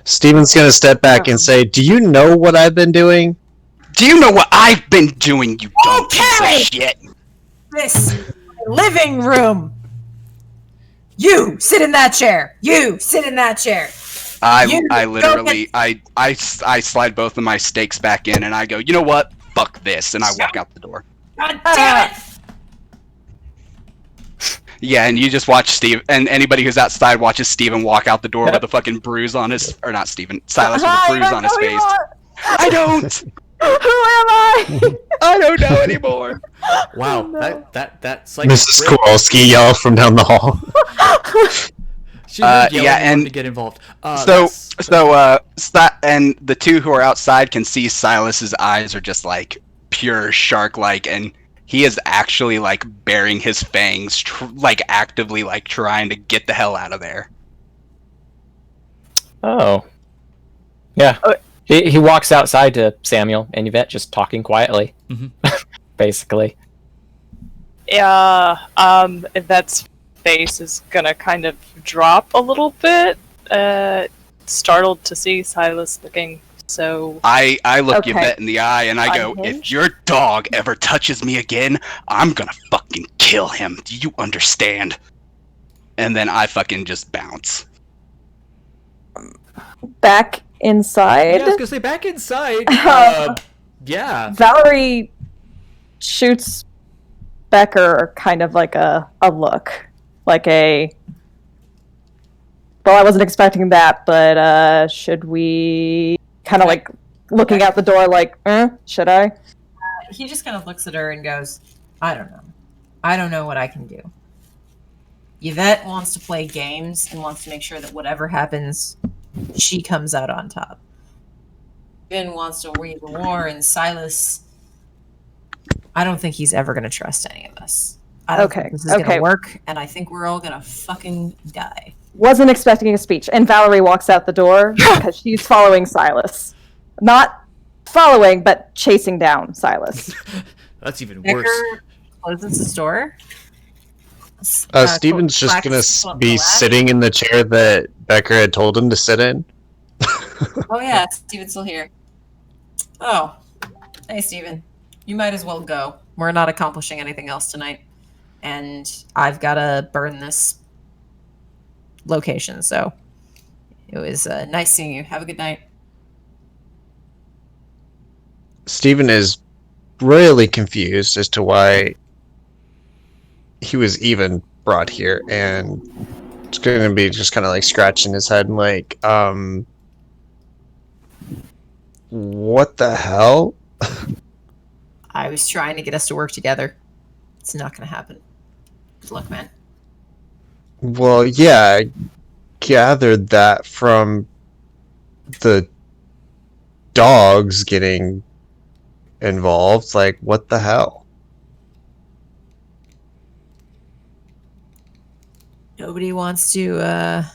Steven's gonna step back and say, "Do you know what I've been doing?" Do you know what I've been doing, you dumb piece Okay! of shit? This is my living room. You sit in that chair. You sit in that chair. I You literally, I slide both of my stakes back in and I go, "You know what? Fuck this," and I walk out the door. God damn it! Yeah, and you just watch Steve, and anybody who's outside watches Steven walk out the door with a fucking bruise on his, or not Steven, Silas with a bruise on his face. I don't! Who am I? I don't know anymore! Wow, no. that psychic Mrs. break- Kowalski yelled from down the hall. She heard yelling yeah, and wanted and to get involved. And the 2 who are outside can see Silas's eyes are just like pure shark-like, and he is actually like baring his fangs, like actively like trying to get the hell out of there. Oh. Yeah. He walks outside to Samuel and Yvette just talking quietly. Mhm. Basically. Yeah, Yvette's face is gonna kind of drop a little bit, startled to see Silas looking so... I look Okay. Yvette in the eye and I go, Unhinged? "If your dog ever touches me again, I'm gonna fucking kill him. Do you understand?" And then I fucking just bounce. Back inside. Yeah, I was gonna say back inside. Yeah. Valerie shoots Becker kind of like a look. Like a... Well, I wasn't expecting that, but should we... Kind of like looking out the door like, should I? He just kind of looks at her and goes, "I don't know. I don't know what I can do." Yvette wants to play games and wants to make sure that whatever happens, she comes out on top. Ben wants to wage a war, and Silas, I don't think he's ever going to trust any of us. I don't think this is going to work, and I think we're all going to fucking die. Wasn't expecting a speech. And Valerie walks out the door because she's following Silas. Not following, but chasing down Silas. That's even Becker worse. closes his door, Steven's just gonna be collapse. sitting in the chair that Becker had told him to sit in. Oh yeah, Steven's still here. Oh, hey Steven. You might as well go. We're not accomplishing anything else tonight. And I've got to burn this location, so it was nice seeing you. Have a good night. Steven is really confused as to why he was even brought here, and it's going to be just kind of like scratching his head and like, what the hell? I was trying to get us to work together. It's not going to happen. Good luck, man. Well, yeah, I gathered that from the dogs getting involved. Like, what the hell? Nobody wants to,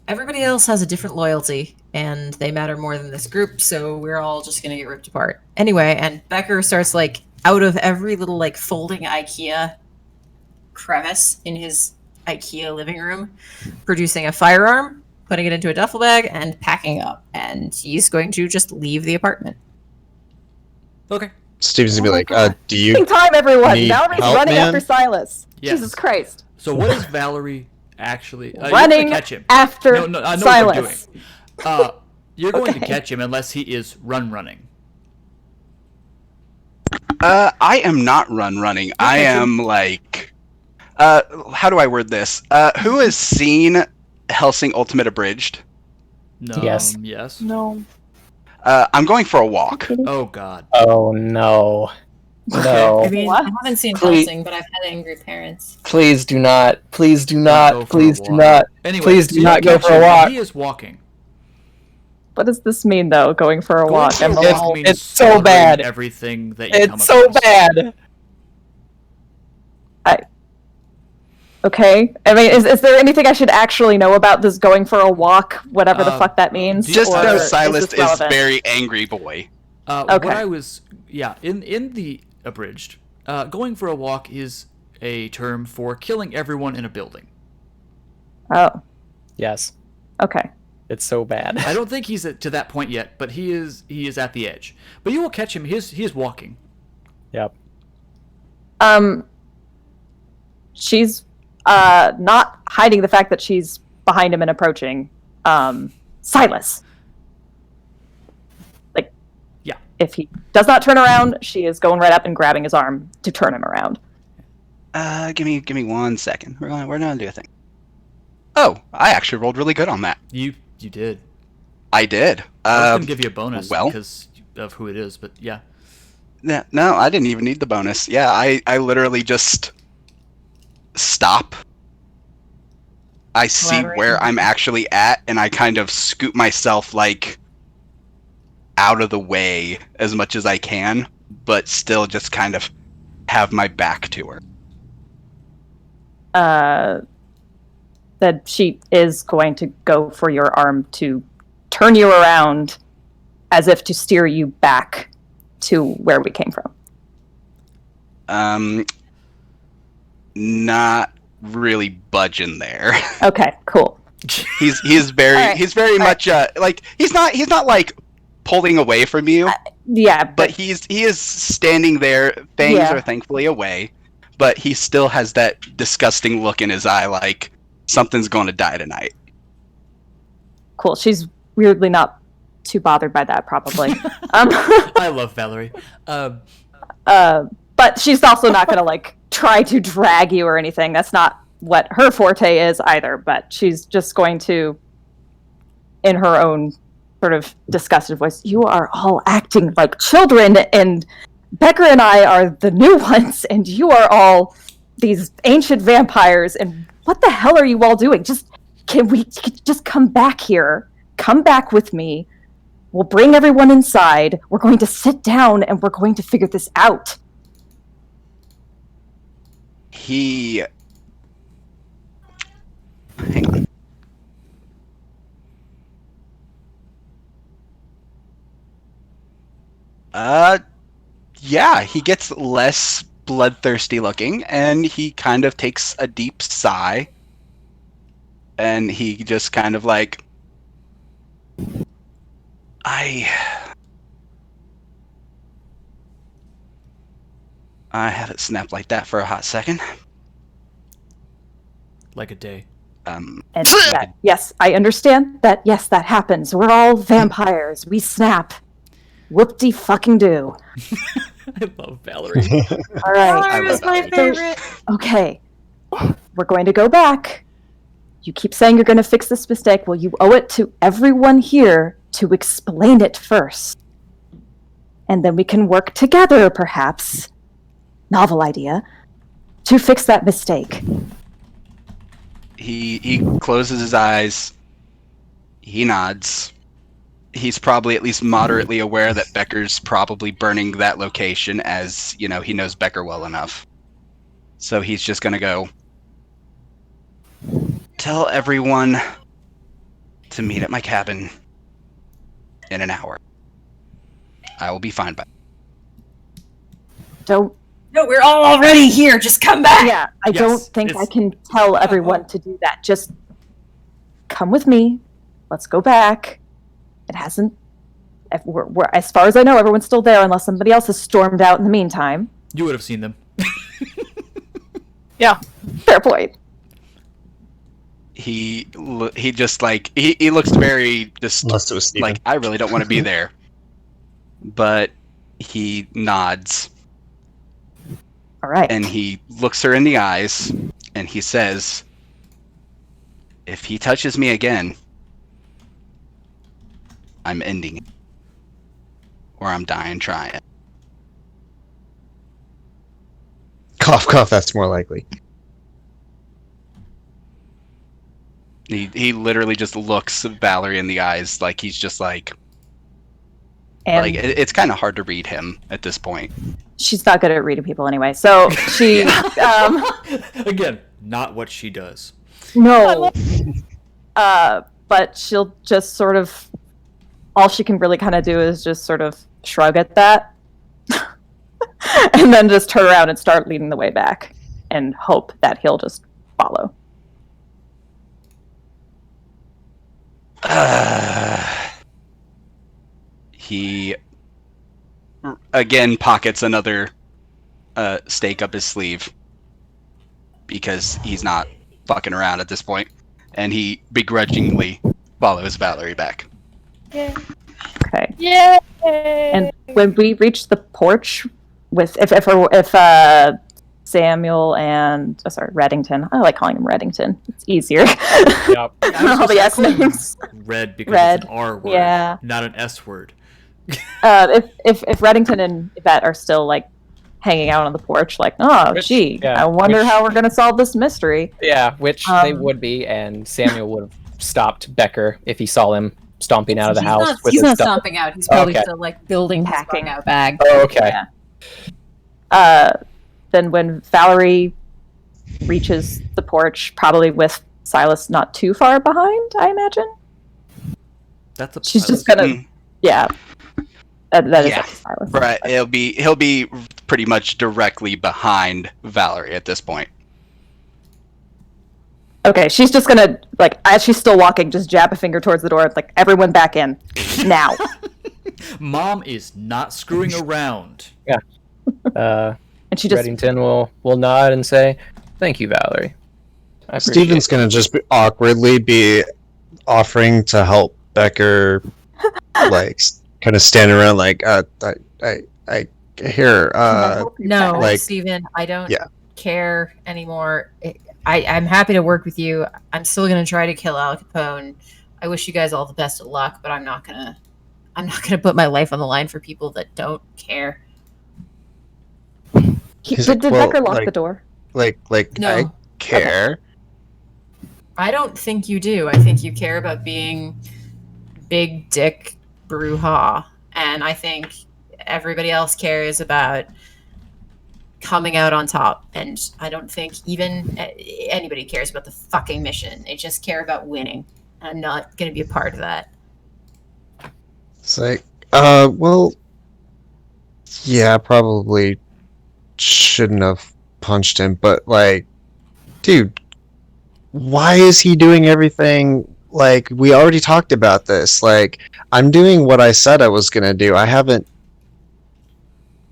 everybody else has a different loyalty, and they matter more than this group, so we're all just gonna get ripped apart. Anyway, and Becker starts, like, out of every little, like, folding IKEA crevice in his IKEA living room, producing a firearm, putting it into a duffel bag, and packing up. And he's going to just leave the apartment. Okay. Steven's gonna be like, do you Taking time, everyone. need Valerie's help, running man? after Silas. Yes. Jesus Christ. So what is Valerie actually? You're Running going to catch him. after No, I know what you're doing. Silas. You're going to Okay. catch him unless he is running. I am not running. I am like, how do I word this? Who has seen Helsing Ultimate Abridged? No. Yes. Yes. No. I'm going for a walk. Oh God. Oh no. I No. mean, What? I haven't seen Please- Helsing, but I've had angry parents. Please do not. Please do Go not. for a Please do walk. not. Anyway, Please so do you not go catch for a him, and walk. He is walking. What does this mean, though? Going for a Going walk? for I'm a a walk little... means It's so slaughtering bad. Everything that you come It's so across. bad. Okay. I mean, is there anything I should actually know about this going for a walk, whatever the fuck that means? Just or know is Silas this is relevant? very angry boy. What Okay. I was, in the abridged, going for a walk is a term for killing everyone in a building. Oh, Yes. okay. It's so bad. I don't think he's to that point yet, but he is at the edge. But you will catch him. He is walking. Yep. She's not hiding the fact that she's behind him and approaching Silas. Like, Yeah. if he does not turn around, she is going right up and grabbing his arm to turn him around. Give me 1 second. We're gonna do a thing. Oh, I actually rolled really good on that. You did. I did. I was gonna give you a bonus well. because of who it is, but yeah. Yeah, no, I didn't even need the bonus. Yeah, I literally just stop. I see where I'm actually at, and I kind of scoot myself like out of the way as much as I can, but still just kind of have my back to her. That she is going to go for your arm to turn you around as if to steer you back to where we came from. Not really budging there. Okay, cool. He's very All right. he's very much like he's not like pulling away from you, Yeah, but he is standing there. Fangs Yeah. are thankfully away, but he still has that disgusting look in his eye, like something's going to die tonight. cool. She's weirdly not too bothered by that, probably. I love Valerie. But she's also not going to like try to drag you or anything. That's not what her forte is either. But she's just going to, in her own sort of disgusted voice, "You are all acting like children, and Becker and I are the new ones, and you are all these ancient vampires. And what the hell are you all doing? Can we just come back here? Come back with me. We'll bring everyone inside. We're going to sit down and we're going to figure this out." Hang on. Yeah, he gets less bloodthirsty looking, and he kind of takes a deep sigh, and he just kind of like, I haven't snapped like that for a hot second. Like a day. And that, yes, I understand that. Yes, that happens. We're all vampires. We snap. Whoop-de-fucking-do. I love Valerie. All right. Valerie was my favorite. Okay. We're going to go back. You keep saying you're going to fix this mistake. Well, you owe it to everyone here to explain it first. And then we can work together, perhaps. Novel idea. To fix that mistake. He closes his eyes. He nods. He's probably at least moderately aware that Becker's probably burning that location, as, you know, he knows Becker well enough. So he's just gonna go, tell everyone to meet at my cabin in an hour. I will be fine by. Don't. No, we're all already here. Just come back. Yeah, I Yes, don't think I can tell everyone to do that. Just come with me. Let's go back. It hasn't. We're, as far as I know, everyone's still there unless somebody else has stormed out in the meantime. You would have seen them. Yeah. Fair point. He just like he looks very just Unless it was Steven. like, I really don't want to be there, but he nods. All right. And he looks her in the eyes, and he says, if he touches me again, I'm ending it. Or I'm dying trying. Cough, cough, that's more likely. He literally just looks Valerie in the eyes, like he's just like and it's kind of hard to read him at this point. she's not good at reading people anyway. So she, Again, not what she does. no. But she'll just sort of, all she can really kind of do is just sort of shrug at that. And then just turn around and start leading the way back and hope that he'll just follow. He again pockets another stake up his sleeve because he's not fucking around at this point, and he begrudgingly follows Valerie back. Okay. Yay! And when we reach the porch with if Samuel and Reddington, I like calling him Reddington. It's easier. Yep. All the S names. Red because Red, it's an R word, yeah. not an S word. If Reddington and Yvette are still like hanging out on the porch, like, oh gee, yeah, I wonder how we're gonna solve this mystery. Yeah, which they would be, and Samuel would have stopped Becker if he saw him stomping out of the house. He's his not stuff. stomping out. He's probably Okay. still like building, Packing. packing out bag. Oh, okay. Yeah. Then when Valerie reaches the porch, probably with Silas not too far behind, I imagine. That's a She's pilot. just gonna, yeah. That is Yeah. up to Silas. Right, he'll be pretty much directly behind Valerie at this point. Okay, she's just gonna, like, as she's still walking, just jab a finger towards the door, like, everyone back in. Now. Mom is not screwing around. And she just, Reddington will nod and say, "Thank you, Valerie." I appreciate Steven's gonna just awkwardly be offering to help Becker, like, kind of standing around, like, I here, No, like- Steven, I don't Yeah. care anymore. I'm happy to work with you. I'm still gonna try to kill Al Capone. I wish you guys all the best of luck, but I'm not gonna put my life on the line for people that don't care. did well, Becker lock like- the door? like, No. I care. I don't think you do. I think you care about being big dick brouhaha, and I think everybody else cares about coming out on top. And I don't think even anybody cares about the fucking mission. They just care about winning. I'm not going to be a part of that. It's like, well, yeah, probably shouldn't have punched him, but like, dude, why is he doing everything? Like, we already talked about this. Like, I'm doing what I said I was gonna do. I haven't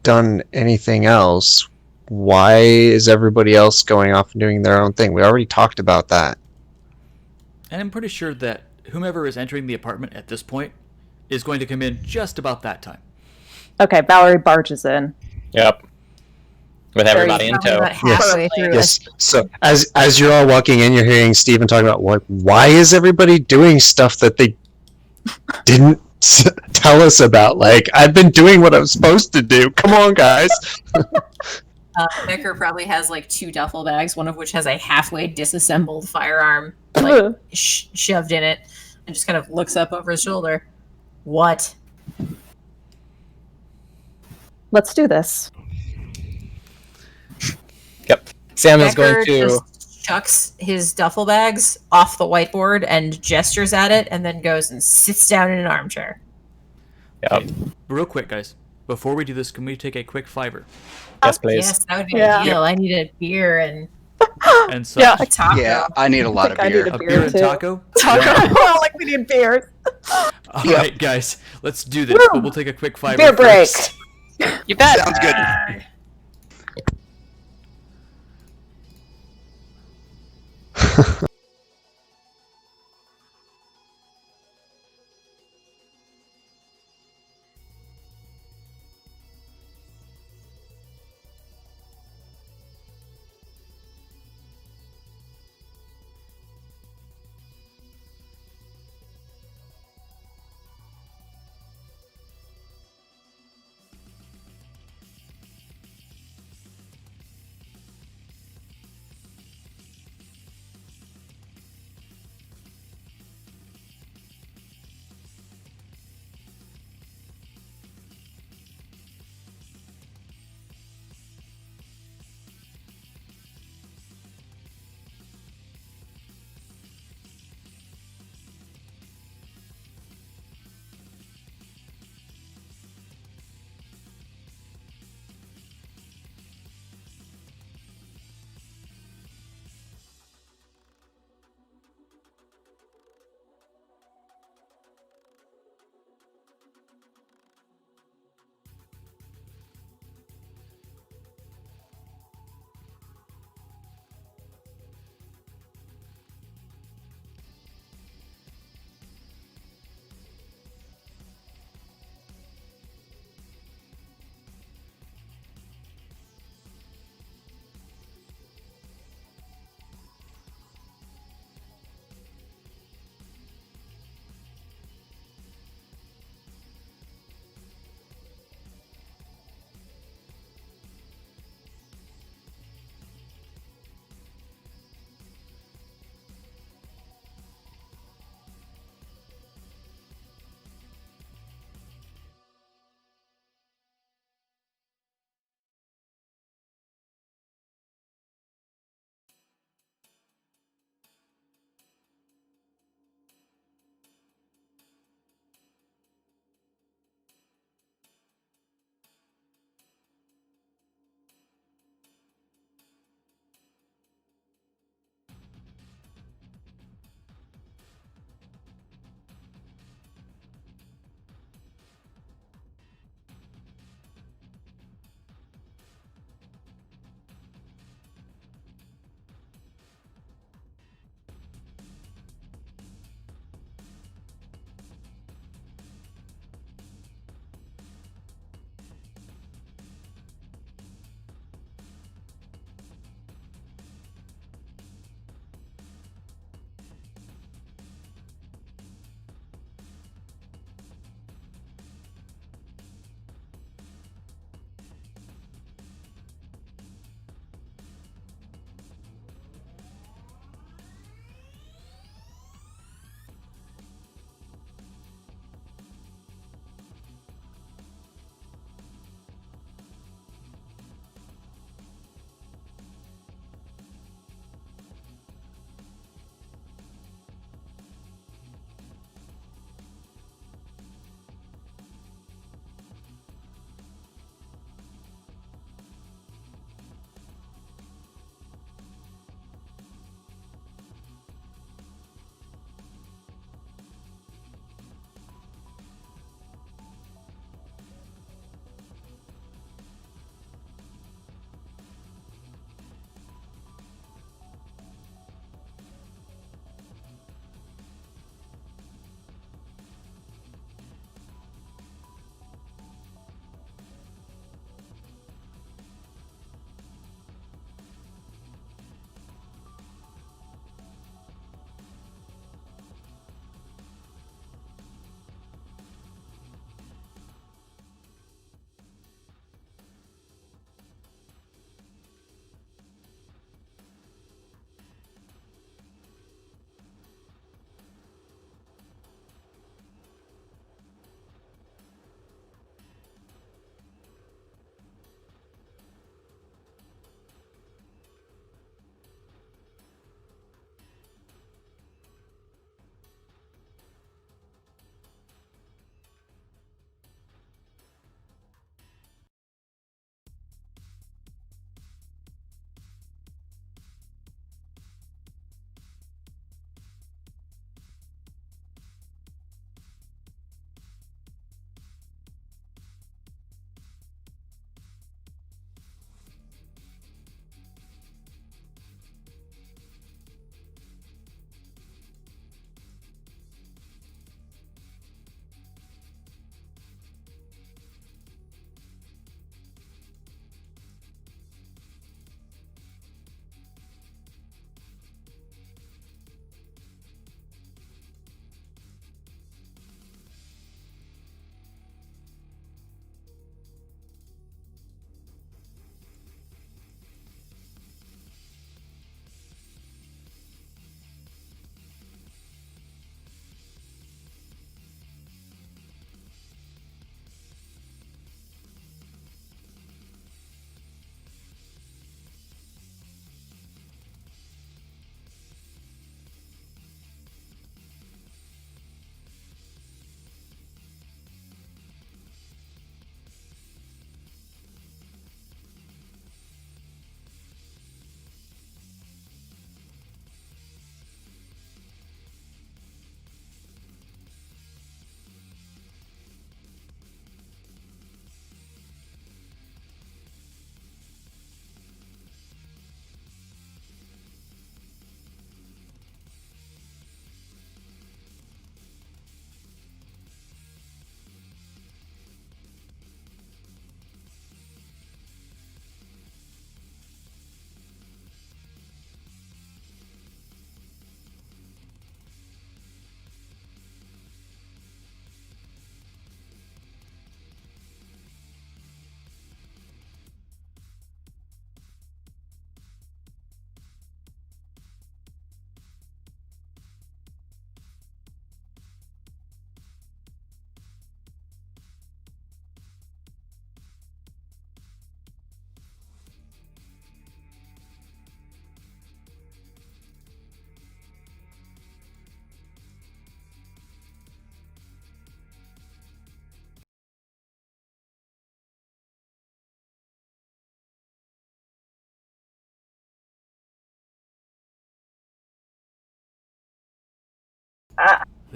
done anything else. Why is everybody else going off and doing their own thing? We already talked about that. And I'm pretty sure that whomever is entering the apartment at this point is going to come in just about that time. Okay, Valerie barges in. Yep. With everybody in Probably tow. about halfway through Yes. So as you're all walking in, you're hearing Steven talking about why is everybody doing stuff that they didn't tell us about? Like, I've been doing what I'm supposed to do. Come on, guys. Becker probably has like 2 duffel bags, one of which has a halfway disassembled firearm like shoved in it, and just kind of looks up over his shoulder. What? Let's do this. Yep. Samuel's Becker going to. just chucks his duffel bags off the whiteboard and gestures at it, and then goes and sits down in an armchair. Yep. Real quick, guys, before we do this, can we take a quick $5? Yes, please. Yes, that would be Yeah. ideal. I need a beer and And such. Yeah. a taco. Yeah, I need a lot of I beer. need A beer beer and too. taco? Taco. Like we need beers. All right, guys, let's do this. Woo! But we'll take a quick $5 Beer break. first. You bet. Sounds good.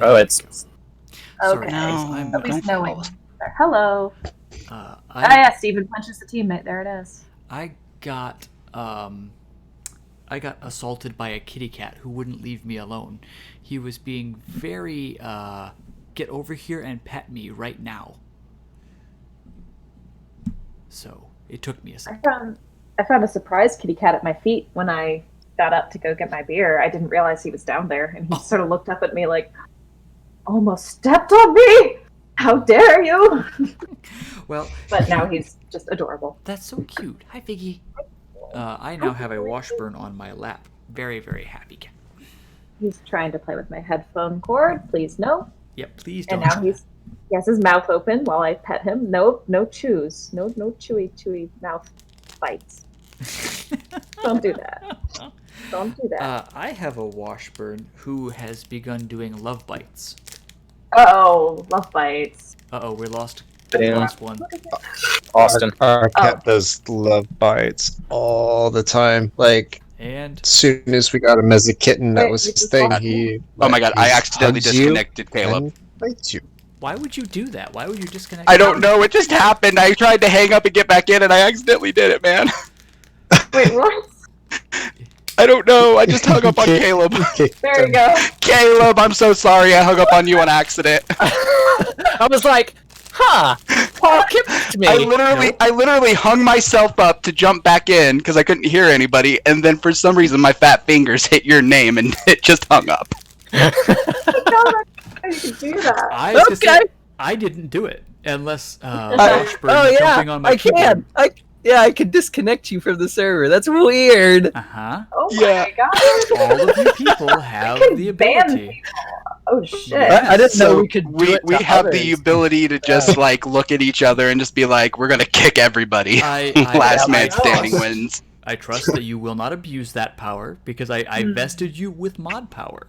Oh, it's Sorry, Okay. guys, No, I'm, At least don't knowing. fall. Hello. I Yeah, Steven punches the teammate. There it is. I got I got assaulted by a kitty cat who wouldn't leave me alone. He was being very get over here and pet me right now. So it took me a second. I found a surprise kitty cat at my feet when I got up to go get my beer. I didn't realize he was down there, and he sort of looked up at me like, "Almost stepped on me! How dare you!" Well, But now he's just adorable. that's so cute. Hi, Figgy. I now have a Washburn on my lap. Very, very happy cat. He's trying to play with my headphone cord. Please no. Yep, please And don't. now he has his mouth open while I pet him. No chews. No chewy mouth bites. Don't do that. Don't do that. I have a Washburn who has begun doing love bites. Uh-oh, love bites. Uh-oh, we lost Damn. one. Austin. Our cat does love bites all the time. Like, And as soon as we got him as a kitten, that Wait, was you his just thing. lost He Oh my god, I he accidentally hugs you disconnected Caleb. and bites you. why would you do that? Why would you disconnect? I don't know, it just happened. I tried to hang up and get back in and I accidentally did it, man. Wait, what? I don't know, I just hung up on Caleb. There you go. Caleb, I'm so sorry I hung up on you on accident. I was like, huh, Paul kicked me. I literally hung myself up to jump back in because I couldn't hear anybody, and then for some reason my fat fingers hit your name and it just hung up. You can do that. I was gonna say, Okay. I didn't do it unless Washburn Oh yeah, jumping on my I keyboard. can. I can disconnect you from the server. That's weird. Uh-huh. Oh Yeah. my god. All of you people have can the ban ability. Oh shit. Yeah. I didn't know So we could do we it to have others. the ability to just like look at each other and just be like, we're gonna kick everybody. Last man standing trust- wins. I trust that you will not abuse that power because I vested you with mod power.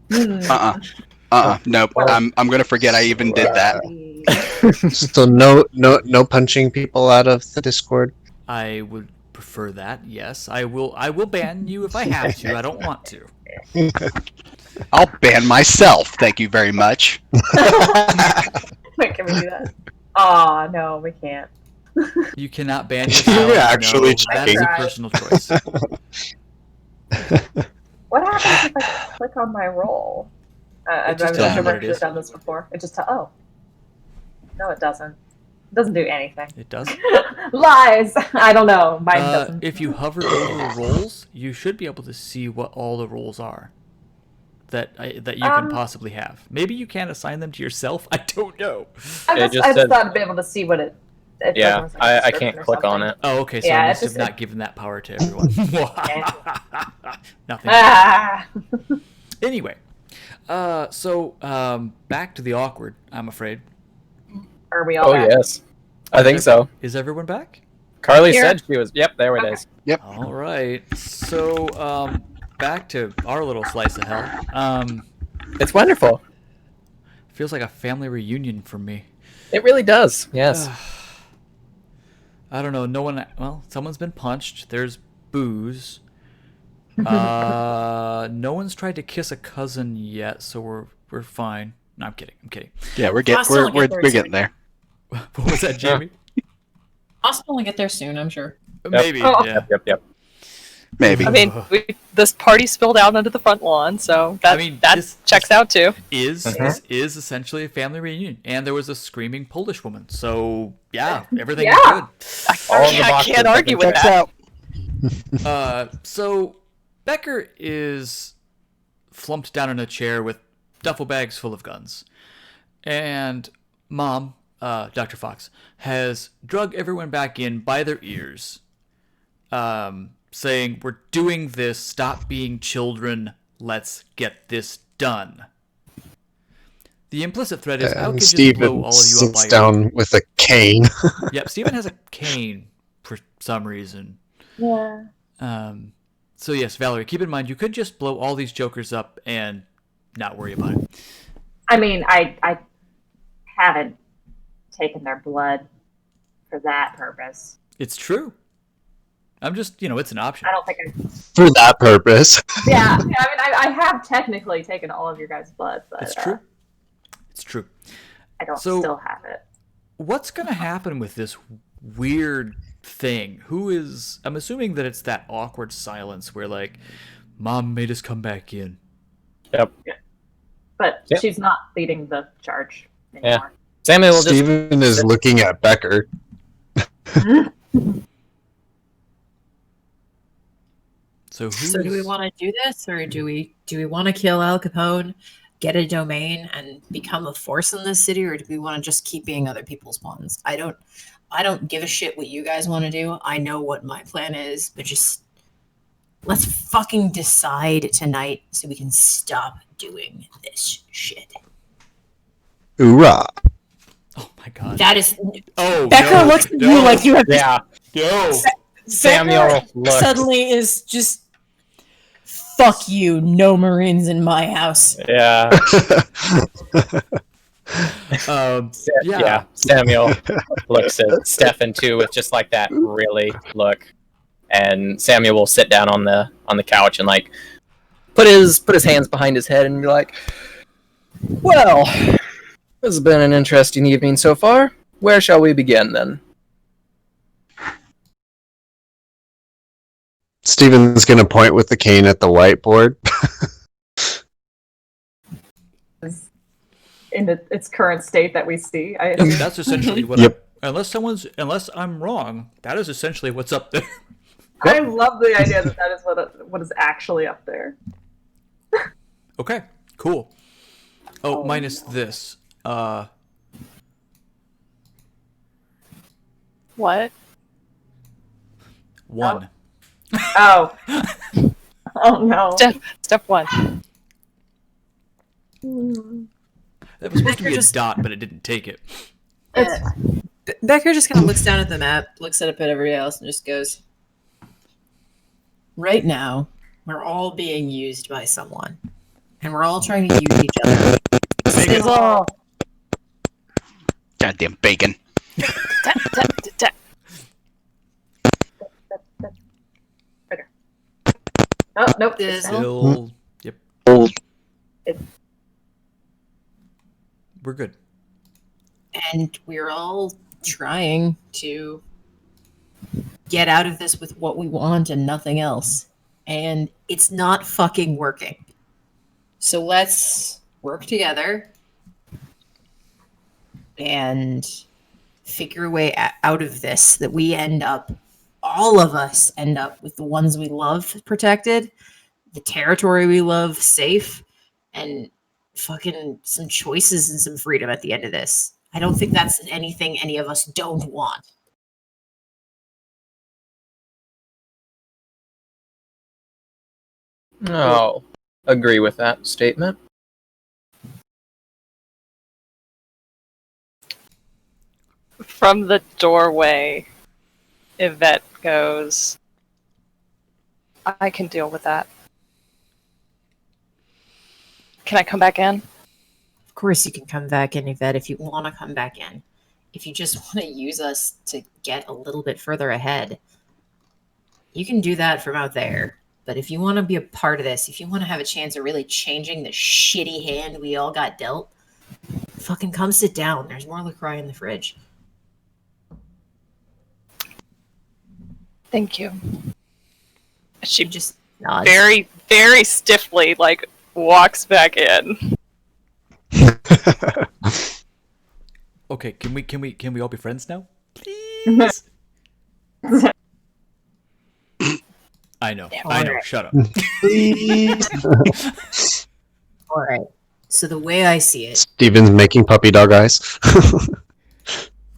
Nope. I'm gonna forget I even did that. So no punching people out of the Discord. I would prefer that. Yes, I will ban you if I have to. I don't want to. I'll ban myself. Thank you very much. Wait, can we do that? Aw, no, we can't. You cannot ban yourself. You're actually no, that is a checking. personal choice. What happens if I click on my roll? I've just tells you what it never is. done this before. It just oh. No, it doesn't. It doesn't do anything. It does. Lies! I don't know. Mine doesn't. If you hover over rolls, you should be able to see what all the rolls are that you can possibly have. Maybe you can't assign them to yourself. I don't know. I just said- thought I'd be able to see what it Yeah, does, like, I description can't or click on something. it. Oh, okay. So Yeah, I it must have just- not given that power to everyone. Nothing. Ah! Anyway, so back to the awkward. I'm afraid. Are we all Oh back? yes, I think so. Is everyone back? Carly Here. said she was. Yep, there it Okay. is. All right. So back to our little slice of hell. It's wonderful. Feels like a family reunion for me. It really does. Yes. I don't know. No one. Well, someone's been punched. There's booze. No one's tried to kiss a cousin yet, so we're fine. No, I'm kidding. Yeah, we're Hostile get there getting there. What was that, Jamie? Hospital will get there soon, I'm sure. Maybe. Oh. Yeah. Yep. Maybe. I mean, this party spilled out onto the front lawn, so that this checks out too. Is Mhm. this is essentially a family reunion, and there was a screaming Polish woman. So yeah, everything Yeah. is All the I boxes can't have argue been with checked that. good. So Becker is flumped down in a chair with duffel bags full of guns, and Mom, Dr. Fox, has drug everyone back in by their ears, saying, "We're doing this. Stop being children. Let's get this done." The implicit threat is, "How could you just blow Steven all of you up by sits down with a cane. Yep, Steven has a cane for some reason. Yeah. So yes, Valerie, keep in mind you could just blow all these jokers up and not worry about it. I mean, I haven't taken their blood for that purpose. It's true. I'm just, it's an option. I don't think I. For that purpose. Yeah, I mean, I have technically taken all of your guys' blood, but It's true. It's true. I don't So- still have it. What's gonna happen with this weird thing? I'm assuming that it's that awkward silence where like, Mom made us come back in. Yep. But Yep. she's not leading the charge anymore. Samuel will just. Steven is looking at Becker. So So do we want to do this, or do we want to kill Al Capone, get a domain, and become a force in this city, or do we want to just keep being other people's pawns? I don't give a shit what you guys want to do. I know what my plan is, but just let's fucking decide tonight so we can stop doing this shit. Hoorah. Oh my god. That is. Oh, Becker no, looks at no, you like you have. Yeah. No. Samuel Becker looks. suddenly is just. Fuck you! No Marines in my house. Yeah. Yeah. Samuel looks at Stefan too with just like that really look, and Samuel will sit down on the couch and like put his hands behind his head and be like, "Well, this has been an interesting evening so far. Where shall we begin then?" Steven's gonna point with the cane at the whiteboard. In its current state that we see. That's essentially what. Yep. Unless I'm wrong, that is essentially what's up there. I love the idea that is what is actually up there. Okay. Cool. Oh, minus this. What? 1. Oh. Oh no. Step one. That was supposed to be a Just- dot, but it didn't take it. It's fine. Becker just kind of looks down at the map, looks at everybody else, and just goes, right now, we're all being used by someone. And we're all trying to use each other. Sizzle! Goddamn bacon. Oh, nope. Sizzle. Still. Yep. It- We're good. And we're all trying to get out of this with what we want and nothing else. And it's not fucking working. So let's work together and figure a way out of this that we end up, all of us end up with the ones we love protected, the territory we love safe, and fucking some choices and some freedom at the end of this. I don't think that's anything any of us don't want. No, agree with that statement. From the doorway, Yvette goes, I can deal with that. Can I come back in? Of course, you can come back in, Yvette, if you want to come back in. If you just want to use us to get a little bit further ahead, you can do that from out there. But if you want to be a part of this, if you want to have a chance of really changing the shitty hand we all got dealt, fucking come sit down. There's more LaCroix in the fridge. Thank you. She You just nods. very, very stiffly, like, walks back in. Okay, can we all be friends now? Please. I know. I know. Alright. Shut up. All right. So the way I see it, Steven's making puppy dog eyes.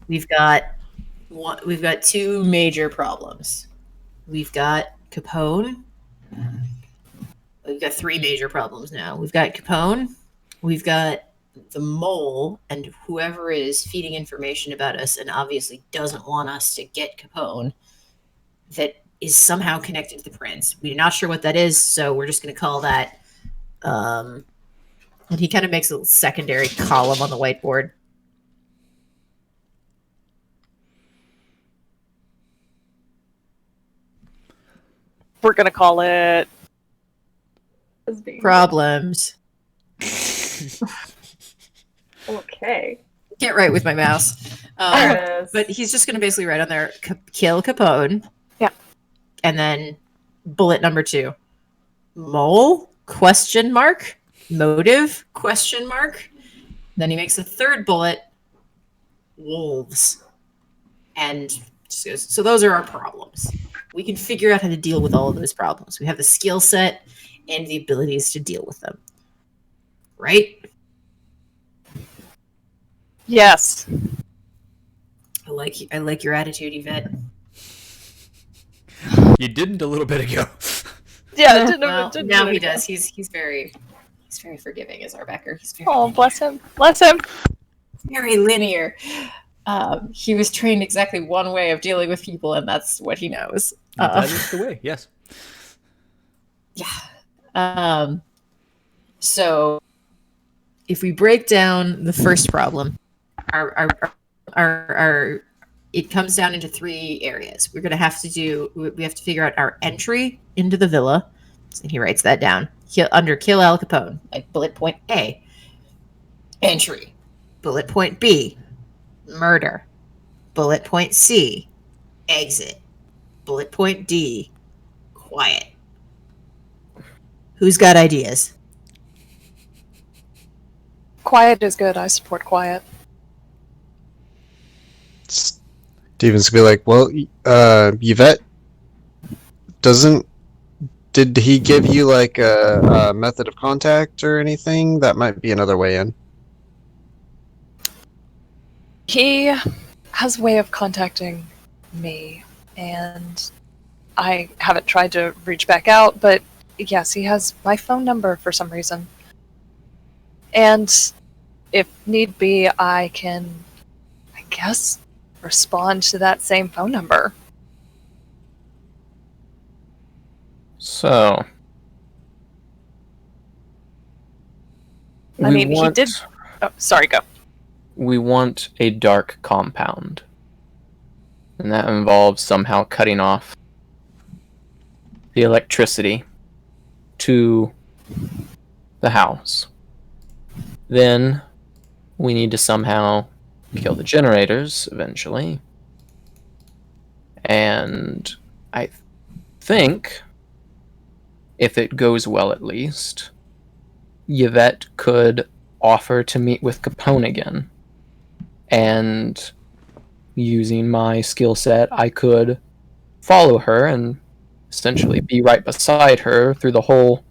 we've got two major problems. We've got Capone. We've got three major problems now. We've got Capone. We've got the mole and whoever is feeding information about us and obviously doesn't want us to get Capone that is somehow connected to the prince. We're not sure what that is, so we're just going to call that. And he kind of makes a secondary column on the whiteboard. We're gonna call it. Problems. Okay. Can't write with my mouse. There it is. But he's just going to basically write on there, kill Capone. Yeah. And then bullet number 2. Mole? Question mark? Motive? Question mark? Then he makes a third bullet. Wolves. And just goes, so those are our problems. We can figure out how to deal with all of those problems. We have the skill set and the abilities to deal with them. Right? Yes. I like your attitude, Yvette. You didn't a little bit ago. Yeah. Well, now he does. He's very forgiving as Arbecker. He's very Oh, bless him. Bless him. very linear. He was trained exactly one way of dealing with people, and that's what he knows. That is the way. Yes. Yeah. So if we break down the first problem, our it comes down into 3 areas. We have to figure out our entry into the villa. And he writes that down. Under kill Al Capone, like bullet point A. Entry. Bullet point B. Murder. Bullet point C. Exit. Bullet point D. Quiet. Who's got ideas? Quiet is good. I support quiet. Steven's gonna be like, well, Yvette, did he give you like a method of contact or anything? That might be another way in. He has a way of contacting me, and I haven't tried to reach back out, but yes, he has my phone number for some reason. And if need be, I can, I guess, respond to that same phone number. So, I mean, he did. Oh, sorry, go. We want a dark compound. And that involves somehow cutting off the electricity to the house. Then we need to somehow kill the generators eventually. And I think, if it goes well at least, Yvette could offer to meet with Capone again. And using my skill set, I could follow her and essentially be right beside her through the whole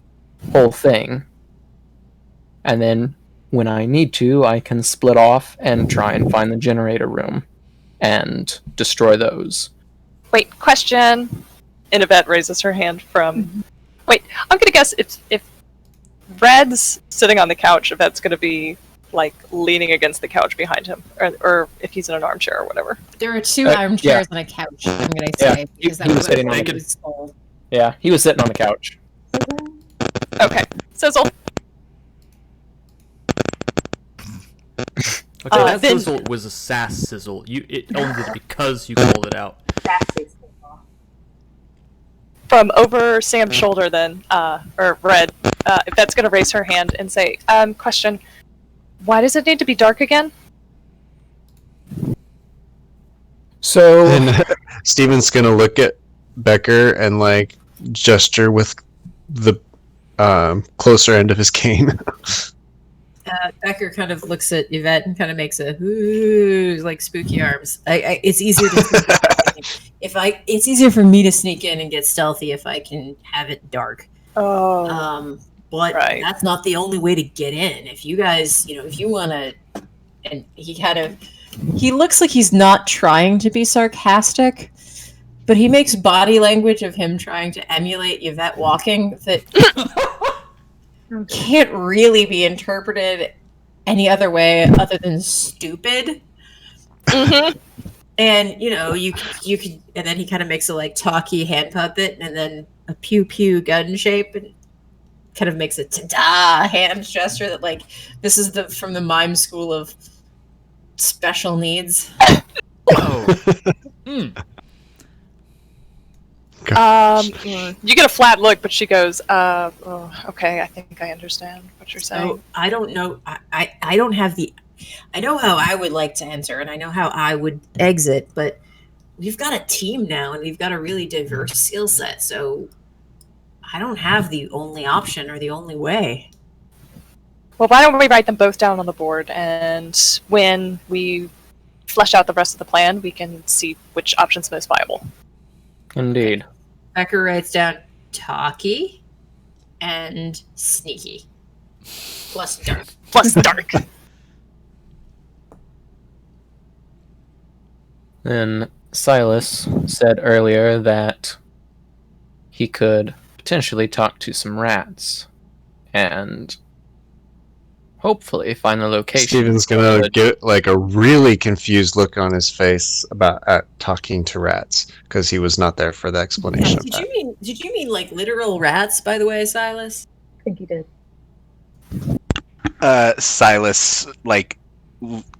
thing. And then when I need to, I can split off and try and find the generator room and destroy those. Wait, question. And Yvette raises her hand from... Wait, I'm gonna guess if Red's sitting on the couch, Yvette's gonna be like leaning against the couch behind him, or if he's in an armchair or whatever. There are 2 armchairs on a couch, I'm going to say. Because that he was was sitting what naked. was told. Yeah, he was sitting on the couch. Okay, Sizzle. Okay, that then- sizzle was a sass sizzle. It owned it because you called it out. From over Sam's shoulder, then, or Red, Yvette's gonna raise her hand and say, question. Why does it need to be dark again? So, And Steven's gonna look at Becker and like gesture with the closer end of his cane. Becker kind of looks at Yvette and kind of makes a ooh, like spooky arms. It's easier to it's easier for me to sneak in and get stealthy if I can have it dark. Oh. But Right. that's not the only way to get in. If you guys, if you want to, and he looks like he's not trying to be sarcastic, but he makes body language of him trying to emulate Yvette walking that can't really be interpreted any other way other than stupid. Mm-hmm. And you could, and then he kind of makes a like talky hand puppet, and then a pew pew gun shape, and kind of makes a ta-da hand gesture that like this is from the mime school of special needs. Oh. You get a flat look, but she goes, okay, I think I understand what you're saying. So I don't know. I don't have the. I know how I would like to enter, and I know how I would exit, but we've got a team now, and we've got a really diverse skill set. So I don't have the only option or the only way. Well, why don't we write them both down on the board, and when we flesh out the rest of the plan, we can see which option's most viable. Indeed. Becker writes down talky and sneaky. Plus dark. Plus dark. Then Silas said earlier that he could potentially talk to some rats and hopefully find the location. Steven's gonna get like a really confused look on his face about talking to rats because he was not there for the explanation of that. Did you mean like literal rats, by the way, Silas? I think he did. Silas, like,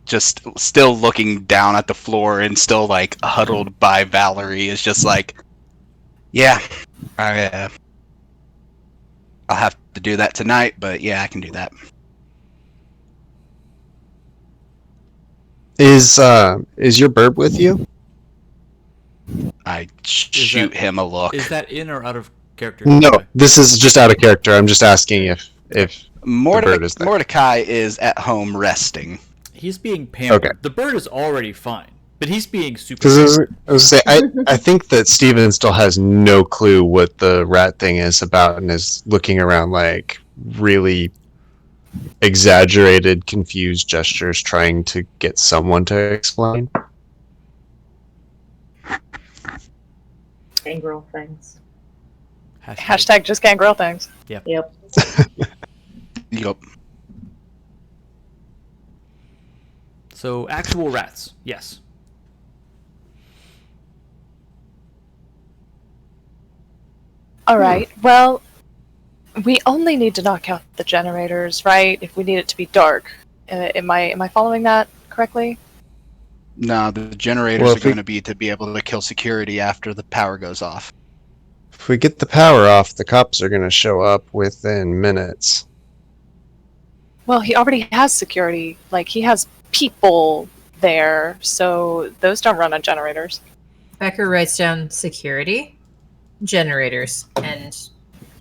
just still looking down at the floor and still like huddled by Valerie, is just like, yeah, I'll have to do that tonight, but yeah, I can do that. Is your burb with you? I shoot him a look. Is that in or out of character? No, this is just out of character. I'm just asking if the bird is there. Mordecai is at home resting. He's being pampered. Okay. The bird is already fine, but he's being super. Because I was say I think that Steven still has no clue what the rat thing is about and is looking around like really exaggerated, confused gestures, trying to get someone to explain. Gangrel things. Hashtag just gangrel things. Yep. Yup. So actual rats, yes. Alright, well, we only need to knock out the generators, right? If we need it to be dark. Am I following that correctly? No, the generators are going to be able to kill security after the power goes off. If we get the power off, the cops are going to show up within minutes. Well, he already has security. Like, he has people there, so those don't run on generators. Becker writes down security, generators, and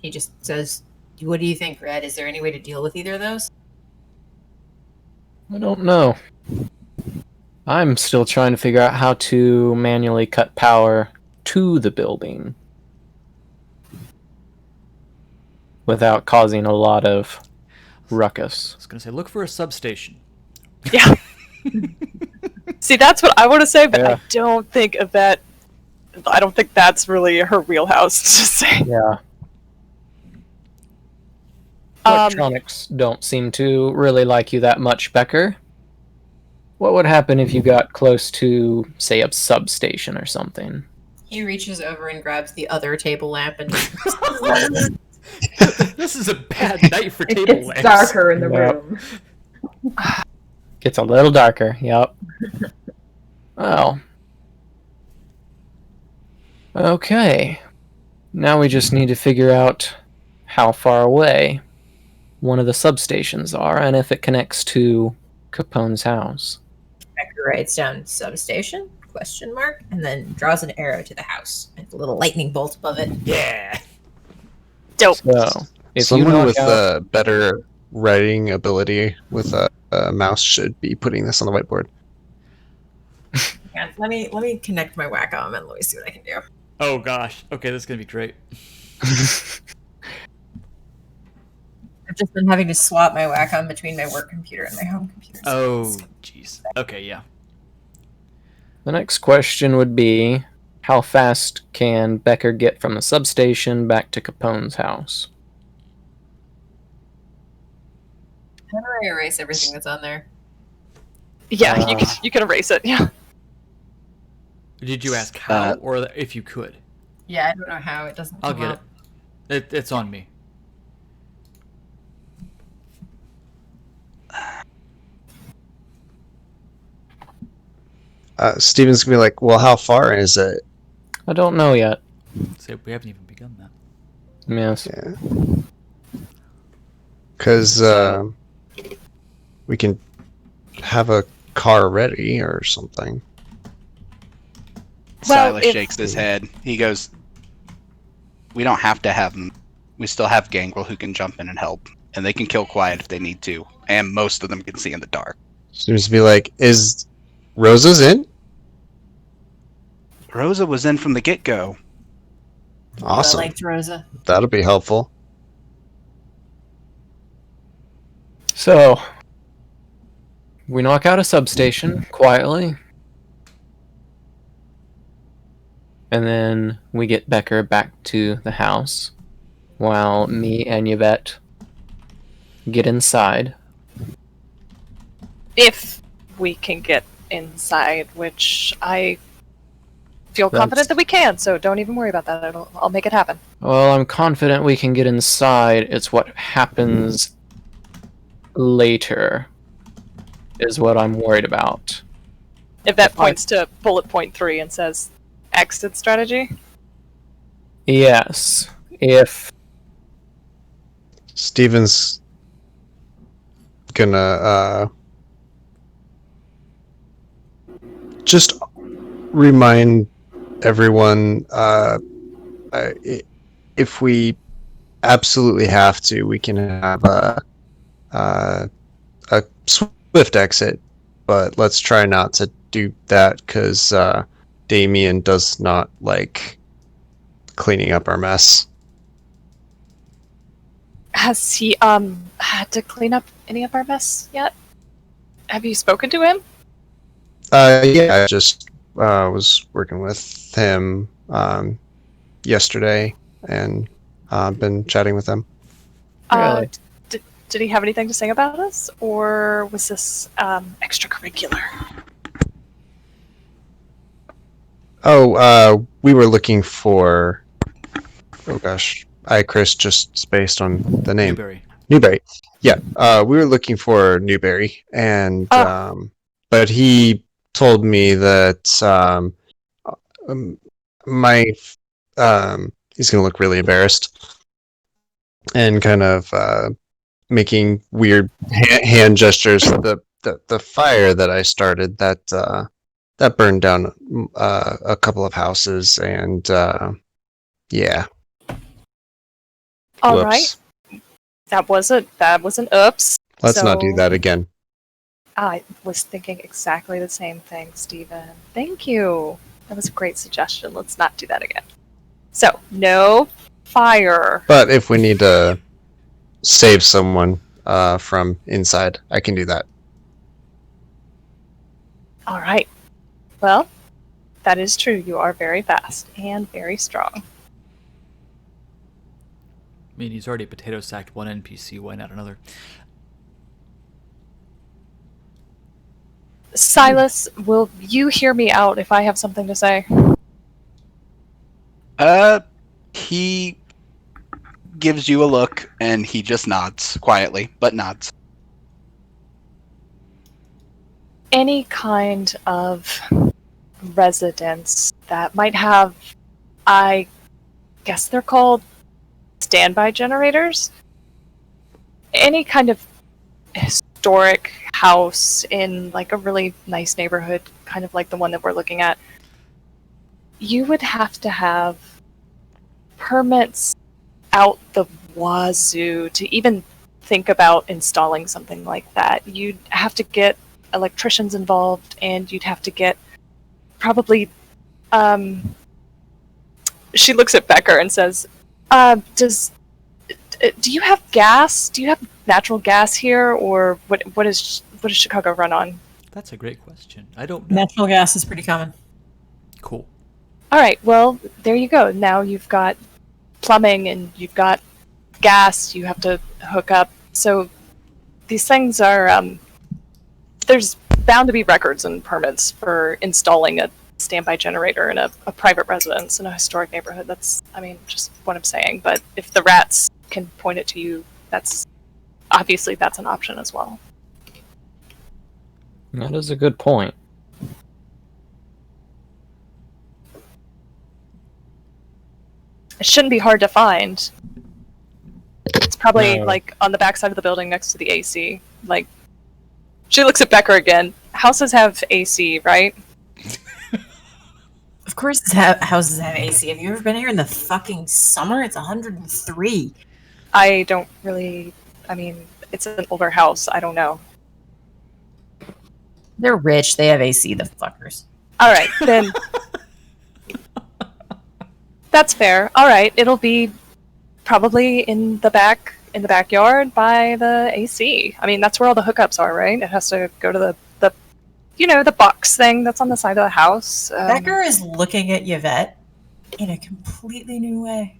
he just says, "What do you think, Red? Is there any way to deal with either of those?" I don't know. I'm still trying to figure out how to manually cut power to the building without causing a lot of ruckus. I was gonna say, look for a substation. Yeah. See, that's what I want to say, but Yeah. I don't think of that. I don't think that's really her wheelhouse to say. Yeah. Electronics don't seem to really like you that much, Becker. What would happen if you got close to, say, a substation or something? He reaches over and grabs the other table lamp and This is a bad night for It table gets lamps. darker in the Yep. room. Gets a little darker, yep. Well. Okay. Now we just need to figure out how far away one of the substations are and if it connects to Capone's house. Becker writes down substation, ? And then draws an arrow to the house and a little lightning bolt above it. Yeah. Dope. So, if Someone you knock with out, better writing ability with a mouse should be putting this on the whiteboard. Yeah, let me connect my Wacom and let me see what I can do. Oh gosh. Okay, this is gonna be great. I've just been having to swap my Wacom between my work computer and my home computer. Oh jeez. Okay, yeah. the next question would be, how fast can Becker get from the substation back to Capone's house? How do I erase everything that's on there? Yeah, you can erase it. Yeah. Did you ask how or if you could? Yeah, I don't know how it doesn't. I'll come get up. it. It's on me. Steven's gonna be like, well, how far is it? I don't know yet. So we haven't even begun that. Yes. Yeah. Because we can have a car ready or something. Well, Silas shakes his head. He goes, "We don't have to have them. We still have Gangrel who can jump in and help, and they can kill quiet if they need to, and most of them can see in the dark." Seems to be like, is Rosa's in? Rosa was in from the get-go. Awesome. I liked Rosa. That'll be helpful. So, we knock out a substation quietly. And then we get Becker back to the house while me and Yvette get inside. If we can get inside, which I feel confident that we can, so don't even worry about that. I'll make it happen. Well, I'm confident we can get inside. It's what happens later is what I'm worried about. If that points to bullet point 3 and says exit strategy. Yes. If Steven's gonna just remind everyone if we absolutely have to, we can have a swift exit, but let's try not to do that because Damien does not like cleaning up our mess. Has he had to clean up any of our mess yet? Have you spoken to him? Yeah, I just was working with him yesterday and been chatting with him. Really? Did he have anything to say about us, or was this extracurricular? Oh, we were looking for. Oh gosh, Chris just spaced on the name. Newberry. Yeah, we were looking for Newberry, and but he told me that he's gonna look really embarrassed and kind of making weird hand gestures. The fire that I started that burned down a couple of houses, and yeah. All Whoops. right. That was an oops. Let's not do that again. I was thinking exactly the same thing, Stephen. Thank you. That was a great suggestion. Let's not do that again. So, no fire. But if we need to save someone from inside, I can do that. All right. Well, that is true. You are very fast and very strong. I mean, he's already potato sacked one NPC. Why not another? Silas, will you hear me out if I have something to say? He gives you a look and he just nods quietly, but nods. Any kind of residence that might have, I guess they're called standby generators? Any kind of historic house in like a really nice neighborhood, kind of like the one that we're looking at, you would have to have permits out the wazoo to even think about installing something like that. You'd have to get electricians involved, and you'd have to get probably she looks at Becker and says, do you have gas? Do you have natural gas here, or what does Chicago run on? That's a great question. I don't know. Natural gas is pretty common. Cool. All right, well, there you go. Now you've got plumbing and you've got gas you have to hook up. So these things are, there's bound to be records and permits for installing a standby generator in a private residence in a historic neighborhood. That's, I mean, just what I'm saying. But if the rats can point it to you, that's obviously that's an option as well. That is a good point. It shouldn't be hard to find. It's probably No. like on the back side of the building next to the AC. Like, she looks at Becker again. Houses have AC, right? Of course, houses have AC. Have you ever been here in the fucking summer? It's 103. I don't really. I mean, it's an older house. I don't know. They're rich. They have AC. The fuckers. All right, then. That's fair. All right, it'll be probably in the backyard by the AC. I mean, that's where all the hookups are, right? It has to go to the the box thing that's on the side of the house. Becker is looking at Yvette in a completely new way.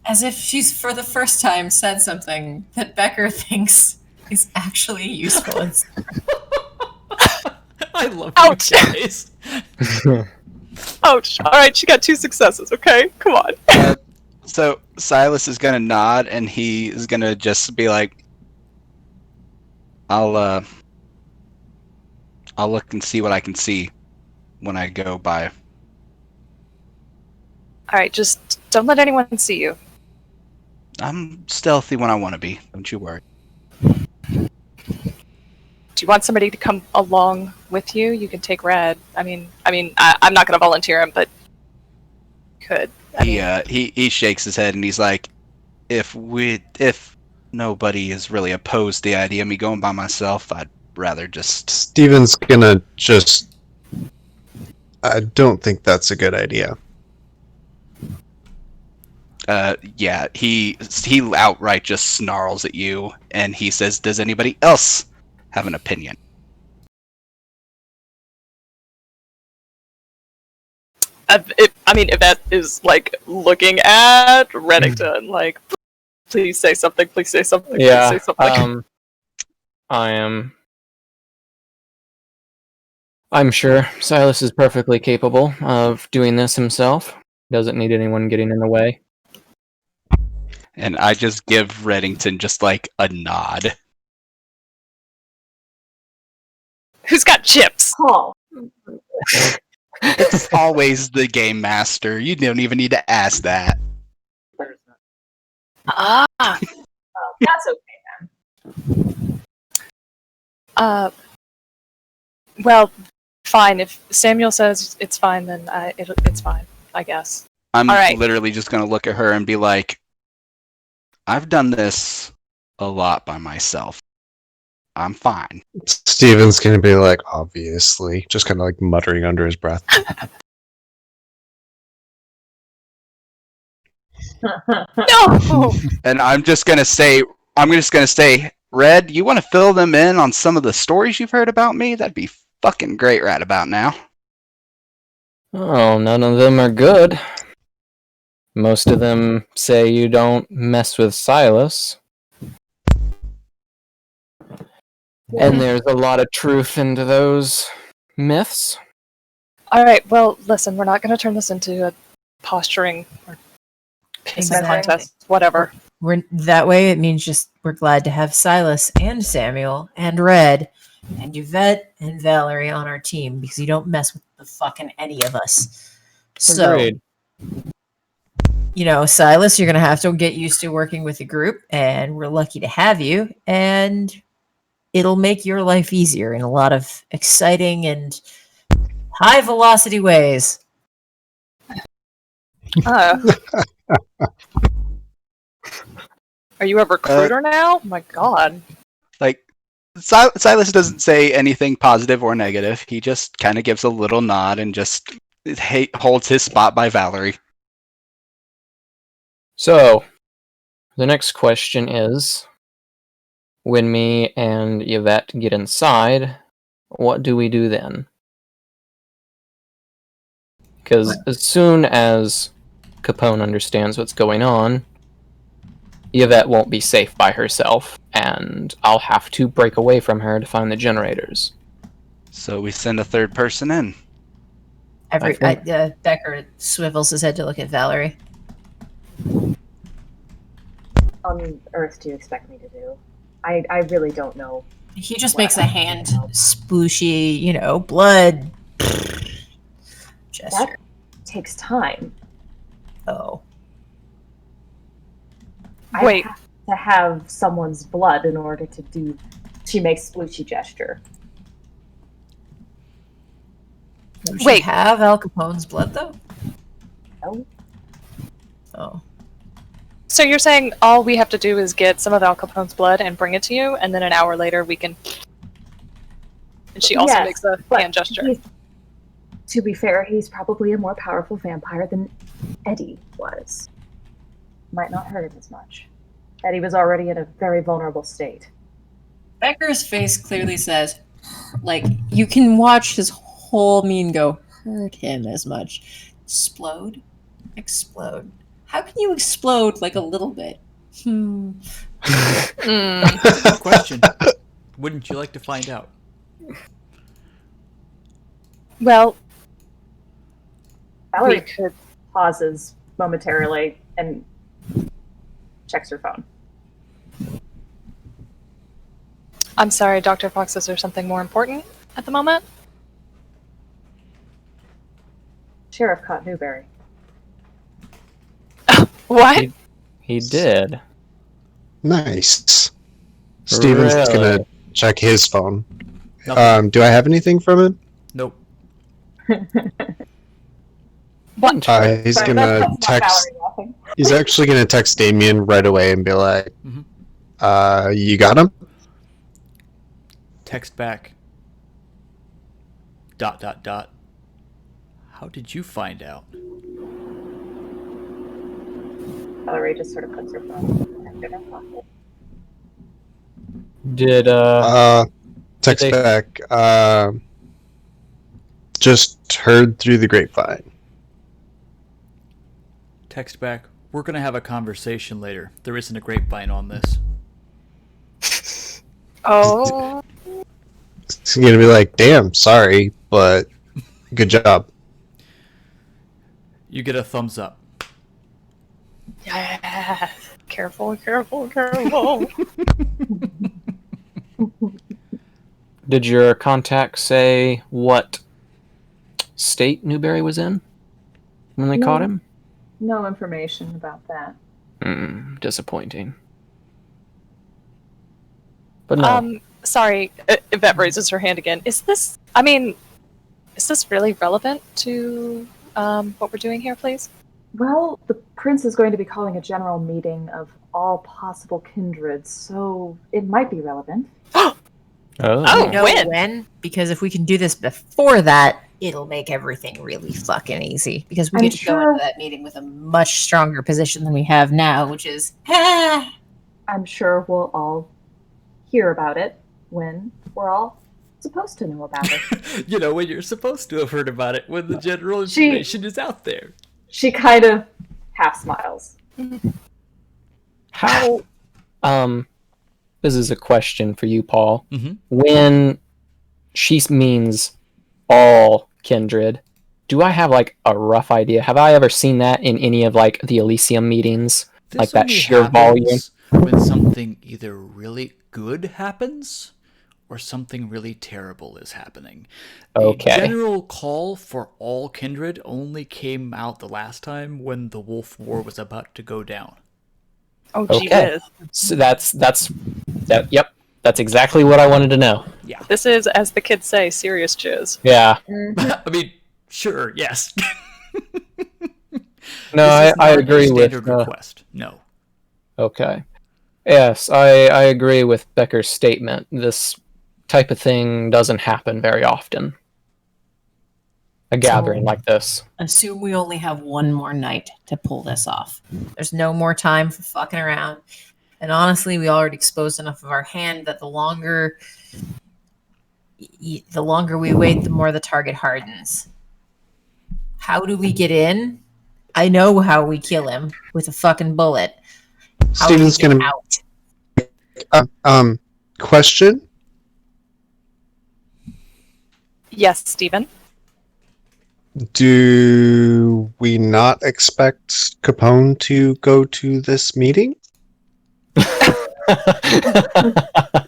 As if she's for the first time said something that Becker thinks is actually useful. I love Ouch. you guys. Ouch! All right, she got 2 successes. Okay, come on. So Silas is gonna nod, and he is gonna just be like, "I'll look and see what I can see when I go by." All right, just don't let anyone see you. I'm stealthy when I want to be. Don't you worry. Do you want somebody to come along with you? You can take Red. I'm not going to volunteer him, but could. He shakes his head and he's like, if nobody is really opposed to the idea of me going by myself, I'd rather just. Steven's gonna just. I don't think that's a good idea. Yeah, he outright just snarls at you, and he says, "Does anybody else have an opinion?" Yvette is like looking at Reddington, like, please say something, please say something, Yeah, please say something. I'm sure Silas is perfectly capable of doing this himself. Doesn't need anyone getting in the way. And I just give Reddington just like a nod. Who's got chips? Paul. It's always the game master. You don't even need to ask that. Ah. That's okay. Well, fine. If Samuel says it's fine, then it's fine, I guess. I'm All right. literally just gonna look at her and be like, I've done this a lot by myself. I'm fine. Steven's gonna be like, obviously, just kind of like muttering under his breath. No. And I'm just gonna say, Red, you want to fill them in on some of the stories you've heard about me? That'd be fucking great right about now. Oh, none of them are good. Most of them say you don't mess with Silas. And there's a lot of truth into those myths. All right. Well, listen. We're not going to turn this into a posturing or pissing Exactly. contest. Whatever. That way it means just we're glad to have Silas and Samuel and Red and Yvette and Valerie on our team because you don't mess with the fucking any of us. So, Agreed. Silas, you're going to have to get used to working with a group, and we're lucky to have you, and it'll make your life easier in a lot of exciting and high velocity ways. Are you a recruiter now? Oh my God. Like, Silas doesn't say anything positive or negative. He just kind of gives a little nod and just holds his spot by Valerie. So, the next question is, when me and Yvette get inside, what do we do then? Because as soon as Capone understands what's going on, Yvette won't be safe by herself, and I'll have to break away from her to find the generators. So we send a third person in. Becker swivels his head to look at Valerie. On Earth do you expect me to do? I really don't know. He just makes a hand splooshy, blood gesture. That takes time. Oh. Wait. I have to have someone's blood in order to do. She makes sploochy gesture. Does she Wait. have Al Capone's blood, though? No? Oh. So you're saying all we have to do is get some of Al Capone's blood and bring it to you, and then an hour later we can. And she also Yes, makes a but hand gesture. To be fair, he's probably a more powerful vampire than Eddie was. Might not hurt him as much. Eddie was already in a very vulnerable state. Becker's face clearly says, like, you can watch his whole mien go, hurt him as much. Explode? Explode. How can you explode like a little bit? Mm. Good question. Wouldn't you like to find out? Well, Valerie we could. pauses momentarily and checks her phone. I'm sorry, Dr. Fox, is there something more important at the moment? Sheriff caught Newberry. What? He did. Nice. Steven's Really? gonna check his phone. Nothing. Do I have anything from him? Nope. What? He's Sorry, gonna that's not text. Valerie laughing. He's actually gonna text Damien right away and be like, Mhm. You got him? Text back. ... How did you find out? Valerie just sort of puts her phone in her pocket. Did Text they- back. Just heard through the grapevine. Text back. We're gonna have a conversation later. There isn't a grapevine on this. Oh. He's gonna be like, damn, sorry, but good job. You get a thumbs up. Yeah. Careful, careful, careful. Did your contact say what state Newberry was in when they No. caught him? No information about that. Disappointing. But no. Sorry, Yvette raises her hand again. Is this really relevant to what we're doing here, please? Well, the prince is going to be calling a general meeting of all possible kindreds, so it might be relevant. Oh. You know when? when? Because if we can do this before that, it'll make everything really fucking easy. Because we I'm get to go sure- into that meeting with a much stronger position than we have now, which is, I'm sure we'll all hear about it when we're all supposed to know about it. You know, when you're supposed to have heard about it, when the general She- information is out there. She kind of half smiles. How this is a question for you, Paul. Mhm. When she means all kindred, do I have like a rough idea? Have I ever seen that in any of like the Elysium meetings? This Like that only sheer happens when something either really good happens or something really terrible is happening. Okay. The general call for all kindred only came out the last time when the Wolf War was about to go down. Oh, Okay. Jesus. So that's yep. That's exactly what I wanted to know. Yeah. This is, as the kids say, serious jizz. Yeah. I mean, sure, yes. No, This is I not a agree with standard request. No. Okay. Yes, I agree with Becker's statement. This type of thing doesn't happen very often. A gathering like this. assume we only have one more night to pull this off. There's no more time for fucking around. And honestly, we already exposed enough of our hand that the longer we wait, the more the target hardens. How do we get in? I know how we kill him with a fucking bullet. How do we Steven's get gonna out? question. Yes, Stephen. Do we not expect Capone to go to this meeting?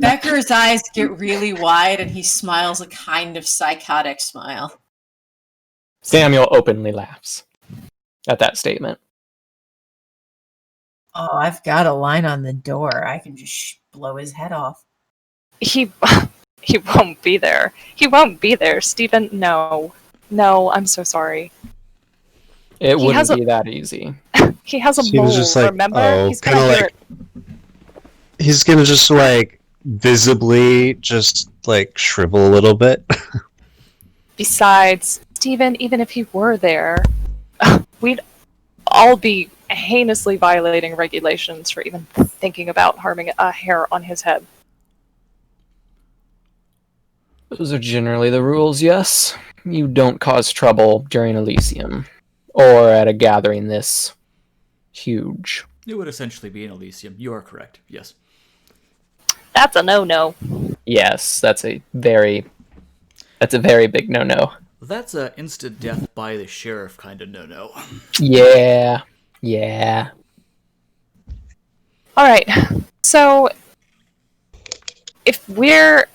Becker's eyes get really wide and he smiles a kind of psychotic smile. Samuel openly laughs at that statement. Oh, I've got a line on the door. I can just blow his head off. He he won't be there. He won't be there, Stephen. No. No, I'm so sorry. It He wouldn't has a- be that easy. He has a He mole, was just like, remember? oh, He's gonna kinda hear like- it. He's gonna just like visibly just like shrivel a little bit. Besides, Stephen, even if he were there, we'd all be heinously violating regulations for even thinking about harming a hair on his head. Those are generally the rules, yes. You don't cause trouble during Elysium. Or at a gathering this huge. It would essentially be an Elysium. You are correct. Yes. That's a no-no. Yes, that's a very big no-no. That's a instant death by the sheriff kind of no-no. Yeah. Yeah. Alright, so if we're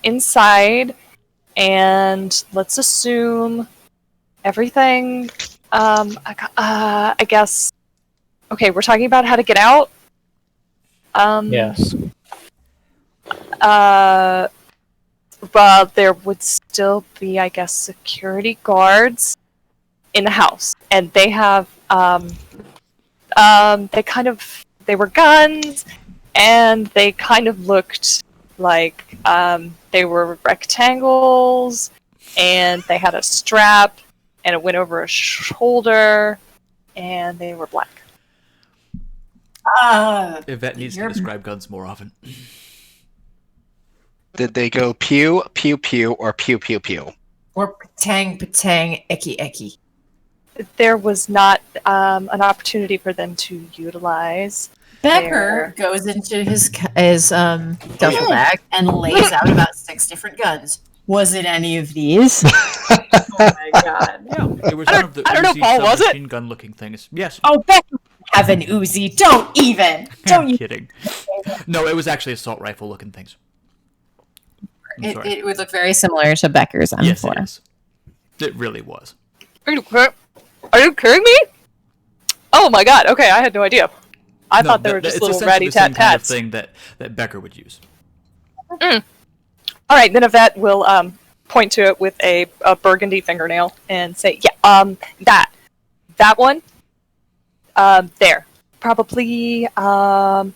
inside and let's assume everything, I guess, okay, we're talking about how to get out. Yes. Well, there would still be, I guess, security guards in the house, and they have, they were guns, and they kind of looked like, they were rectangles, and they had a strap, and it went over a shoulder, and they were black. Yvette needs to You're- describe guns more often. Did they go pew, pew, pew, or pew, pew, pew? Or patang, patang, eki, eki. There was not an opportunity for them to utilize. Becker goes into his duffel bag and lays out about 6 different guns. Was it any of these? Oh my god. Yeah, it was I one don't- of the I don't know, Uzi Paul, was it? submachine gun looking things. Yes. Oh, Becker have an Uzi. Don't even. Don't I'm you? kidding. No, it was actually assault rifle looking things. I'm sorry. It would look very similar to Becker's M4. Yes, it is. It really was. Are you kidding me? Oh my god, okay, I had no idea. I No, thought they that- were just it's little essentially ratty the same tat kind of tats. thing that Becker would use. Alright, then Yvette will point to it with a burgundy fingernail and say, yeah, that one, there. Probably, Paul,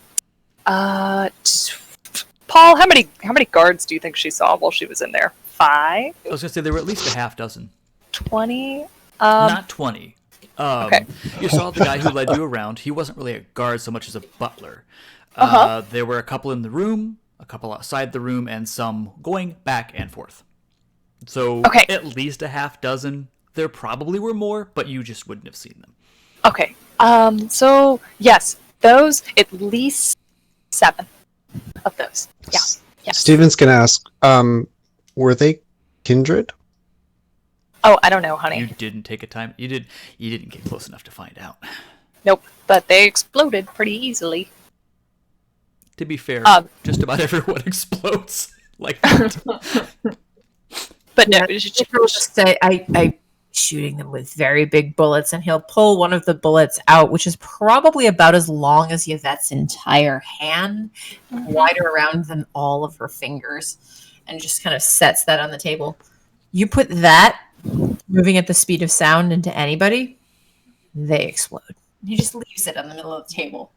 how many guards do you think she saw while she was in there? 5? I was gonna say there were at least a half dozen. 20? Not 20. Okay. You saw the guy who led you around. He wasn't really a guard so much as a butler. Uh-huh. There were a couple in the room, a couple outside the room, and some going back and forth. So Okay. at least a half dozen. There probably were more, but you just wouldn't have seen them. Okay. So yes, those at least 7 of those. Yeah. Yes. Steven's gonna ask, were they kindred? Oh, I don't know, honey. You didn't take a time. You didn't get close enough to find out. Nope. But they exploded pretty easily. To be fair, Um, just about everyone explodes like that. But no, He'll just say, I shooting them with very big bullets, and he'll pull one of the bullets out, which is probably about as long as Yvette's entire hand, wider around than all of her fingers, and just kind of sets that on the table. You put that moving at the speed of sound into anybody, they explode. He just leaves it on the middle of the table.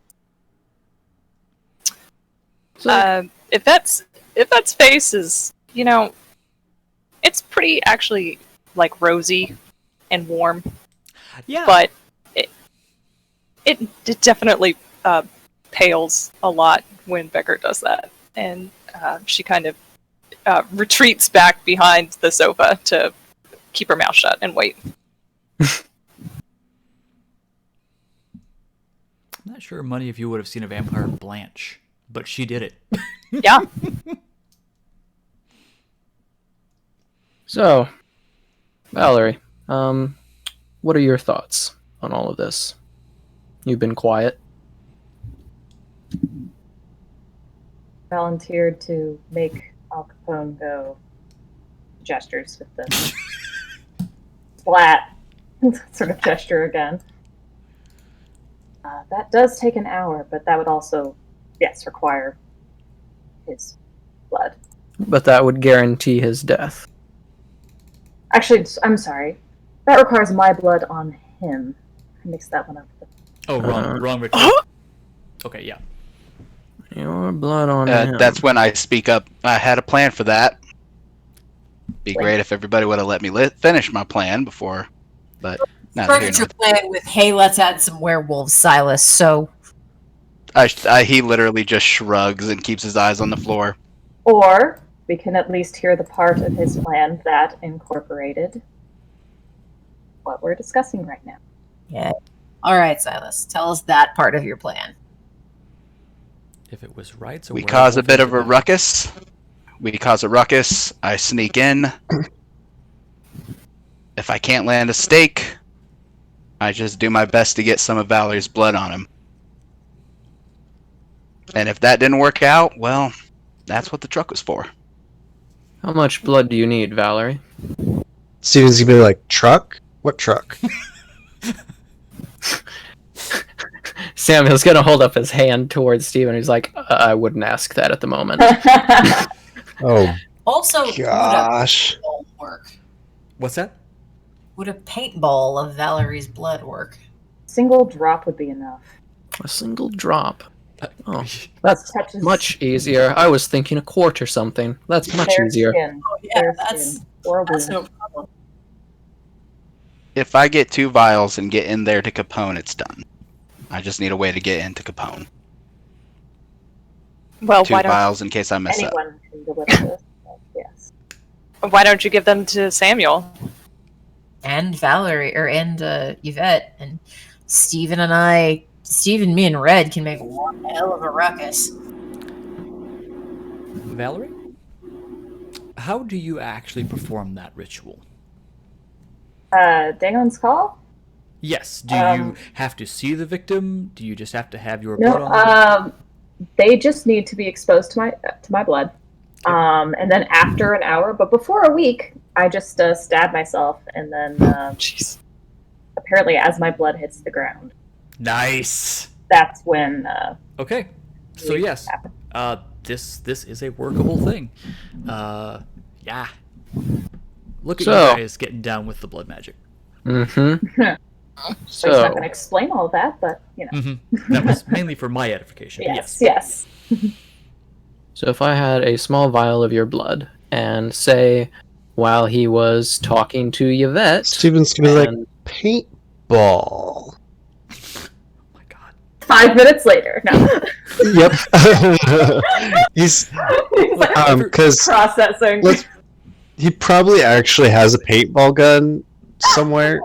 if that's face is, it's pretty actually like rosy and warm, Yeah. but it definitely pales a lot when Becker does that, and she kind of retreats back behind the sofa to keep her mouth shut and wait. I'm not sure many of you would have seen a vampire blanch, but she did it. Yeah. So, Valerie, what are your thoughts on all of this? You've been quiet. Volunteered to make Al Capone go gestures with the splat sort of gesture again. That does take an hour, but that would also, yes, require his blood. But that would guarantee his death. Actually, I'm sorry. That requires my blood on him. I mixed that one up. Oh, wrong ritual. Okay, yeah. Your blood on him. That's when I speak up. I had a plan for that. Be great if everybody would have let me finish my plan before, but neither here Started nor your plan with, hey, let's add some werewolves, Silas. So he literally just shrugs and keeps his eyes on the floor. Or we can at least hear the part of his plan that incorporated what we're discussing right now. yeah. All right, Silas, tell us that part of your plan. If it was right, so We cause a bit of a ruckus. I sneak in. If I can't land a stake, I just do my best to get some of Valerie's blood on him. And if that didn't work out, well, that's what the truck was for. How much blood do you need, Valerie? Steven's gonna be like, truck? What truck? Samuel's gonna hold up his hand towards Steven. He's like, I wouldn't ask that at the moment. Oh, Also, gosh. would a paintball work? What's that? Would a paintball of Valerie's blood work? Single drop would be enough. A single drop. Oh, That's touches much easier. I was thinking a quart or something. That's much their easier. Skin, Oh, yeah, their that's skin, or that's wound. no problem. If I get 2 vials and get in there to Capone, it's done. I just need a way to get into Capone. Well, 2 vials in case I mess up. Anyone can deliver this. Yes. why don't you give them to Samuel? And Valerie, and Yvette, and Steven and I, Steven, me, and Red can make one hell of a ruckus. Valerie? How do you actually perform that ritual? Dagon's call? Yes. Do you have to see the victim? Do you just have to have your No. blood on them? They just need to be exposed to my blood. And then after an hour, but before a week, I just stab myself, and then Jeez. apparently, as my blood hits the ground, Nice. that's when Okay. So yes, this is a workable thing. Yeah. Look at So- you guys getting down with the blood magic. Mm-hmm. so he's not So, going to explain all of that, but you know, That was mainly for my edification. yes. so if I had a small vial of your blood, and say, while he was talking to Yvette, Steven's gonna be like, and paintball. Oh my god. 5 minutes later, no. Yep. He's He's like, because processing. he probably actually has a paintball gun somewhere.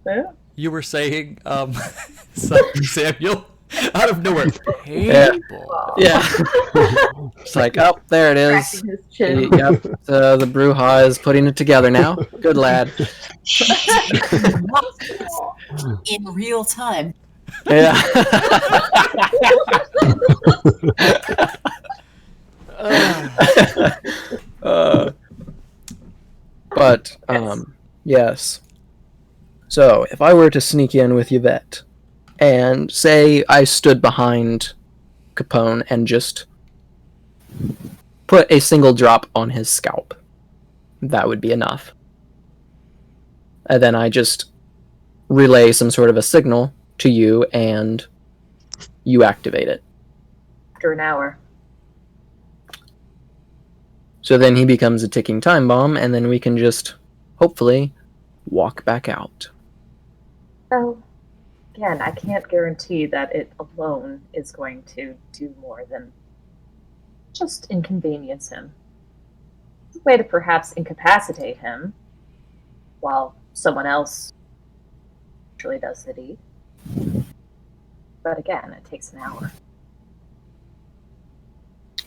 Yeah. You were saying, Samuel, out of nowhere, paintball. yeah, it's like, oh, there it is. Cracking his chin. Yep, the Bruja is putting it together now. Good lad. In real time. Yeah. But yes. So if I were to sneak in with Yvette, and say I stood behind Capone and just put a single drop on his scalp, that would be enough. And then I just relay some sort of a signal to you, and you activate it. After an hour. So then he becomes a ticking time bomb, and then we can just, hopefully, walk back out. So, again, I can't guarantee that it alone is going to do more than just inconvenience him. It's a way to perhaps incapacitate him while someone else actually does the deed. But again, it takes an hour.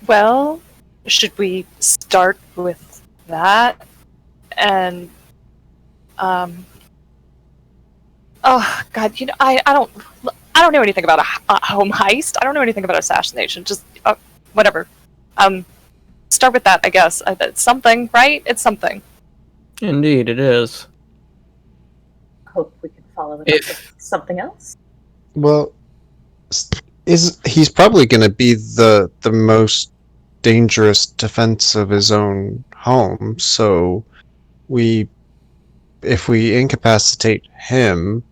Well, should we start with that? And, oh God, you know, I don't know anything about a home heist. I don't know anything about assassination. Just whatever. Start with that, I guess. It's something, right? It's something. Indeed, it is. Hope we can follow it up If- with something else. Well, he's probably going to be the most dangerous defense of his own home. So if we incapacitate him,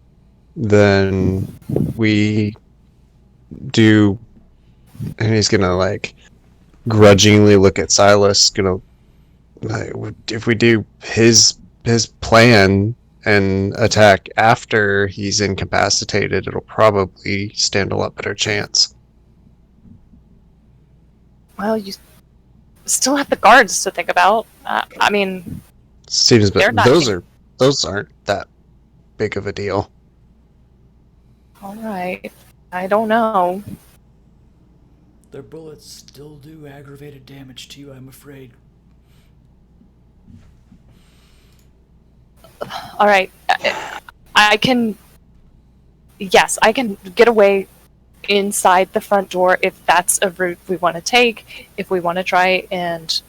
then we do, and he's gonna like grudgingly look at Silas. Gonna like, if we do his plan and attack after he's incapacitated, it'll probably stand a lot better chance. Well, you still have the guards to think about. I mean, Seems, but They're not those aren't that big of a deal. all right. I don't know. Their bullets still do aggravated damage to you, I'm afraid. All right. I can. Yes, I can get away inside the front door if that's a route we want to take. If we want to try and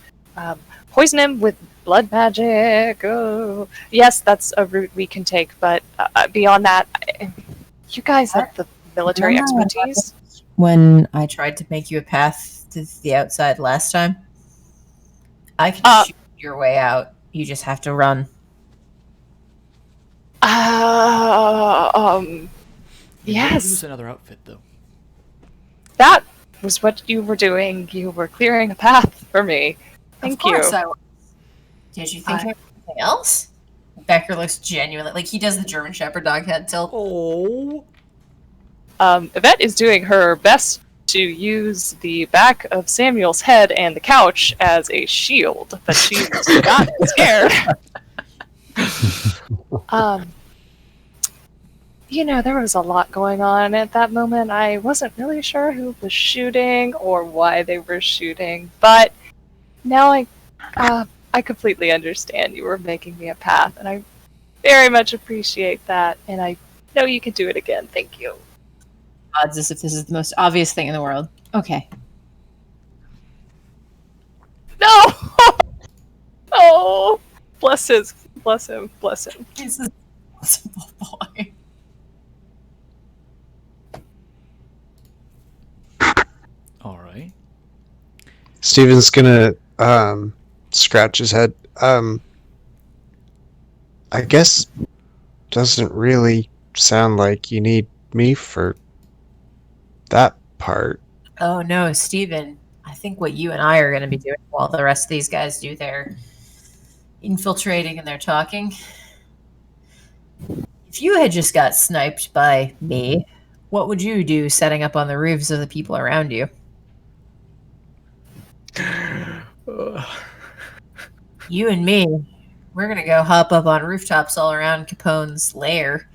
poison him with blood magic, oh, yes, that's a route we can take. But beyond that, you guys have the military Remember expertise. when I tried to make you a path to the outside last time? I can shoot your way out. You just have to run. You Yes. lose another outfit, though. That was what you were doing. You were clearing a path for me. Thank Of course you. I was. Did you think of anything else? Becker looks genuinely like he does the German Shepherd dog head tilt. Oh. Yvette is doing her best to use the back of Samuel's head and the couch as a shield, but she's not scared. There was a lot going on at that moment. I wasn't really sure who was shooting or why they were shooting, but now I completely understand you were making me a path, and I very much appreciate that, and I know you can do it again. Thank you. Odds as if this is the most obvious thing in the world. Okay. No! Oh, bless him, bless him. This is a simple boy. All right. Steven's gonna scratch his head. I guess doesn't really sound like you need me for that part. Oh no, Steven. I think what you and I are going to be doing while the rest of these guys do their infiltrating and their talking. If you had just got sniped by me, what would you do setting up on the roofs of the people around you? You and me, we're going to go hop up on rooftops all around Capone's lair,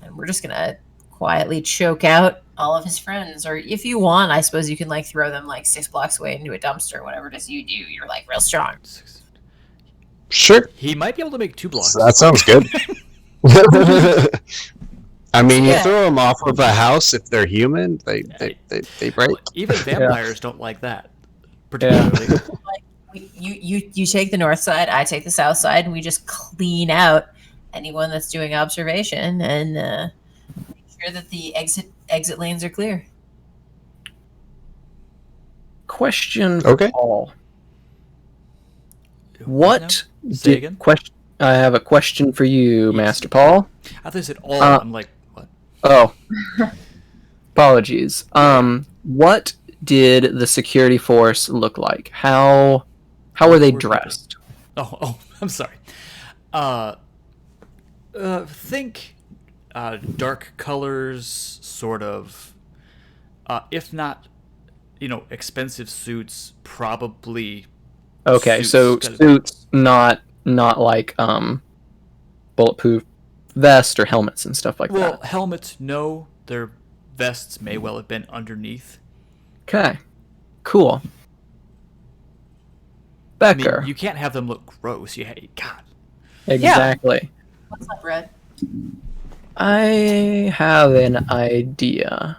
and we're just going to quietly choke out all of his friends. Or if you want, I suppose you can like throw them like 6 blocks away into a dumpster, whatever it is you do. You're like real strong. Sure, He might be able to make 2 blocks. that sounds good. I mean, you Yeah. throw them off of a house if they're human, they break. Even vampires don't like that, particularly. You take the north side, I take the south side, and we just clean out anyone that's doing observation and make sure that the exit lanes are clear. Question for Okay. Paul. Now? What Say again? I have a question for you, Yes. Master Paul. I thought you said all. Uh, I'm like, what? Oh, apologies. What did the security force look like? How were they dressed? Oh, I'm sorry. Think dark colors, sort of. If not, expensive suits, probably. Okay, so Suits. suits, not like bulletproof vest or helmets and stuff like Well, that. helmets, no. Their vests may well have been underneath. Okay, cool. I mean, Becker, you can't have them look gross. God. exactly. What's up, Red? I have an idea.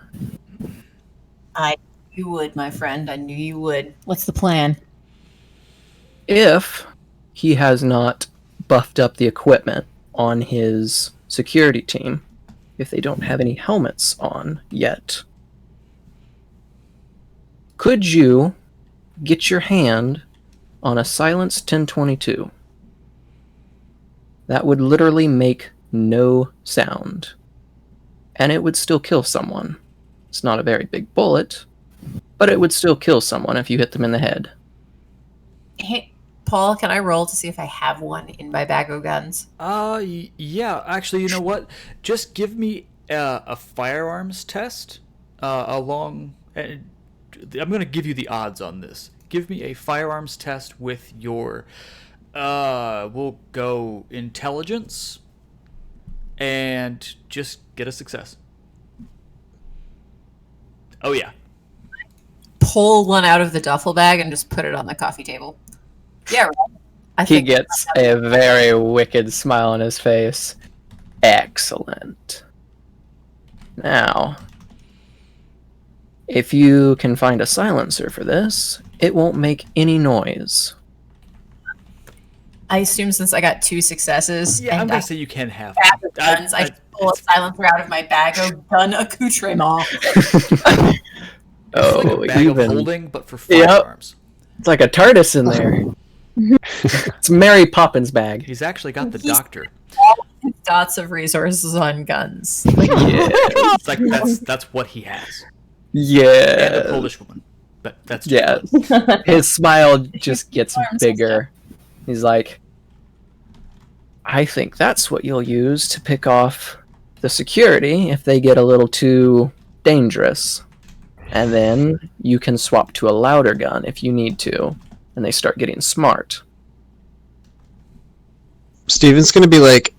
You would, my friend. I knew you would. What's the plan? If he has not buffed up the equipment on his security team if they don't have any helmets on yet. Could you get your hand on a silenced 1022? That would literally make no sound. And it would still kill someone. It's not a very big bullet, but it would still kill someone if you hit them in the head. Hey, Paul, can I roll to see if I have one in my bag of guns? Yeah. Actually, you know what? Just give me a firearms test along. I'm going to give you the odds on this. Give me a firearms test with your. We'll go intelligence, and just get a success. Oh yeah. Pull one out of the duffel bag and just put it on the coffee table. Yeah, right. He gets a very wicked smile on his face. Excellent. Now, if you can find a silencer for this, it won't make any noise. I assume since I got 2 successes, Yeah, I'm and gonna I say you can have. bag of guns, I pull a silencer out of my bag of gun accoutrement. It's like a bag of holding, but for firearms. It's like a TARDIS in there. It's Mary Poppins bag. He's actually got the doctor. All his dots of resources on guns. Yeah. It's like that's what he has. Yeah. And a Polish woman. But that's true. Yeah. His smile just gets bigger. He's like, I think that's what you'll use to pick off the security if they get a little too dangerous. And then you can swap to a louder gun if you need to, and they start getting smart. Steven's gonna be like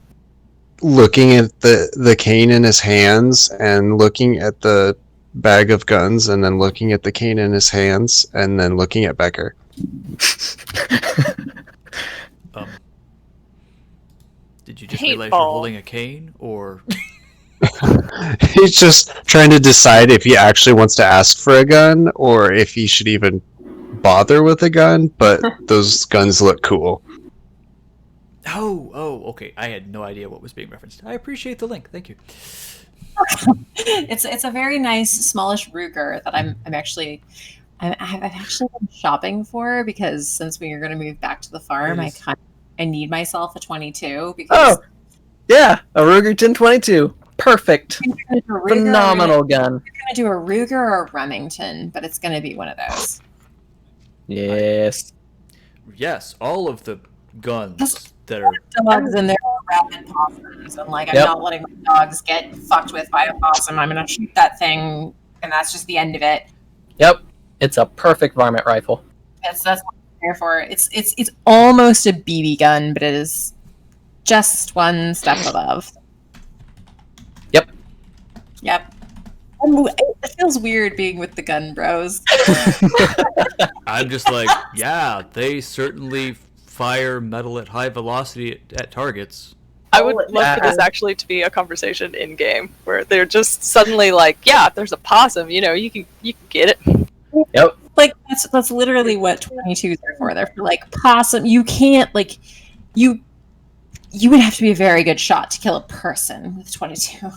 looking at the cane in his hands and looking at the bag of guns and then looking at the cane in his hands and then looking at Becker. Did you just Hey, realize Paul. you're holding a cane, or He's just trying to decide if he actually wants to ask for a gun or if he should even bother with a gun, but those guns look cool. oh, okay. I had no idea what was being referenced. I appreciate the link. Thank you. It's a very nice smallish Ruger that I've actually been shopping for, because since we are going to move back to the farm, Yes. I need myself a 22 because Oh, yeah, a Ruger 1022. Perfect. you're gonna do a Ruger, Phenomenal gun. You're going to do a Ruger or a Remington, but it's going to be one of those. Yes. Yes, all of the guns that are. Dogs and they're rabid possums, and like I'm Yep. not letting my dogs get fucked with by a possum. I'm going to shoot that thing, and that's just the end of it. Yep. It's a perfect varmint rifle. That's what I'm here for. It's almost a BB gun, but it is just one step above. Yep. Yep. It feels weird being with the gun bros. I'm just like, yeah, they certainly fire metal at high velocity at targets. I would love for this actually to be a conversation in game where they're just suddenly like, yeah, if there's a possum, you can get it. Yep. Like that's literally what 22s are for. They're for like possum. You can't like you would have to be a very good shot to kill a person with 22.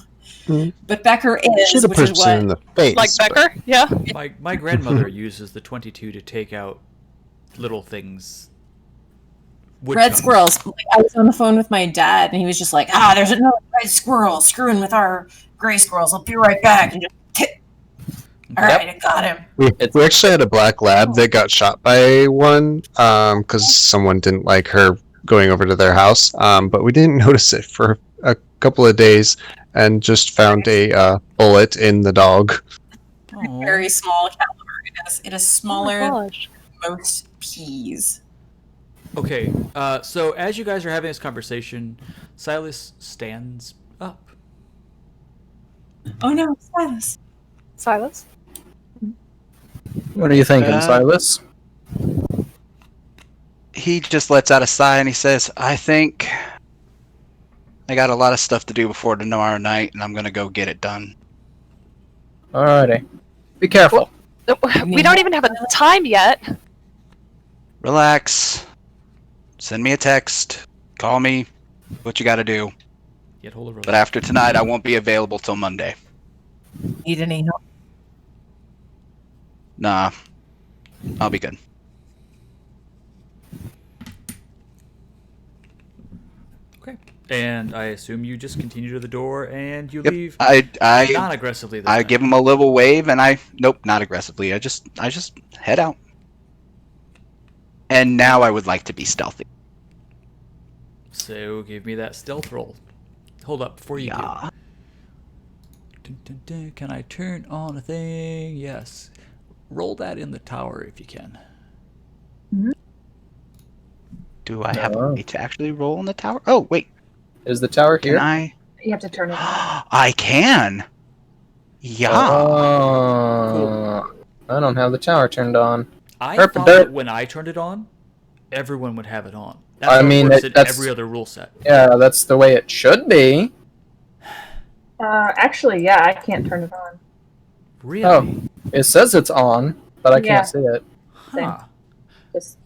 Mhm. But Becker Shoot is, a which is person in what the face. Like Becker, yeah. My grandmother uses the 22 to take out little things. Wood red chunks. squirrels. Like, I was on the phone with my dad, and he was just like, there's another red squirrel screwing with our gray squirrels. I'll be right back. And just all right, I got him. We actually had a black lab that got shot by one because someone didn't like her going over to their house, but we didn't notice it for a couple of days and just found a bullet in the dog. Aw. Very small caliber. It is smaller Oh my than gosh. most peas. Okay, so as you guys are having this conversation, Silas stands up. Oh no, Silas. Silas? What are you thinking, Silas? He just lets out a sigh and he says, I think I got a lot of stuff to do before tomorrow night, and I'm going to go get it done. Alrighty. Be careful. We don't even have a time yet. Relax. Send me a text. Call me. What you got to do. Get hold of Rose. But after tonight, I won't be available till Monday. Need any help? Nah, I'll be good. Okay. And I assume you just continue to the door and you Yep. leave I non-aggressively this I time. give him a little wave, and nope, not aggressively. I just head out. And now I would like to be stealthy. So give me that stealth roll. Hold up before you Yeah. do. Dun, dun, dun. Can I turn on a thing? Yes. Roll that in the tower if you can. Do I have a No. way to actually roll in the tower? Oh, wait. Is the tower Can here? I? You have to turn it on. I can. Yeah. Oh, I don't have the tower turned on. I Herp thought dirt. that when I turned it on, everyone would have it on. That's I how mean, it works in that's- every other rule set. Yeah, that's the way it should be. Actually, yeah, I can't turn it on. Really? Oh, it says it's on, but I Yeah. can't see it. Huh. Just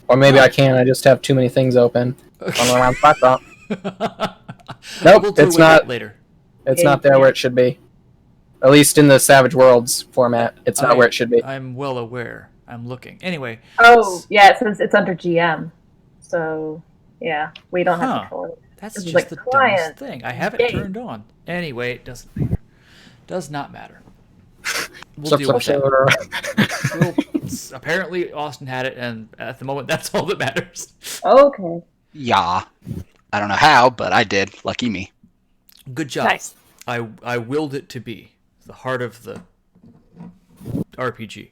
Or maybe I can. I just have too many things open. Okay. Nope, We'll do it's it not. later. It's not there where it should be. At least in the Savage Worlds format, it's not where it should be. I'm well aware. I'm looking. Anyway. Oh, yeah, it says it's under GM. So, yeah, we don't Huh. have control of it. That's It's just like the client dumbest thing. I have it game. turned on. Anyway, it doesn't matter. Does not matter. We'll deal with that. Apparently, Austin had it, and at the moment, that's all that matters. Okay. Yeah. I don't know how, but I did. Lucky me. Good job. Nice. I willed it to be the heart of the RPG.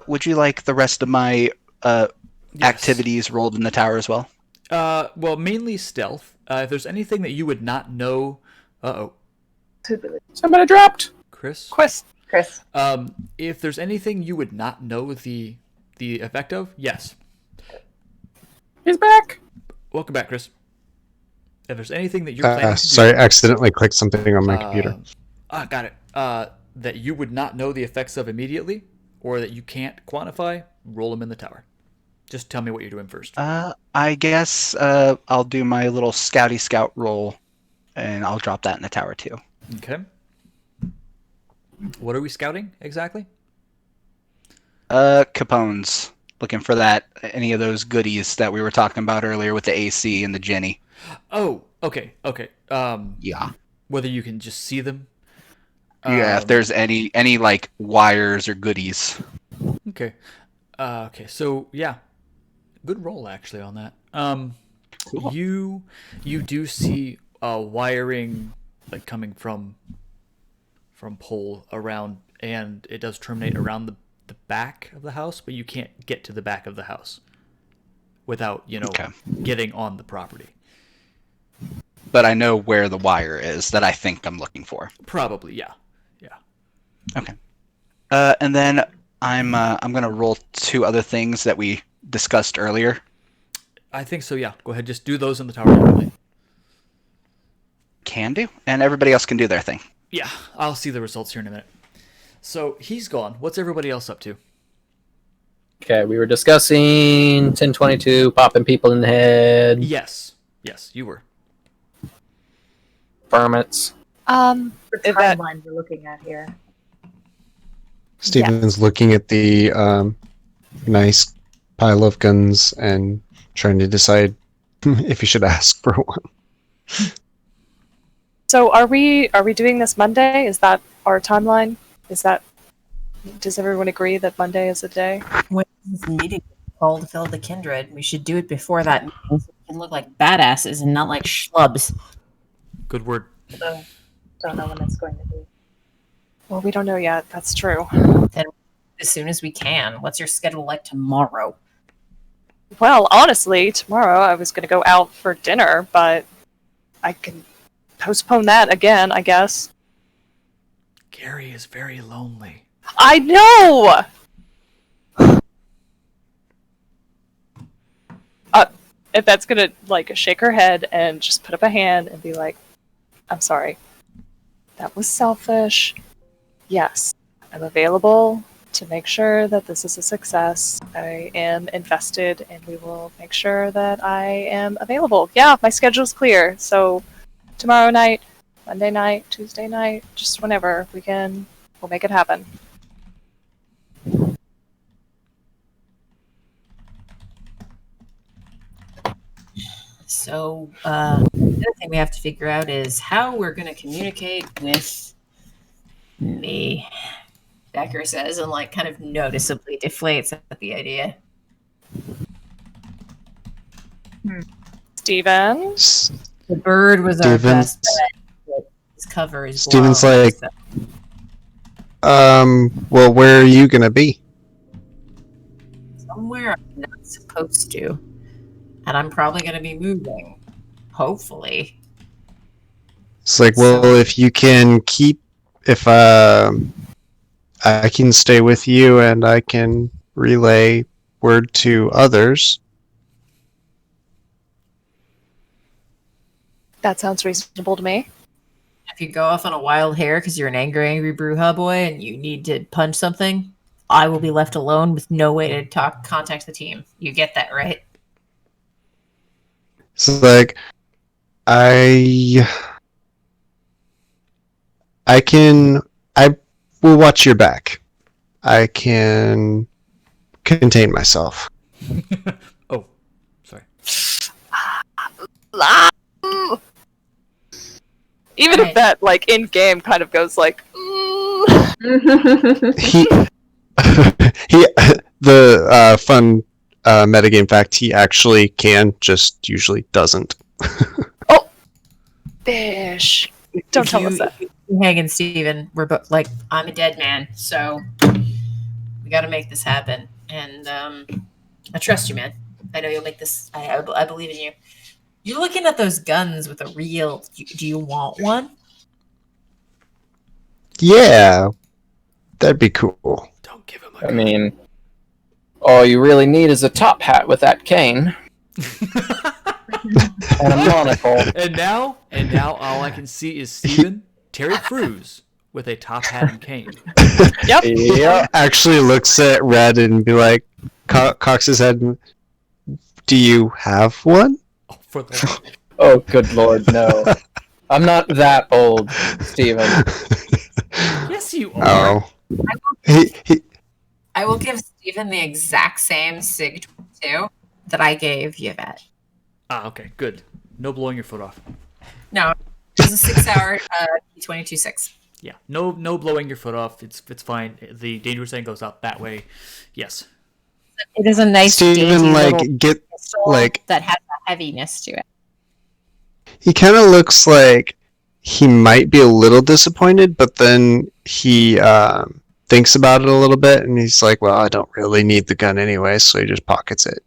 Would you like the rest of my Yes. activities rolled in the tower as well? Well, mainly stealth. If there's anything that you would not know, Somebody dropped. Chris. Quest. Chris. If there's anything you would not know the effect of, yes. He's back. Welcome back, Chris. If there's anything that you're planning to Sorry, do, accidentally clicked something on my computer. got it. That you would not know the effects of immediately, or that you can't quantify, roll them in the tower. Just tell me what you're doing first. I guess I'll do my little scouty scout roll, and I'll drop that in the tower too. Okay. What are we scouting exactly? Capone's. Looking for any of those goodies that we were talking about earlier with the AC and the Jenny. Oh, okay. Yeah. Whether you can just see them. Yeah, if there's any like wires or goodies. Okay. Okay. So yeah, good roll actually on that. Cool. You do see wiring like coming from pole around, and it does terminate around the back of the house, but you can't get to the back of the house without Okay. getting on the property. But I know where the wire is that I think I'm looking for. Probably, yeah. Okay. And then I'm gonna roll two other things that we discussed earlier. I think so. Yeah. Go ahead. Just do those in the tower. Normally. Can do, and everybody else can do their thing. Yeah, I'll see the results here in a minute. So he's gone. What's everybody else up to? Okay, we were discussing 1022 popping people in the head. Yes, you were. Permits. The Is that- timeline we're looking at here. Steven's looking at the nice pile of guns and trying to decide if he should ask for one. So are we doing this Monday? Is that our timeline? Does everyone agree that Monday is the day? When this meeting is called to fill the kindred, we should do it before that meeting so we can look like badasses and not like schlubs. Good word. So, don't know when it's going to be. Well, we don't know yet. That's true. As soon as we can. What's your schedule like tomorrow? Well, honestly, tomorrow I was going to go out for dinner, but I can postpone that again, I guess. Gary is very lonely. I know! If that's gonna, shake her head and just put up a hand and be like, I'm sorry. That was selfish. Yes, I'm available to make sure that this is a success. I am invested, and we will make sure that I am available. Yeah, my schedule's clear, so tomorrow night, Monday night, Tuesday night, just whenever we'll make it happen. So, the other thing we have to figure out is how we're going to communicate with me, Becker says, and like kind of noticeably deflates at the idea. Steven? The bird was our Steven- best bet, but his cover is Steven's blown, like- so- Well, where are you gonna be? somewhere I'm not supposed to. And I'm probably going to be moving. Hopefully. It's like, well, So- if you can if I can stay with you and I can relay word to others. That sounds reasonable to me. If you go off on a wild hare because you're an angry Brewha boy and you need to punch something, I will be left alone with no way to contact the team. You get that, right? It's like, I will watch your back. I can contain myself. Oh, sorry. Even Right. if that, like, in-game kind of goes like, He, the fun metagame fact, he actually can, just usually doesn't. Bish. Don't If tell you- us that. if you hang in, Steven. We're both like, I'm a dead man, so we got to make this happen. And I trust you, man. I know you'll make this. I believe in you. You're looking at those guns with a real. Do you want one? Yeah, that'd be cool. Don't give him I mean, all you really need is a top hat with that cane and a monocle. And now all I can see is Steven, Terry Crews, with a top hat and cane. Yep. Yeah. Actually looks at Red and be like, cocks his head. Do you have one? Oh, for the Oh, good lord, no. I'm not that old, Steven. yes, you are. Oh. He I will give Steven the exact same SIG 22 that I gave Yvette. Ah, okay, good. No blowing your foot off. No, it was a 6-hour T22-6. Yeah, no blowing your foot off. It's fine. The dangerous thing goes out that way. Yes. It is a nice, Steven, dainty like, little get, pistol like- that has a heaviness to it. he kind of looks like he might be a little disappointed, but then he thinks about it a little bit, and he's like, well, I don't really need the gun anyway, so he just pockets it.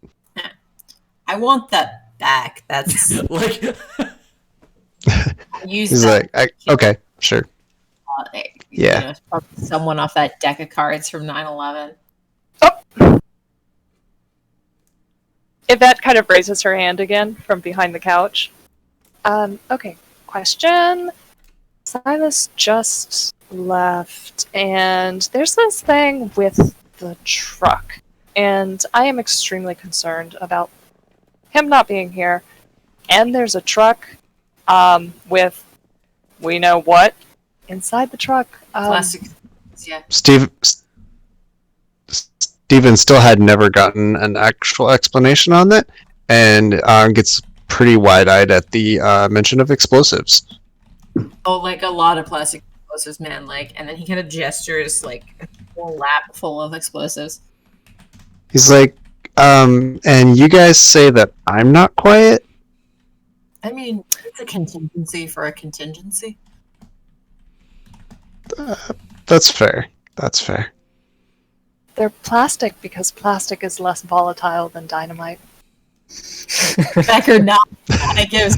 I want that back. That's Like, use He's that. like, okay, sure. Yeah. Probably someone off that deck of cards from 9/11. Yvette kind of raises her hand again from behind the couch. Okay, question. Silas just left, and there's this thing with the truck, and I am extremely concerned about him not being here. And there's a truck with we know what inside the truck. Plastic. Yeah. Steven still had never gotten an actual explanation on that, and gets pretty wide-eyed at the mention of explosives. Oh, like a lot of plastic explosives, man. Like, and then he kind of gestures like a whole lap full of explosives. He's like, and you guys say that I'm not quiet? I mean, it's a contingency for a contingency. That's fair. That's fair. They're plastic because plastic is less volatile than dynamite. Becker not kind of gives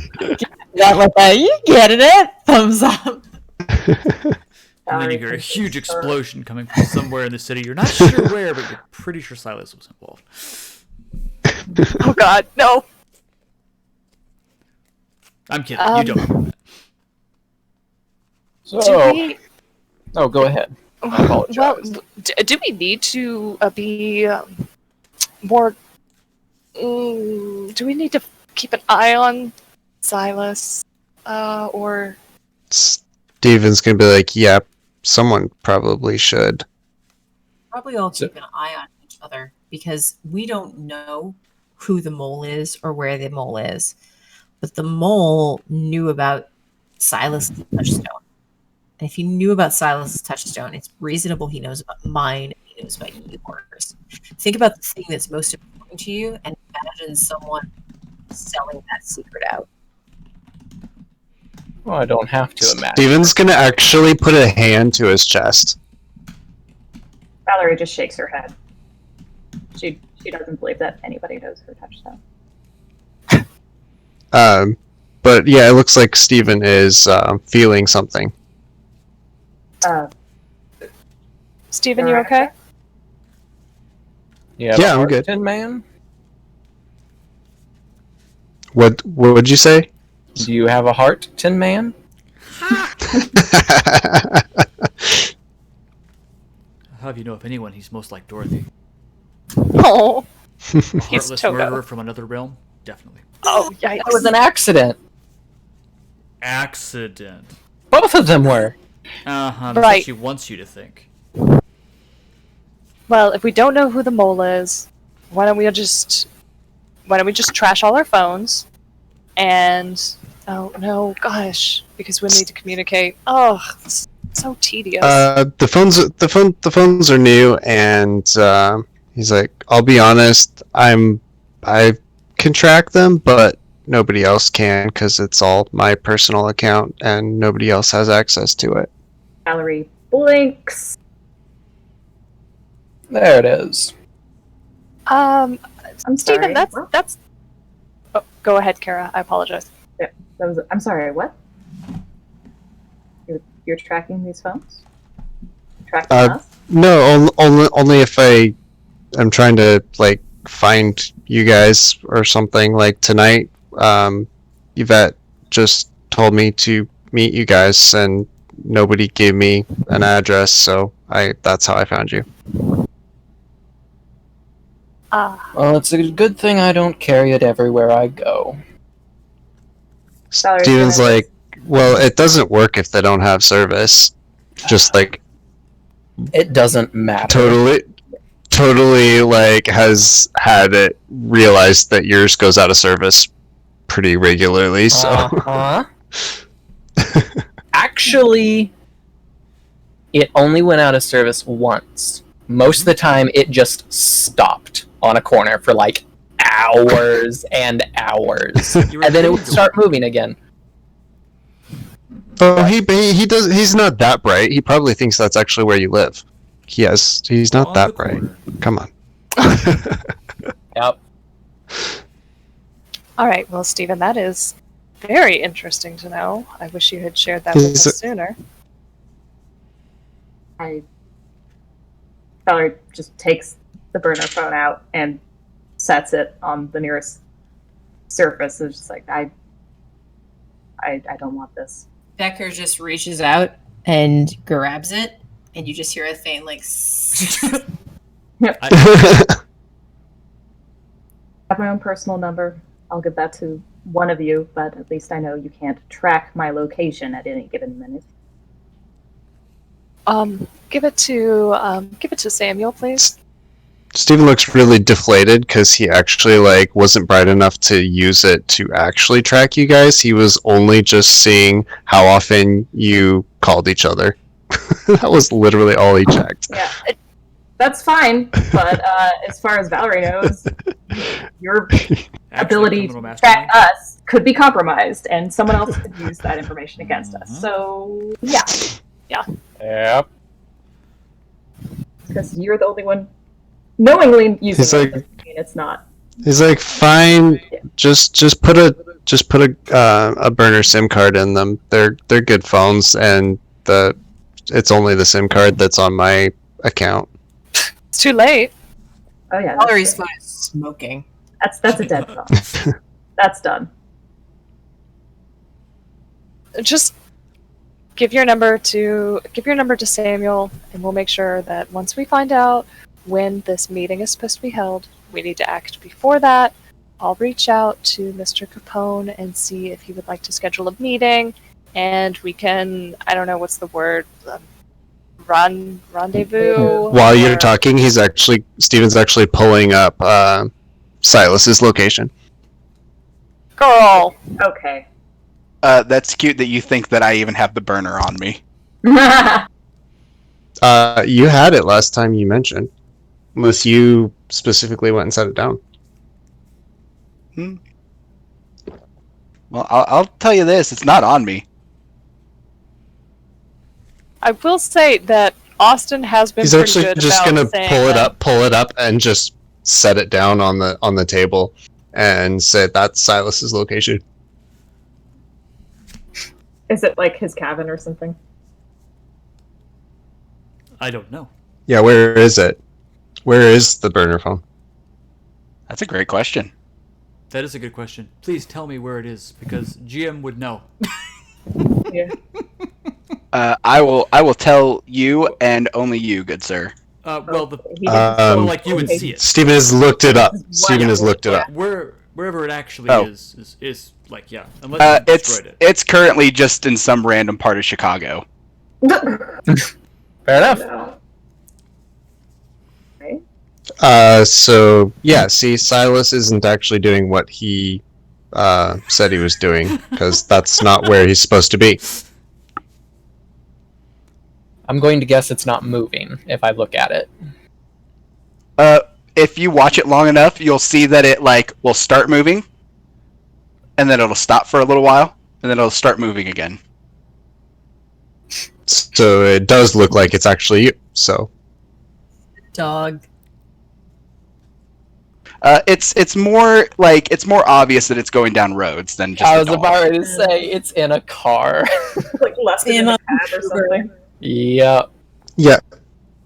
that like a you get it thumbs up. and then you hear a huge explosion coming from somewhere in the city. You're not sure where, but you're pretty sure Silas was involved. Oh god, no! I'm kidding. You don't. So, Do we... oh, go ahead. apologize. Well, do we need to be more? Do we need to keep an eye on Silas, or? Steven's gonna be like, yeah, someone probably should. Probably all So- keep an eye on each other because we don't know who the mole is or where the mole is. But the mole knew about Silas's touchstone. And if he knew about Silas's touchstone, it's reasonable he knows about mine and he knows about yours. Think about the thing that's most important to you and imagine someone selling that secret out. Well, I don't have to imagine. Steven's gonna actually put a hand to his chest. Valerie just shakes her head. She doesn't believe that anybody knows her touchstone. But yeah, it looks like Steven is feeling something. Steven, you okay? Yeah, I'm good. Tin Man? What would you say? Do you have a heart, Tin Man? How do you know if anyone he's most like Dorothy? Oh, A He's heartless Togo. murderer from another realm? Definitely. oh, yikes! That was an accident. Accident. Both of them were. That's Right. what she wants you to think. Well, if we don't know who the mole is, why don't we just trash all our phones? And oh no, gosh, because we need to communicate. Oh, it's so tedious. The phones are new, and he's like, I'll be honest, I can track them, but nobody else can because it's all my personal account, and nobody else has access to it. Valerie blinks. There it is. I'm Steven, sorry. that's. Oh, go ahead, Kara. I apologize. I'm sorry. What? You're tracking these phones? Tracking us? No, only if I'm trying to like find you guys or something. Like tonight, Yvette just told me to meet you guys, and nobody gave me an address, so that's how I found you. Well, it's a good thing I don't carry it everywhere I go. Valerie, Steven's can I like, well, it doesn't work if they don't have service. Just like It doesn't matter. totally like has had it realized that yours goes out of service pretty regularly, so Uh-huh. Actually, it only went out of service once. Most of the time, it just stopped on a corner for like hours and hours, You were and then it would able to- start moving again. Oh, he's not that bright. He probably thinks that's actually where you live. He's not On that the bright. corner. Come on. Yep. All right, well, Steven, that is very interesting to know. I wish you had shared that Is with us it- sooner. Valerie just takes the burner phone out and sets it on the nearest surface. It's just like, I don't want this. Becker just reaches out and grabs it, and you just hear a faint like. I have my own personal number. I'll give that to one of you, but at least I know you can't track my location at any given minute. Give it to Samuel, please. Steven looks really deflated because he actually like wasn't bright enough to use it to actually track you guys. He was only just seeing how often you called each other. That was literally all he checked. Yeah, that's fine, but as far as Valerie knows, your ability to criminal track mastermind. us could be compromised, and someone else could use that information against us. Mhm. So, yeah, Yep. because you're the only one knowingly using He's it. like- Doesn't mean it's not. He's like, fine, just put a burner SIM card in them. They're good phones, and it's only the SIM card that's on my account. It's too late. Oh yeah, Valerie's phone is smoking. that's a dead phone. That's done. Just give your number to Samuel, and we'll make sure that once we find out when this meeting is supposed to be held, we need to act before that. I'll reach out to Mr. Capone and see if he would like to schedule a meeting, and we can, I don't know what's the word, rendezvous. While you're talking, Steven's actually pulling up Silas's location. Girl. Okay. That's cute that you think that I even have the burner on me. You had it last time you mentioned, unless you specifically went and set it down. Well, I'll tell you this: it's not on me. I will say that Austin has been He's pretty actually good just about gonna saying pull it up, and just set it down on the table, and say that's Silas's location. Is it like his cabin or something? I don't know. Yeah, where is it? Where is the burner phone? That's a great question. That is a good question. Please tell me where it is, because GM would know. Yeah. I will tell you and only you, good sir. Well, He didn't well, Um, like you would see it. Steven has looked it up. Steven has looked it up. Wherever it actually Oh. is like, yeah. Unless you destroyed it. It's currently just in some random part of Chicago. Fair enough. So yeah, see, Silas isn't actually doing what he said he was doing, because that's not where he's supposed to be. I'm going to guess it's not moving if I look at it. If you watch it long enough, you'll see that it will start moving, and then it'll stop for a little while, and then it'll start moving again. So it does look like it's actually you. So Dog. It's more obvious that it's going down roads than just. I a was dog. about to say it's in a car. Like left in a cab or something. Yep. yeah,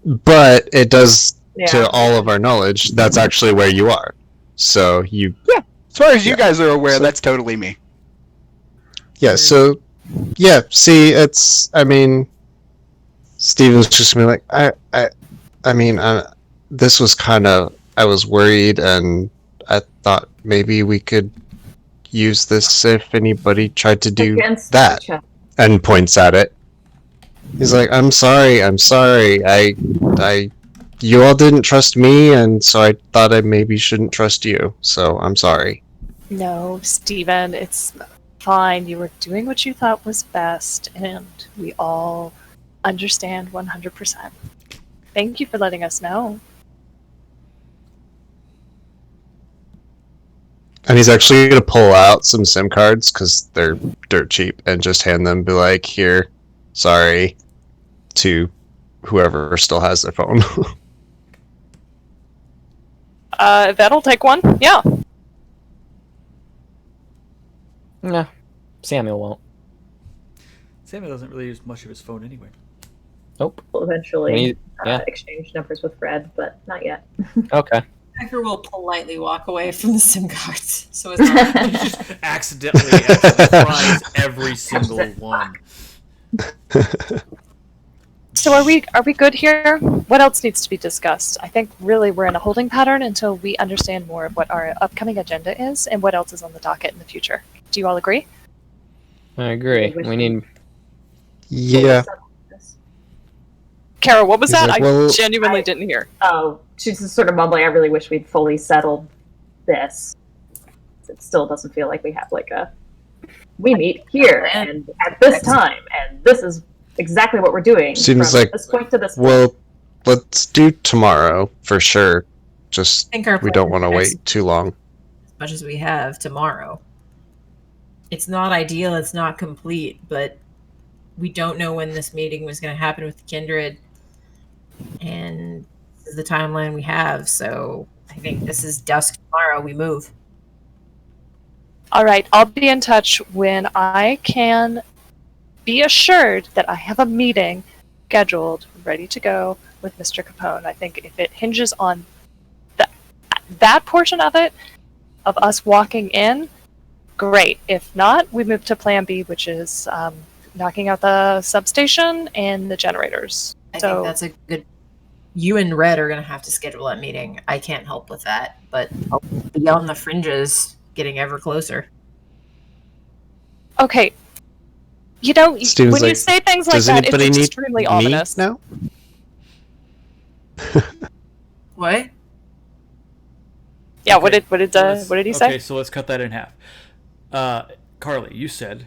but it does, Yeah. to all of our knowledge, that's actually where you are. So you, As far as you Yeah. guys are aware, So- that's totally me. yeah. So yeah, see, I mean, Steven's just gonna be like, I mean, this was kind of, I was worried, and I thought maybe we could use this if anybody tried to do Against that, each other. and points at it. He's like, I'm sorry, you all didn't trust me, and so I thought I maybe shouldn't trust you, so I'm sorry. No, Steven, it's fine. You were doing what you thought was best, and we all understand 100%. Thank you for letting us know. And he's actually gonna pull out some SIM cards, because they're dirt cheap, and just hand them, be like, here, sorry, to whoever still has their phone. That'll take one. Yeah. Nah, Samuel won't. Samuel doesn't really use much of his phone anyway. Nope. We'll eventually We- yeah. exchange numbers with Fred, but not yet. Okay. Becker will politely walk away from the SIM cards, so it's not. Just accidentally fries every single one. So are we good here? What else needs to be discussed? I think really we're in a holding pattern until we understand more of what our upcoming agenda is and what else is on the docket in the future. Do you all agree? I agree. We need. Yeah. Kara, what was He's that? like, I well- genuinely didn't hear. Oh, she's just sort of mumbling. I really wish we'd fully settled this. It still doesn't feel like we have we meet here and at this time, and this is exactly what we're doing. Steven's from like, this point to this point. Well, let's do tomorrow, for sure. Just, I think our we don't want to plan is wait too long. as much as we have tomorrow. It's not ideal, it's not complete, but we don't know when this meeting was going to happen with the Kindred. And this is the timeline we have, so I think this is dusk tomorrow, we move. All right, I'll be in touch when I can be assured that I have a meeting scheduled, ready to go with Mr. Capone. I think if it hinges on that portion of it, of us walking in, great. If not, we move to Plan B, which is knocking out the substation and the generators. I So- think that's a good. You and Red are going to have to schedule that meeting. I can't help with that, but I'll be on the fringes, getting ever closer. Okay. Steven's when you like, say things like Does that, anybody it's need extremely me ominous. now? What? Yeah, Okay, what did he say? Okay, so let's cut that in half. Carly, you said.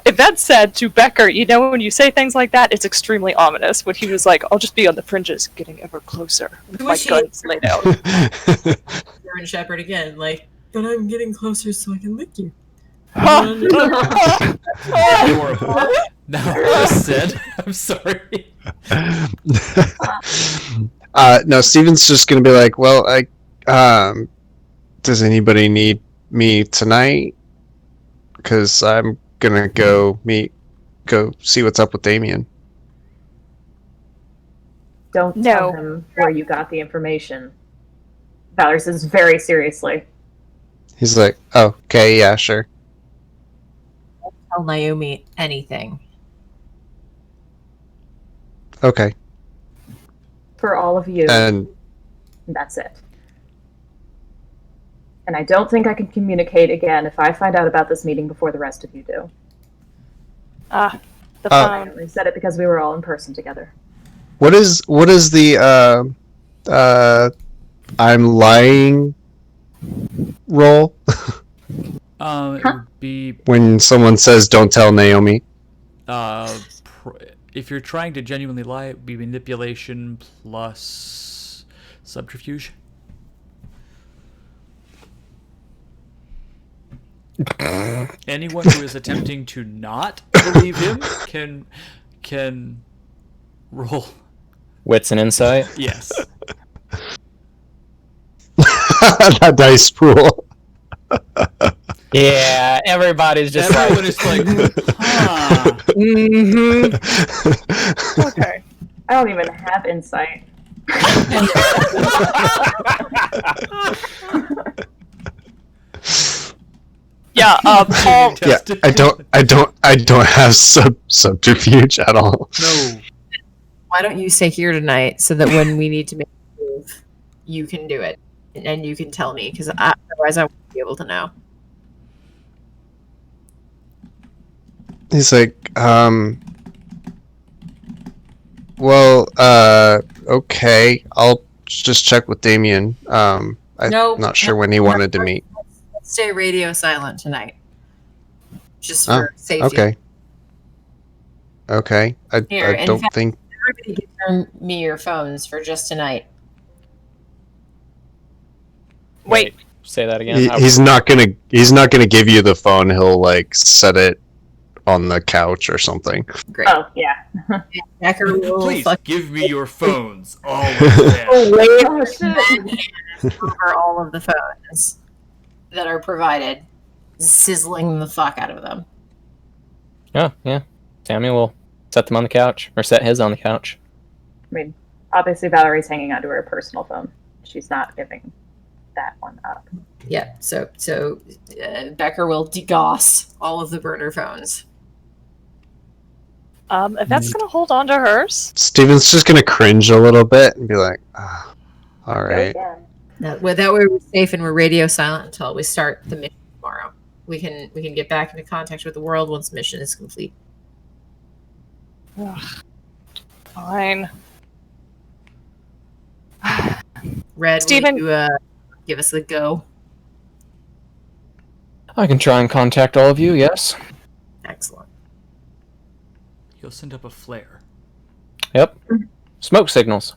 Yvette said to Becker, when you say things like that, it's extremely ominous. When he was like, I'll just be on the fringes, getting ever closer with Who my is he? guns laid out. German Shepherd again, like, but I'm getting closer so I can lick you. Adorable. Now, just said. I'm sorry. No, Steven's just gonna be like, well, does anybody need me tonight? Because I'm gonna go see what's up with Damien. Don't No. tell him where you got the information. Valerie says very seriously. He's like, oh, okay, yeah, sure. Tell Naomi anything. Okay. For all of you, And that's it. And I don't think I can communicate again if I find out about this meeting before the rest of you do. The Oh. I phone. only said it because we were all in person together. what is the I'm lying roll It would be when someone says don't tell Naomi? if you're trying to genuinely lie, it would be manipulation plus subterfuge. Anyone who is attempting to not believe him can roll. Wits and insight. Yes. That dice pool. Yeah, everybody's just Everyone like, is like, huh. mm-hmm. Okay. I don't even have insight. Yeah, Paul. Yeah, I don't have subterfuge at all. No. Why don't you stay here tonight so that when we need to make a move, you can do it and you can tell me because otherwise I won't be able to know. He's like, well, okay, I'll just check with Damien. I'm No, not sure when he wanted to meet. Let's stay radio silent tonight. Just Oh, for safety. Okay. I Here, in don't fact- think. Everybody can turn me your phones for just tonight. Wait. Say that again. He's not gonna give you the phone. He'll like set it on the couch or something. Great. Oh, yeah. Becker will Please fuck give me your phones. All of them. Wait. Oh, shit. over all of the phones that are provided, sizzling the fuck out of them. Oh, yeah. Samuel will set them on the couch, or set his on the couch. I mean, obviously Valerie's hanging onto her personal phone. She's not giving that one up. Yeah, so Becker will degoss all of the burner phones. Yvette's gonna hold on to hers. Steven's just gonna cringe a little bit and be like, ah, all right. Yeah. That way we're safe and we're radio silent until we start the mission tomorrow. We can get back into contact with the world once the mission is complete. Ugh. Fine. Red, Steven- will you give us the go? I can try and contact all of you, yes. Excellent. He'll send up a flare. Yep. Smoke signals.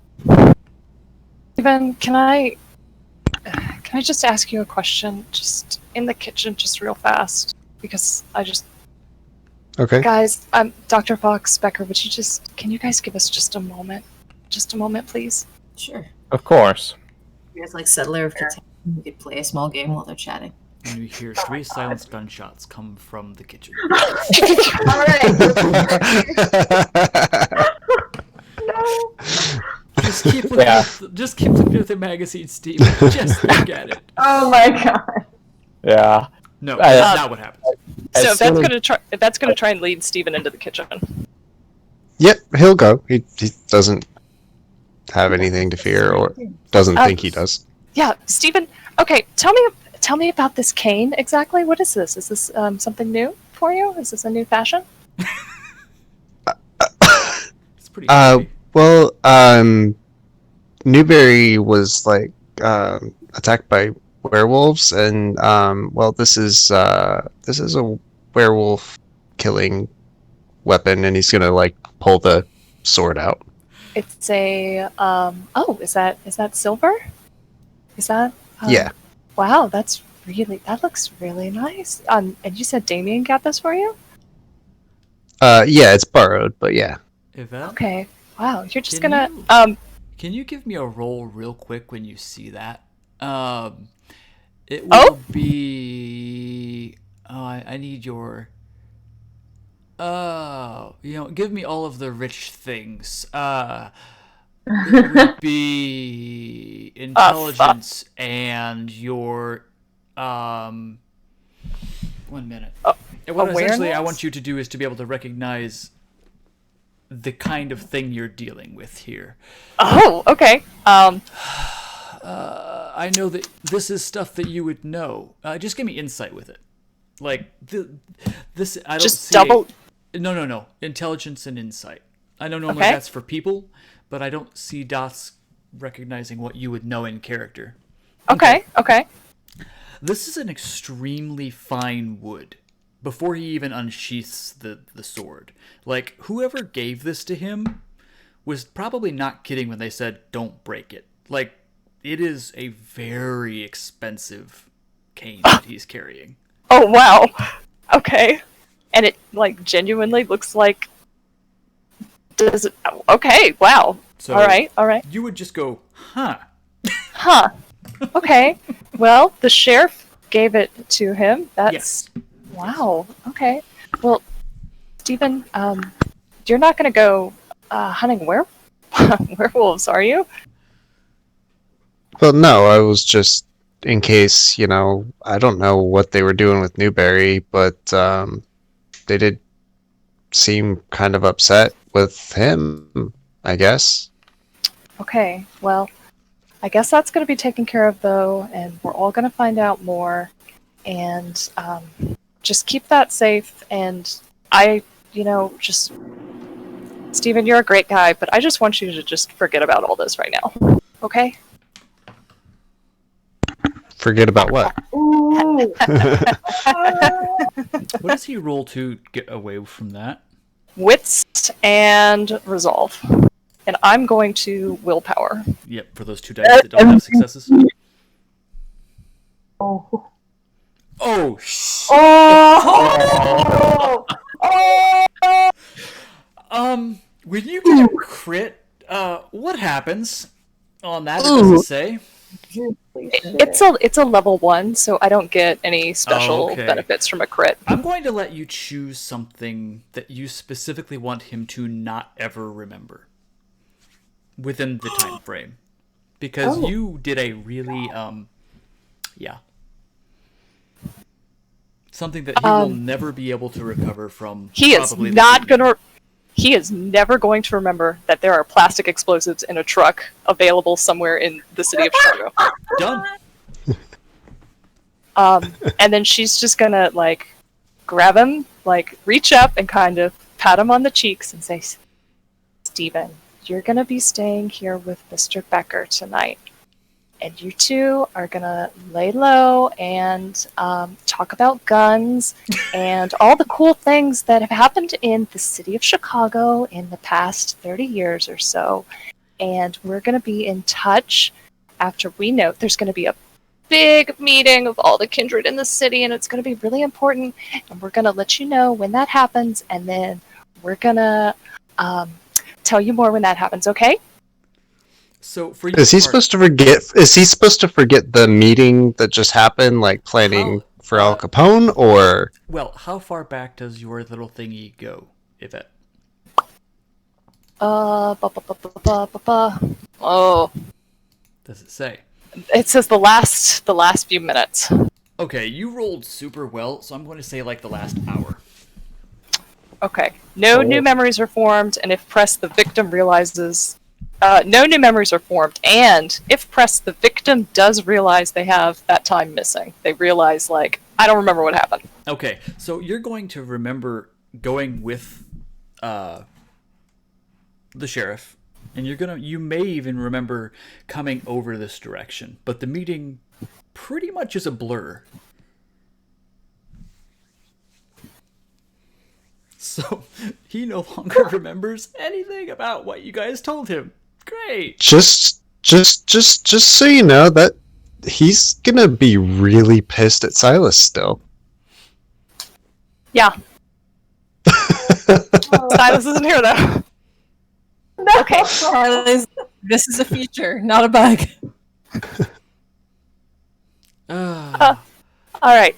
Steven, can I just ask you a question? Just in the kitchen, just real fast. Because Okay. guys, Dr. Fox, Becker, can you guys give us just a moment? Just a moment, please? Sure. Of course. You guys like Settler of Catan? We could play a small game while they're chatting. And you hear three silenced gunshots come from the kitchen. All right. No. Just keep looking. Yeah. Just keep looking at the magazine, Steve. Just look at it. Oh my god. Yeah. No, I- that's not what happens. So As soon as- if that's gonna try and lead Steven into the kitchen. Yep, he'll go. He doesn't have anything to fear, or doesn't think he does. Yeah, Steven. Okay, tell me about this cane exactly. What is this? Is this something new for you? Is this a new fashion? It's pretty creepy. Well, Newberry was like attacked by werewolves, and well, this is a werewolf killing weapon, and he's gonna like pull the sword out. It's a oh, is that silver? Is that Yeah. Wow, that looks really nice. And you said Damien got this for you? Yeah, it's borrowed, but yeah. Yvette, Okay. Wow, you're just Can gonna you- can you give me a roll real quick when you see that? It will be. Oh, I need your. Give me all of the rich things. It would be intelligence and your 1 minute. And what essentially I awareness? want you to do is to be able to recognize the kind of thing you're dealing with here. Oh, okay. I know that this is stuff that you would know. Just give me insight with it. Like this, I don't Just see double- No. Intelligence and insight. I know normally Okay. that's for people, but I don't see Dots recognizing what you would know in character. Okay. This is an extremely fine wood. Before he even unsheaths the sword, like whoever gave this to him was probably not kidding when they said don't break it. Like it is a very expensive cane that he's carrying. Oh wow. Okay. And it like genuinely looks like does it okay, wow. So All right. You would just go, huh? Huh. Okay. Well, the sheriff gave it to him. That's Yes. wow. Okay. Well, Stephen, you're not going to go hunting werewolves, are you? Well, no, I was just in case, I don't know what they were doing with Newberry, but they did seem kind of upset with him, I guess. Okay. Well, I guess that's going to be taken care of, though, and we're all going to find out more. And just keep that safe. And just Stephen, you're a great guy, but I just want you to just forget about all this right now. Okay? Forget about what? What does he roll to get away from that? Wits and resolve. And I'm going to willpower. Yep, for those 2 dice that don't have successes. Oh. Oh, when you get a crit, what happens on that? It doesn't say. It's a level 1, so I don't get any special Okay. benefits from a crit. I'm going to let you choose something that you specifically want him to not ever remember within the time frame, because you did a really something that he will never be able to recover from. He is probably this not evening. gonna. He is never going to remember that there are plastic explosives in a truck available somewhere in the city of Chicago. Done. And then she's just gonna like grab him, like reach up and kind of pat him on the cheeks and say, "Steven, you're gonna be staying here with Mr. Becker tonight. And you two are gonna lay low and talk about guns and all the cool things that have happened in the city of Chicago in the past 30 years or so. And we're gonna be in touch after we know there's gonna be a big meeting of all the kindred in the city, and it's gonna be really important. And we're gonna let you know when that happens, and then we're gonna tell you more when that happens. Okay?" So for you, Is he supposed to forget? Is he supposed to forget the meeting that just happened, like planning for Al Capone, or? Well, how far back does your little thingy go, Yvette? Oh, Does it say? it says the last few minutes. Okay, you rolled super well, so I'm going to say like the last hour. Okay. No Oh. new memories are formed, and if pressed, the victim realizes. No new memories are formed, and if pressed, the victim does realize they have that time missing. They realize, like, I don't remember what happened. Okay, so you're going to remember going with the sheriff, and you may even remember coming over this direction, but the meeting pretty much is a blur. So he no longer remembers anything about what you guys told him. Great. Just so you know that he's gonna be really pissed at Silas still. Yeah. Silas isn't here, though. Okay. Charlie's, this is a feature, not a bug. All right.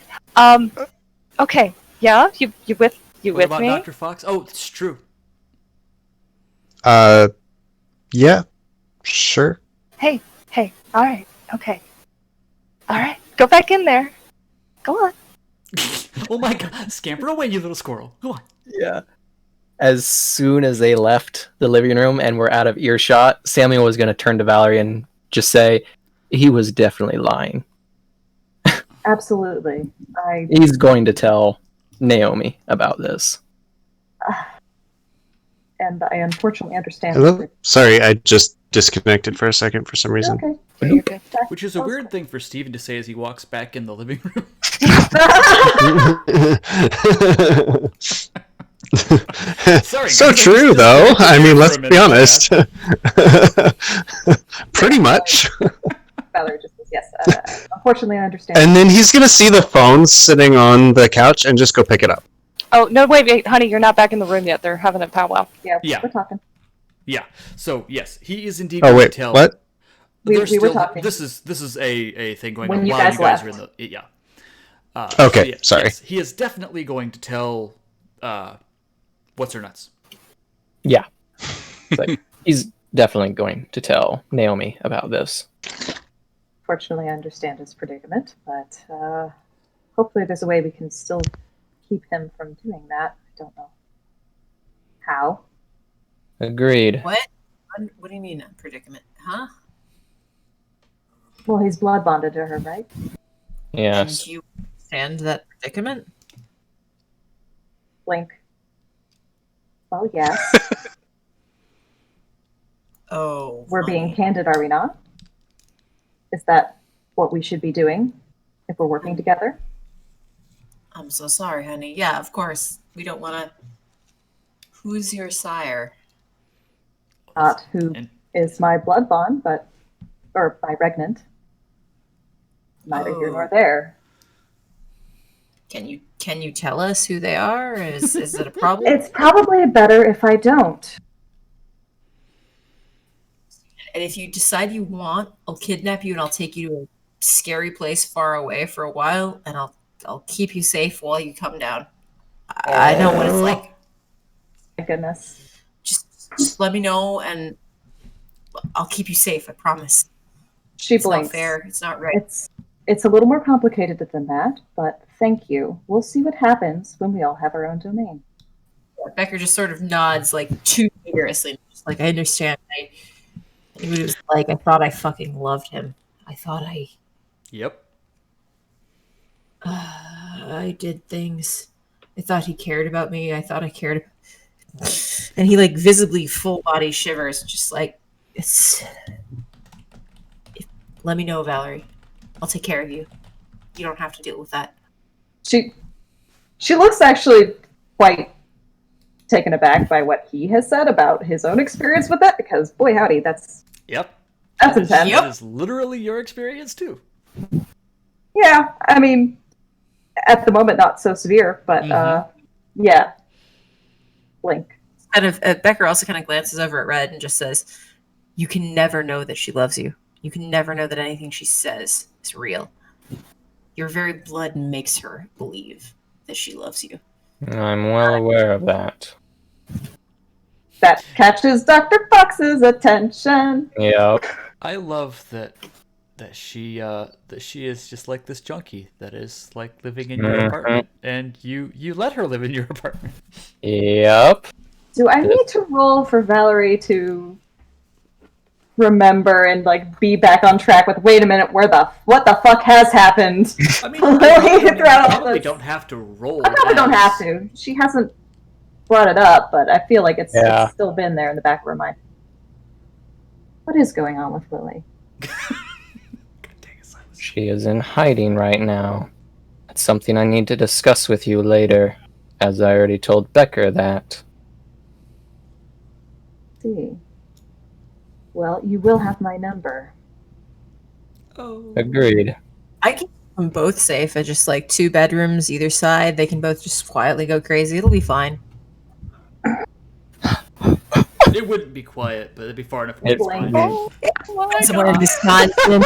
Okay. Yeah. You with what with about me? Dr. Fox? Oh, it's true. Yeah, sure. Hey. All right. Okay. All right. Go back in there. Go on. Oh my god, scamper away, you little squirrel. Go on. Yeah. As soon as they left the living room and were out of earshot, Samuel was going to turn to Valerie and just say, he was definitely lying. Absolutely. He's going to tell Naomi about this. And I unfortunately understand. Hello? Sorry, I just disconnected for a second for some reason. Okay. You're good. Which is a weird thing for Steven to say as he walks back in the living room. Sorry, So guys, I true, just though. disconnected I there mean, for let's a be minute, honest. Pretty much. Valerie just says yes. Unfortunately, I understand. And then he's gonna see the phone sitting on the couch and just go pick it up. Oh no! Wait, honey, you're not back in the room yet. They're having a powwow. Yeah, Yeah. we're talking. Yeah. So yes, he is indeed Oh going wait, to tell. what? We They're were still- talking. This is a thing going When on you while guys you guys left. are in the yeah. Okay, sorry. Yes, he is definitely going to tell. What's her nuts? Yeah. It's like, he's definitely going to tell Naomi about this. Fortunately, I understand his predicament, but hopefully there's a way we can still keep him from doing that. I don't know how. Agreed. What? What do you mean, a predicament? Huh? Well, he's blood bonded to her, right? Yes. And you understand that predicament? Blink. Well, yes. Oh, We're being honey. candid, are we not? Is that what we should be doing if we're working together? I'm so sorry, honey. Yeah, of course. We don't want to. Who's your sire? Not who And is my blood bond, but or my regnant. Neither here nor there. Can you tell us who they are? Is it a problem? It's probably better if I don't. And if you decide you want, I'll kidnap you and I'll take you to a scary place far away for a while, and I'll keep you safe while you come down. I know what it's like. My goodness. Just let me know, and I'll keep you safe. I promise. She It's not blinks. fair. It's not right. It's a little more complicated than that, but thank you. We'll see what happens when we all have our own domain. Becker just sort of nods like too vigorously, just like I understand. I knew what it was like. I thought I fucking loved him. I thought yep. I did things. I thought he cared about me. I thought I cared. And he like visibly full body shivers, just like let me know, Valerie. I'll take care of you. You don't have to deal with that. She looks actually quite taken aback by what he has said about his own experience with it, because boy howdy, that's Yep. intense. Yep. That is literally your experience too. Yeah, I mean, at the moment not so severe, but yeah. Blink. Kind of Becker also kind of glances over at Red and just says, "You can never know that she loves you. You can never know that anything she says is real. Your very blood makes her believe that she loves you." I'm well aware of that. That catches Dr. Fox's attention. Yep. I love that that she is just like this junkie that is like living in your Mhm. apartment, and you let her live in your apartment. Yep. Do I need to roll for Valerie to remember and like be back on track with? Wait a minute, what the fuck has happened? I mean, Lily, you throughout all probably this. don't have to roll. I probably don't have to. She hasn't brought it up, but I feel like it's Yeah. still been there in the back of her mind. What is going on with Lily? God dang it, Silas. She is in hiding right now. It's something I need to discuss with you later, as I already told Becker that. See. Well, you will have my number. Oh. Agreed. I can keep them both safe at just like 2 bedrooms either side. They can both just quietly go crazy. It'll be fine. It wouldn't be quiet, but it'd be far enough. It's It's fine. Somewhere in Wisconsin.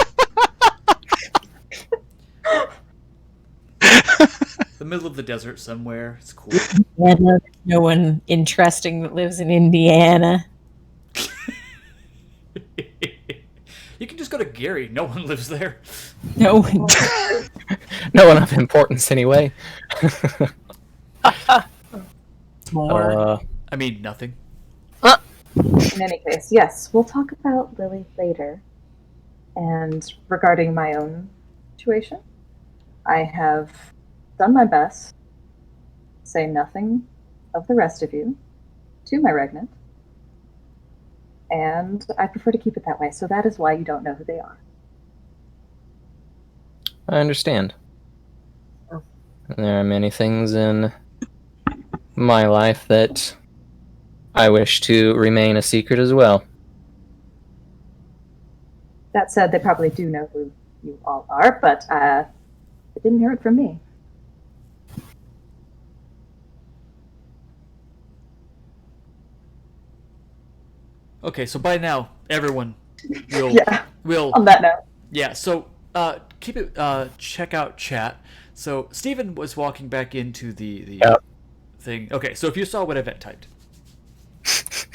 The middle of the desert somewhere. It's cool. Indiana. No one interesting that lives in Indiana. You can just go to Gary. No one lives there. No one. No one of importance, anyway. More. I mean, nothing. In any case, yes, we'll talk about Lily later. And regarding my own situation, I have done my best to say nothing of the rest of you to my regnant. And I prefer to keep it that way, so that is why you don't know who they are. I understand. There are many things in my life that I wish to remain a secret as well. That said, they probably do know who you all are, but they didn't hear it from me. Okay, so by now, everyone will Yeah, will on that note. yeah. So keep it. Check out chat. So Steven was walking back into the Yep. thing. Okay, so if you saw what Yvette typed.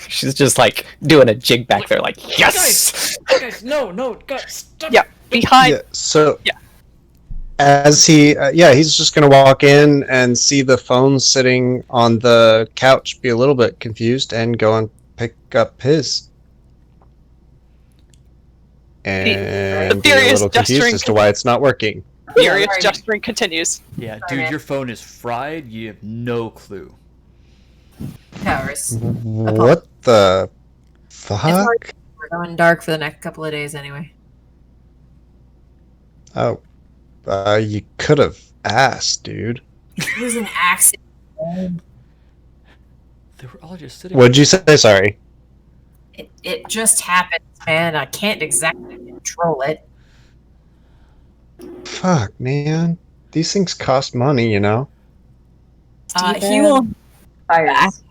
She's just like doing a jig back there, like, yes! Guys, no, guys, stop. Yeah, behind. Yeah, so Yeah. as he's just gonna walk in and see the phone sitting on the couch, be a little bit confused, and go and pick up his. And be a furious little confused gesturing as to why it's not working. Furious Sorry. gesturing continues. Yeah, Sorry, dude, man. your phone is fried. You have no clue. Powers. What the fuck? We're going dark for the next couple of days anyway. Oh, you could have asked, dude. It was an accident. They were all just sitting. What'd you say? Sorry. It just happened, man. I can't exactly control it. Fuck, man. These things cost money, you know? He will Fires.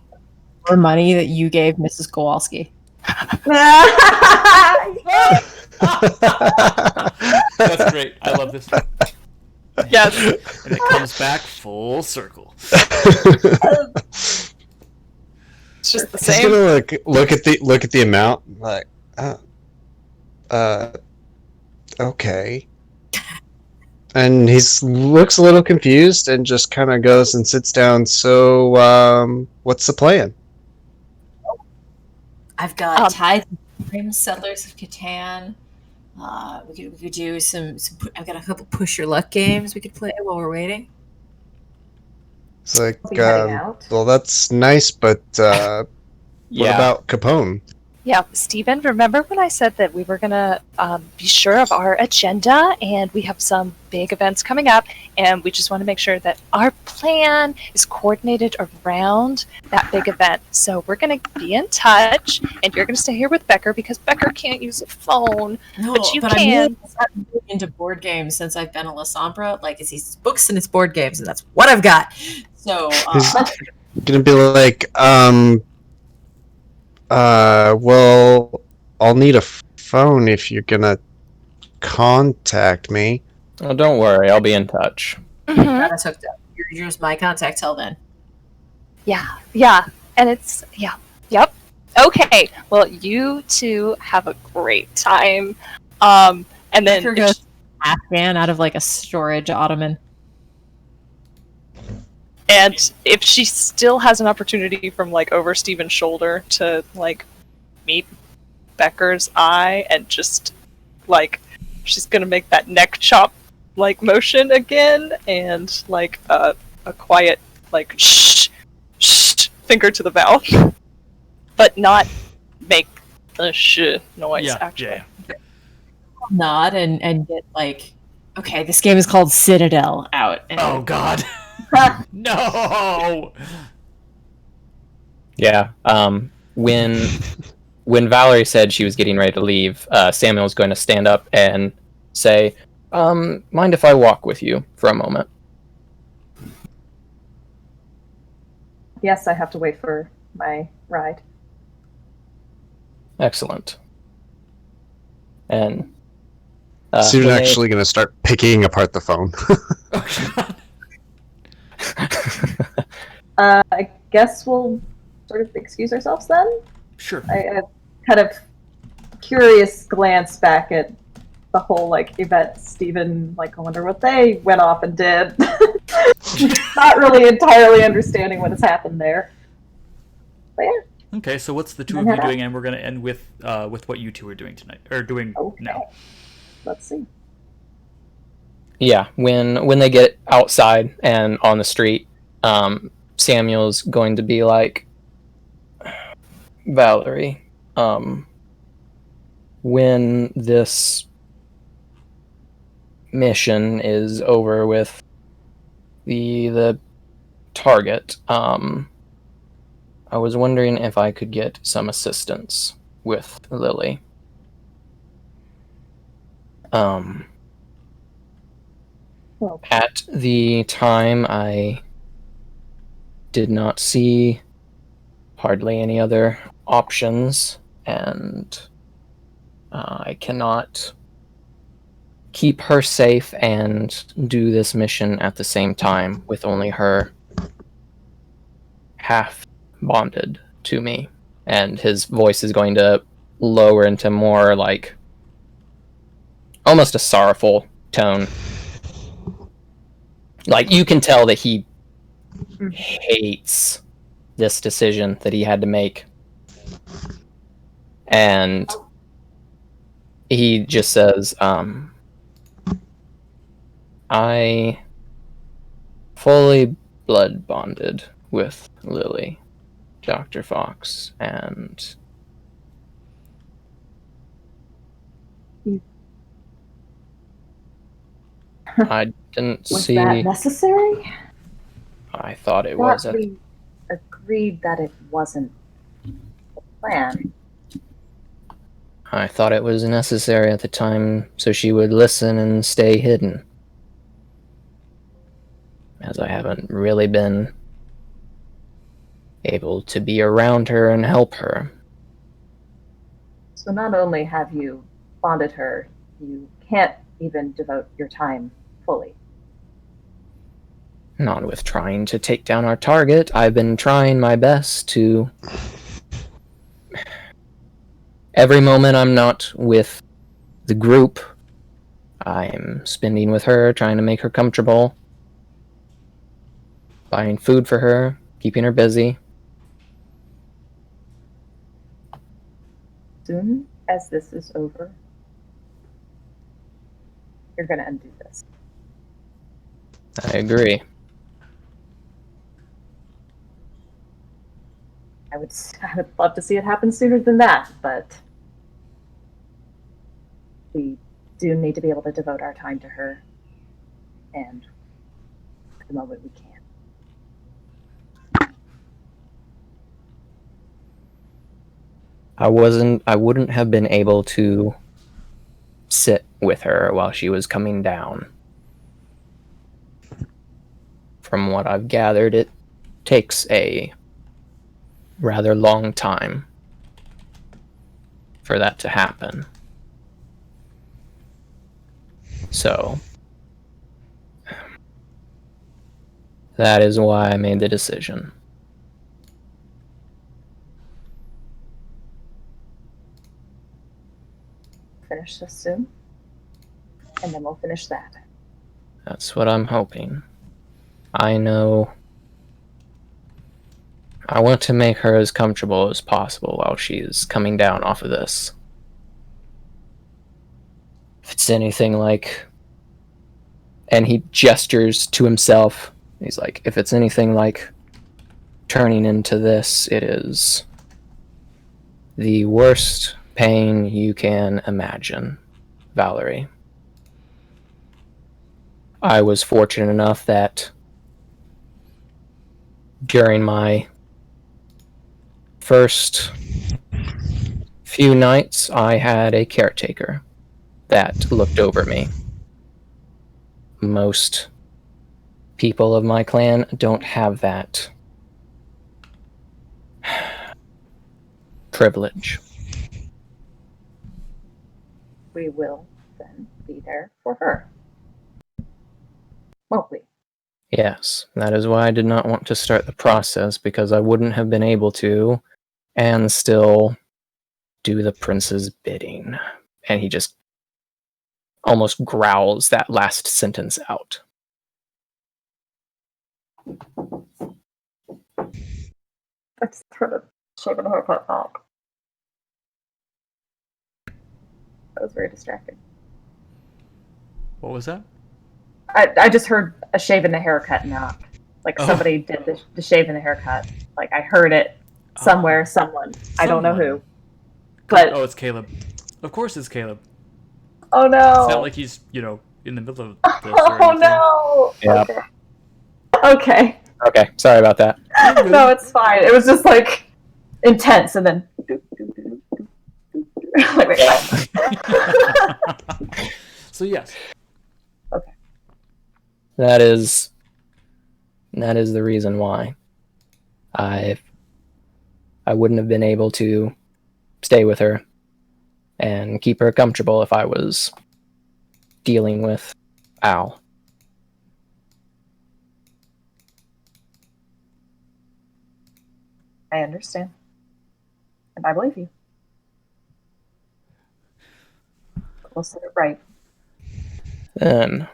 for money that you gave Mrs. Kowalski. That's great. I love this. Yes. And it comes back full circle. It's just the He's same. gonna look at the amount, like, okay. And he's looks a little confused and just kind of goes and sits down. So, what's the plan? I've got Tide Frame Settlers of Catan. We could do some. I've got a couple push your luck games we could play while we're waiting. It's like, Be heading out. well, that's nice, but what Yeah. about Capone? Yeah, Steven, remember when I said that we were going to be sure of our agenda and we have some big events coming up and we just want to make sure that our plan is coordinated around that big event. So we're going to be in touch and you're going to stay here with Becker because Becker can't use a phone. No, But you I'm can. really starting into board games since I've been a La Sombra. Like it's books and it's board games, and that's what I've got. So He's gonna be like, well, I'll need a phone if you're gonna contact me. Oh, don't worry, I'll be in touch. got us hooked up. You're just my contact till then. Yeah, and it's, yep. Okay, well, you two have a great time. And then Hector goes Afghan out of like a storage ottoman. and if she still has an opportunity from like over Steven's shoulder to like meet Becker's eye and just like she's gonna make that neck chop like motion again and like a quiet like shh shh finger to the mouth, but not make the sh noise actually. Nod and get like, okay, this game is called Citadel out. And Oh God. No. Yeah. When Valerie said she was getting ready to leave, Samuel was going to stand up and say, mind if I walk with you for a moment? Yes, I have to wait for my ride. Excellent. And Soon when they- actually going to start picking apart the phone. I guess we'll sort of excuse ourselves then. Sure. I kind of curious glance back at the whole like event. Steven, like, I wonder what they went off and did. Not really entirely understanding what has happened there. But yeah. Okay, so what's the two of you doing? And we're gonna end with what you two are doing tonight, or doing now. Let's see. Yeah, when they get outside and on the street, Samuel's going to be like, Valerie, when this mission is over with the target, I was wondering if I could get some assistance with Lily. At the time, I did not see hardly any other options, and I cannot keep her safe and do this mission at the same time with only her half bonded to me. And his voice is going to lower into more like almost a sorrowful tone. Like, you can tell that he hates this decision that he had to make. And he just says, I fully blood bonded with Lily, Dr. Fox, and I didn't Was see... that necessary? I thought it Thought was. we agreed that it wasn't the plan. I thought it was necessary at the time so she would listen and stay hidden. As I haven't really been able to be around her and help her. So not only have you bonded her, you can't even devote your time fully. Not with trying to take down our target. I've been trying my best to... Every moment I'm not with the group, I'm spending with her, trying to make her comfortable, buying food for her, keeping her busy. Soon as this is over, you're going to undo this. I agree. I would love to see it happen sooner than that, but we do need to be able to devote our time to her, and at the moment we can't. I wouldn't have been able to sit with her while she was coming down. From what I've gathered, it takes a rather long time for that to happen. So, that is why I made the decision. Finish this soon. and then we'll finish that. That's what I'm hoping. I know I want to make her as comfortable as possible while she's coming down off of this. If it's anything like... And he gestures to himself. He's like, if it's anything like turning into this, it is the worst pain you can imagine, Valerie. I was fortunate enough that during my first few nights, I had a caretaker that looked over me. Most people of my clan don't have that privilege. We will then be there for her. Won't we? Yes, that is why I did not want to start the process, because I wouldn't have been able to and still do the prince's bidding. And he just almost growls that last sentence out. I just heard a shaving haircut knock. That was very distracting. What was that? I just heard a shave and the haircut knock. Like somebody did the shave and the haircut. Like I heard it somewhere, someone. I don't know who. But Oh, it's Caleb. Of course it's Caleb. oh no. It's not like he's, in the middle of this or Oh anything. no. Yep. Okay. Okay. Okay, sorry about that. No, it's fine. It was just like intense and then like, wait, what? So yes. Okay. That is the reason why I wouldn't have been able to stay with her and keep her comfortable if I was dealing with Al. I understand. And I believe you. We'll set it right. Then,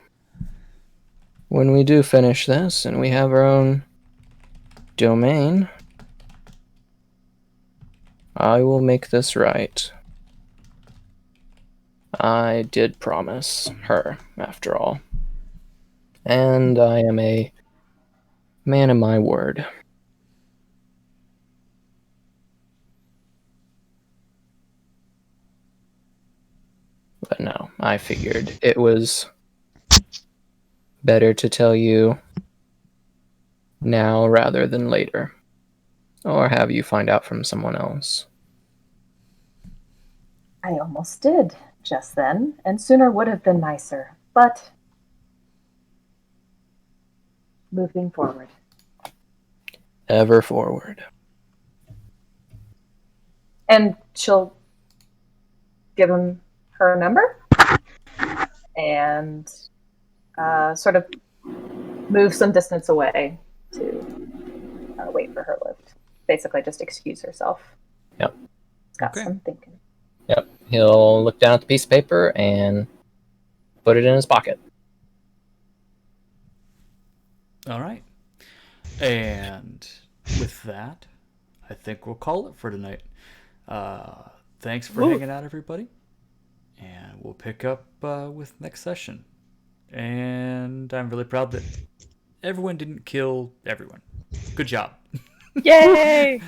when we do finish this and we have our own domain, I will make this right. I did promise her, after all. And I am a man of my word. But no, I figured it was better to tell you now rather than later. Or have you find out from someone else. I almost did just then, and sooner would have been nicer. But moving forward. Ever forward. And she'll give him her number and sort of move some distance away to wait for her lift. Basically, just excuse herself. Yep. It's got Okay. some thinking. Yep. He'll look down at the piece of paper and put it in his pocket. All right. And with that, I think we'll call it for tonight. Thanks for hanging out, everybody. And we'll pick up with next session. And I'm really proud that everyone didn't kill everyone. Good job. Yay!